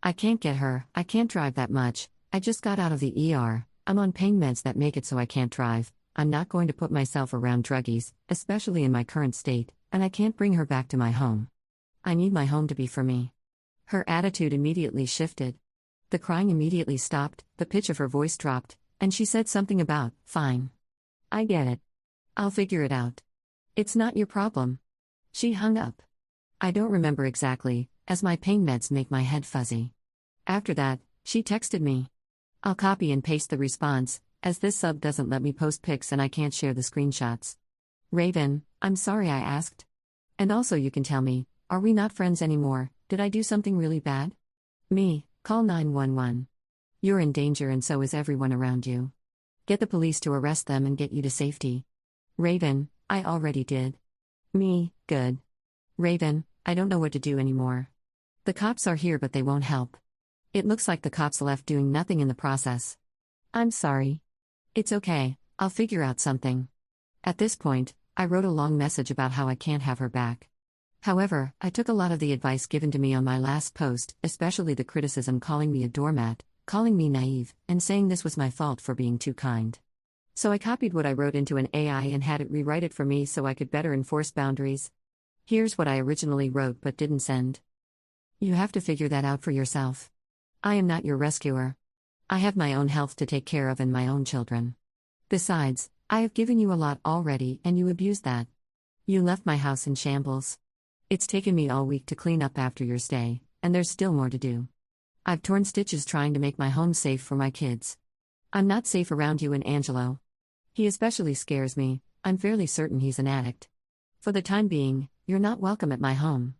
I can't get her, I can't drive that much, I just got out of the ER, I'm on pain meds that make it so I can't drive, I'm not going to put myself around druggies, especially in my current state, and I can't bring her back to my home. I need my home to be for me. Her attitude immediately shifted. The crying immediately stopped, the pitch of her voice dropped, and she said something about, fine. I get it. I'll figure it out. It's not your problem. She hung up. I don't remember exactly, as my pain meds make my head fuzzy. After that, she texted me. I'll copy and paste the response, as this sub doesn't let me post pics and I can't share the screenshots. Raven, I'm sorry I asked. And also you can tell me, are we not friends anymore? Did I do something really bad? Me, call 911. You're in danger and so is everyone around you. Get the police to arrest them and get you to safety. Raven, I already did. Me, good. Raven, I don't know what to do anymore. The cops are here but they won't help. It looks like the cops left doing nothing in the process. I'm sorry. It's okay, I'll figure out something. At this point, I wrote a long message about how I can't have her back. However, I took a lot of the advice given to me on my last post, especially the criticism calling me a doormat, calling me naive, and saying this was my fault for being too kind. So I copied what I wrote into an AI and had it rewrite it for me so I could better enforce boundaries. Here's what I originally wrote but didn't send. You have to figure that out for yourself. I am not your rescuer. I have my own health to take care of and my own children. Besides, I have given you a lot already and you abused that. You left my house in shambles. It's taken me all week to clean up after your stay, and there's still more to do. I've torn stitches trying to make my home safe for my kids. I'm not safe around you and Angelo. He especially scares me, I'm fairly certain he's an addict. For the time being, you're not welcome at my home.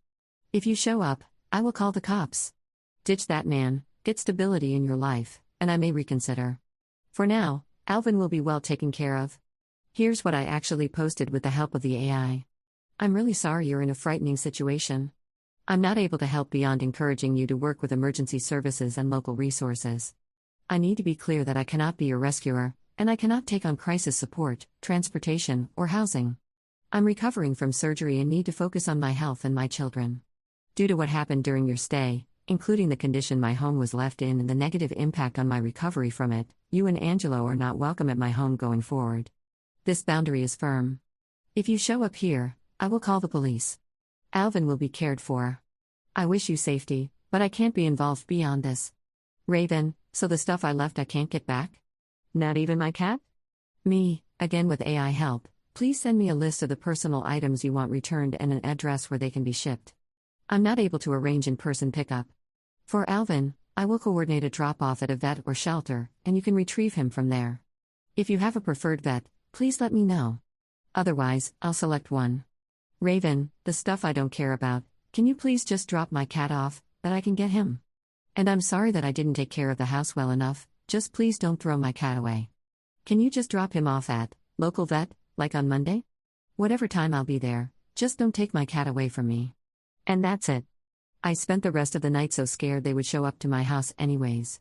If you show up, I will call the cops. Ditch that man, get stability in your life, and I may reconsider. For now, Alvin will be well taken care of. Here's what I actually posted with the help of the AI. I'm really sorry you're in a frightening situation. I'm not able to help beyond encouraging you to work with emergency services and local resources. I need to be clear that I cannot be your rescuer, and I cannot take on crisis support, transportation, or housing. I'm recovering from surgery and need to focus on my health and my children. Due to what happened during your stay, including the condition my home was left in and the negative impact on my recovery from it, you and Angelo are not welcome at my home going forward. This boundary is firm. If you show up here, I will call the police. Alvin will be cared for. I wish you safety, but I can't be involved beyond this. Raven, so the stuff I left I can't get back? Not even my cat? Me, again with AI help, please send me a list of the personal items you want returned and an address where they can be shipped. I'm not able to arrange in-person pickup. For Alvin, I will coordinate a drop-off at a vet or shelter, and you can retrieve him from there. If you have a preferred vet, please let me know. Otherwise, I'll select one. Raven, the stuff I don't care about, can you please just drop my cat off, that I can get him? And I'm sorry that I didn't take care of the house well enough, just please don't throw my cat away. Can you just drop him off at, local vet, like on Monday? Whatever time I'll be there, just don't take my cat away from me. And that's it. I spent the rest of the night so scared they would show up to my house anyways.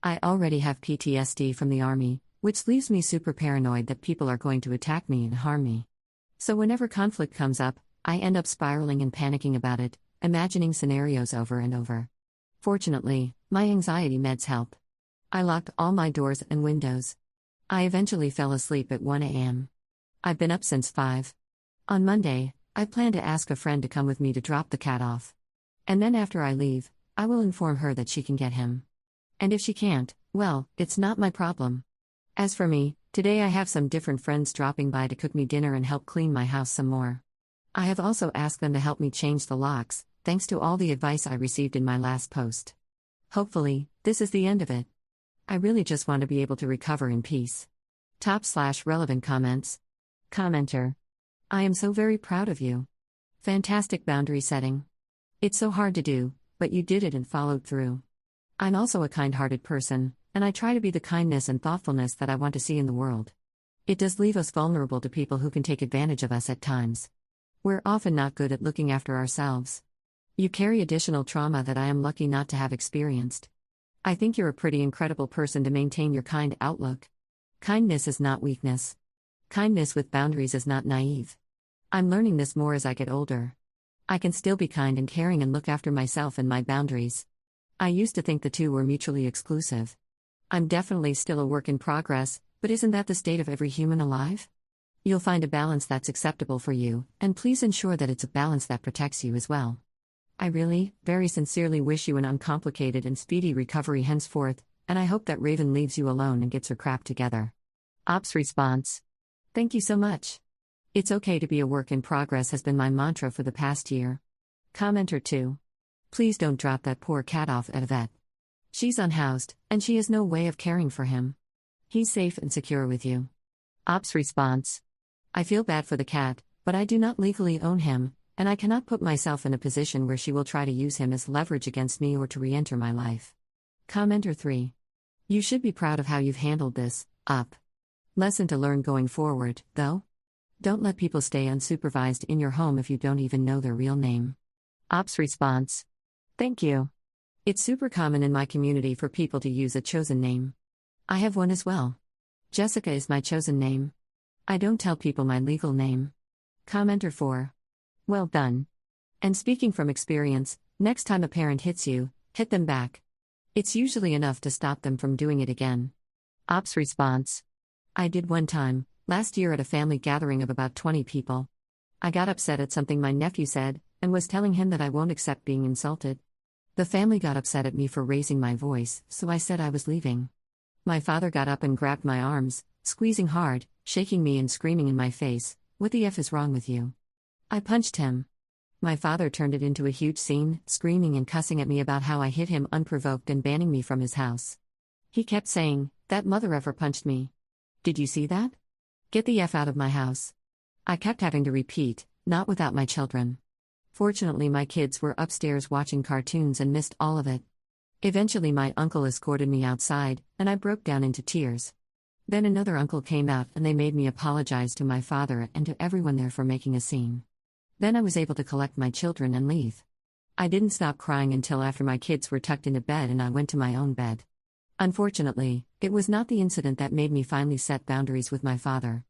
I already have PTSD from the army, which leaves me super paranoid that people are going to attack me and harm me. So whenever conflict comes up, I end up spiraling and panicking about it, imagining scenarios over and over. Fortunately, my anxiety meds help. I locked all my doors and windows. I eventually fell asleep at 1 a.m. I've been up since 5. On Monday, I plan to ask a friend to come with me to drop the cat off. And then after I leave, I will inform her that she can get him. And if she can't, well, it's not my problem. As for me, today I have some different friends dropping by to cook me dinner and help clean my house some more. I have also asked them to help me change the locks, thanks to all the advice I received in my last post. Hopefully, this is the end of it. I really just want to be able to recover in peace. /relevant comments. Commenter. I am so very proud of you. Fantastic boundary setting. It's so hard to do, but you did it and followed through. I'm also a kind-hearted person, and I try to be the kindness and thoughtfulness that I want to see in the world. It does leave us vulnerable to people who can take advantage of us at times. We're often not good at looking after ourselves. You carry additional trauma that I am lucky not to have experienced. I think you're a pretty incredible person to maintain your kind outlook. Kindness is not weakness. Kindness with boundaries is not naive. I'm learning this more as I get older. I can still be kind and caring and look after myself and my boundaries. I used to think the two were mutually exclusive. I'm definitely still a work in progress, but isn't that the state of every human alive? You'll find a balance that's acceptable for you, and please ensure that it's a balance that protects you as well. I really, very sincerely wish you an uncomplicated and speedy recovery henceforth, and I hope that Raven leaves you alone and gets her crap together. Ops response: Thank you so much. It's okay to be a work in progress has been my mantra for the past year. Commenter 2: Please don't drop that poor cat off at a vet. She's unhoused, and she has no way of caring for him. He's safe and secure with you. Ops response: I feel bad for the cat, but I do not legally own him, and I cannot put myself in a position where she will try to use him as leverage against me or to re-enter my life. Commenter 3: You should be proud of how you've handled this, Op. Lesson to learn going forward, though? Don't let people stay unsupervised in your home if you don't even know their real name. Ops response: Thank you. It's super common in my community for people to use a chosen name. I have one as well. Jessica is my chosen name. I don't tell people my legal name. Commenter 4: Well done. And speaking from experience, next time a parent hits you, hit them back. It's usually enough to stop them from doing it again. Ops response: I did one time, last year at a family gathering of about 20 people. I got upset at something my nephew said, and was telling him that I won't accept being insulted. The family got upset at me for raising my voice, so I said I was leaving. My father got up and grabbed my arms, squeezing hard, shaking me and screaming in my face, "What the F is wrong with you?" I punched him. My father turned it into a huge scene, screaming and cussing at me about how I hit him unprovoked and banning me from his house. He kept saying, "That mother effer punched me. Did you see that? Get the F out of my house." I kept having to repeat, "Not without my children." Fortunately, my kids were upstairs watching cartoons and missed all of it. Eventually, my uncle escorted me outside, and I broke down into tears. Then another uncle came out and they made me apologize to my father and to everyone there for making a scene. Then I was able to collect my children and leave. I didn't stop crying until after my kids were tucked into bed and I went to my own bed. Unfortunately, it was not the incident that made me finally set boundaries with my father.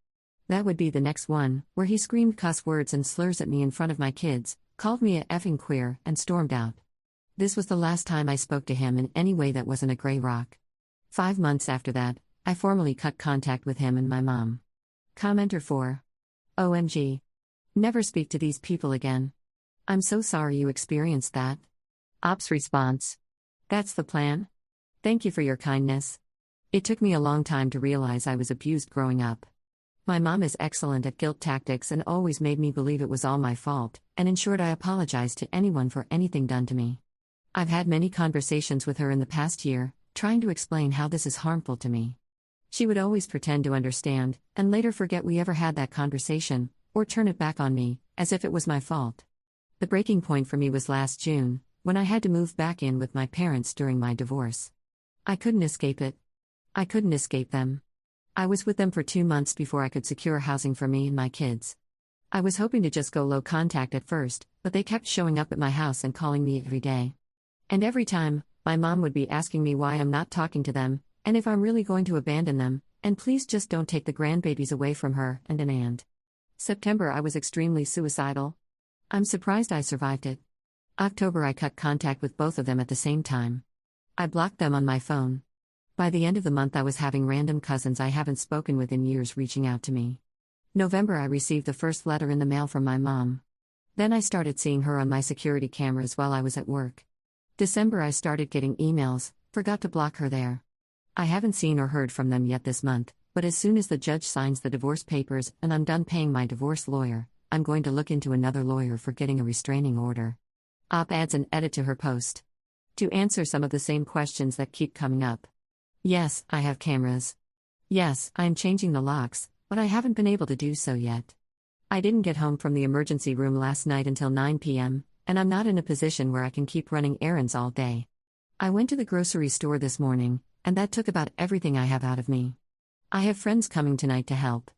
That would be the next one, where he screamed cuss words and slurs at me in front of my kids, called me a effing queer, and stormed out. This was the last time I spoke to him in any way that wasn't a gray rock. 5 months after that, I formally cut contact with him and my mom. Commenter 4: OMG. Never speak to these people again. I'm so sorry you experienced that. Ops response: That's the plan? Thank you for your kindness. It took me a long time to realize I was abused growing up. My mom is excellent at guilt tactics and always made me believe it was all my fault, and ensured I apologized to anyone for anything done to me. I've had many conversations with her in the past year, trying to explain how this is harmful to me. She would always pretend to understand, and later forget we ever had that conversation, or turn it back on me, as if it was my fault. The breaking point for me was last June, when I had to move back in with my parents during my divorce. I couldn't escape it. I couldn't escape them. I was with them for 2 months before I could secure housing for me and my kids. I was hoping to just go low contact at first, but they kept showing up at my house and calling me every day. And every time, my mom would be asking me why I'm not talking to them, and if I'm really going to abandon them, and please just don't take the grandbabies away from her, and. September I was extremely suicidal. I'm surprised I survived it. October I cut contact with both of them at the same time. I blocked them on my phone. By the end of the month I was having random cousins I haven't spoken with in years reaching out to me. November I received the first letter in the mail from my mom. Then I started seeing her on my security cameras while I was at work. December I started getting emails, forgot to block her there. I haven't seen or heard from them yet this month, but as soon as the judge signs the divorce papers and I'm done paying my divorce lawyer, I'm going to look into another lawyer for getting a restraining order. Op adds an edit to her post. To answer some of the same questions that keep coming up. Yes, I have cameras. Yes, I am changing the locks, but I haven't been able to do so yet. I didn't get home from the emergency room last night until 9 p.m., and I'm not in a position where I can keep running errands all day. I went to the grocery store this morning, and that took about everything I have out of me. I have friends coming tonight to help.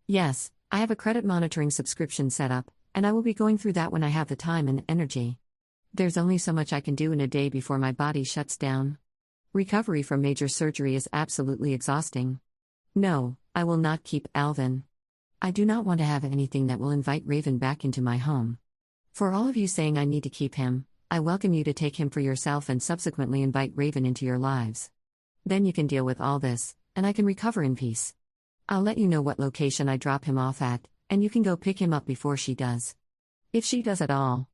Yes, I have a credit monitoring subscription set up, and I will be going through that when I have the time and energy. There's only so much I can do in a day before my body shuts down. Recovery from major surgery is absolutely exhausting. No, I will not keep Alvin. I do not want to have anything that will invite Raven back into my home. For all of you saying I need to keep him, I welcome you to take him for yourself and subsequently invite Raven into your lives. Then you can deal with all this, and I can recover in peace. I'll let you know what location I drop him off at, and you can go pick him up before she does. If she does at all.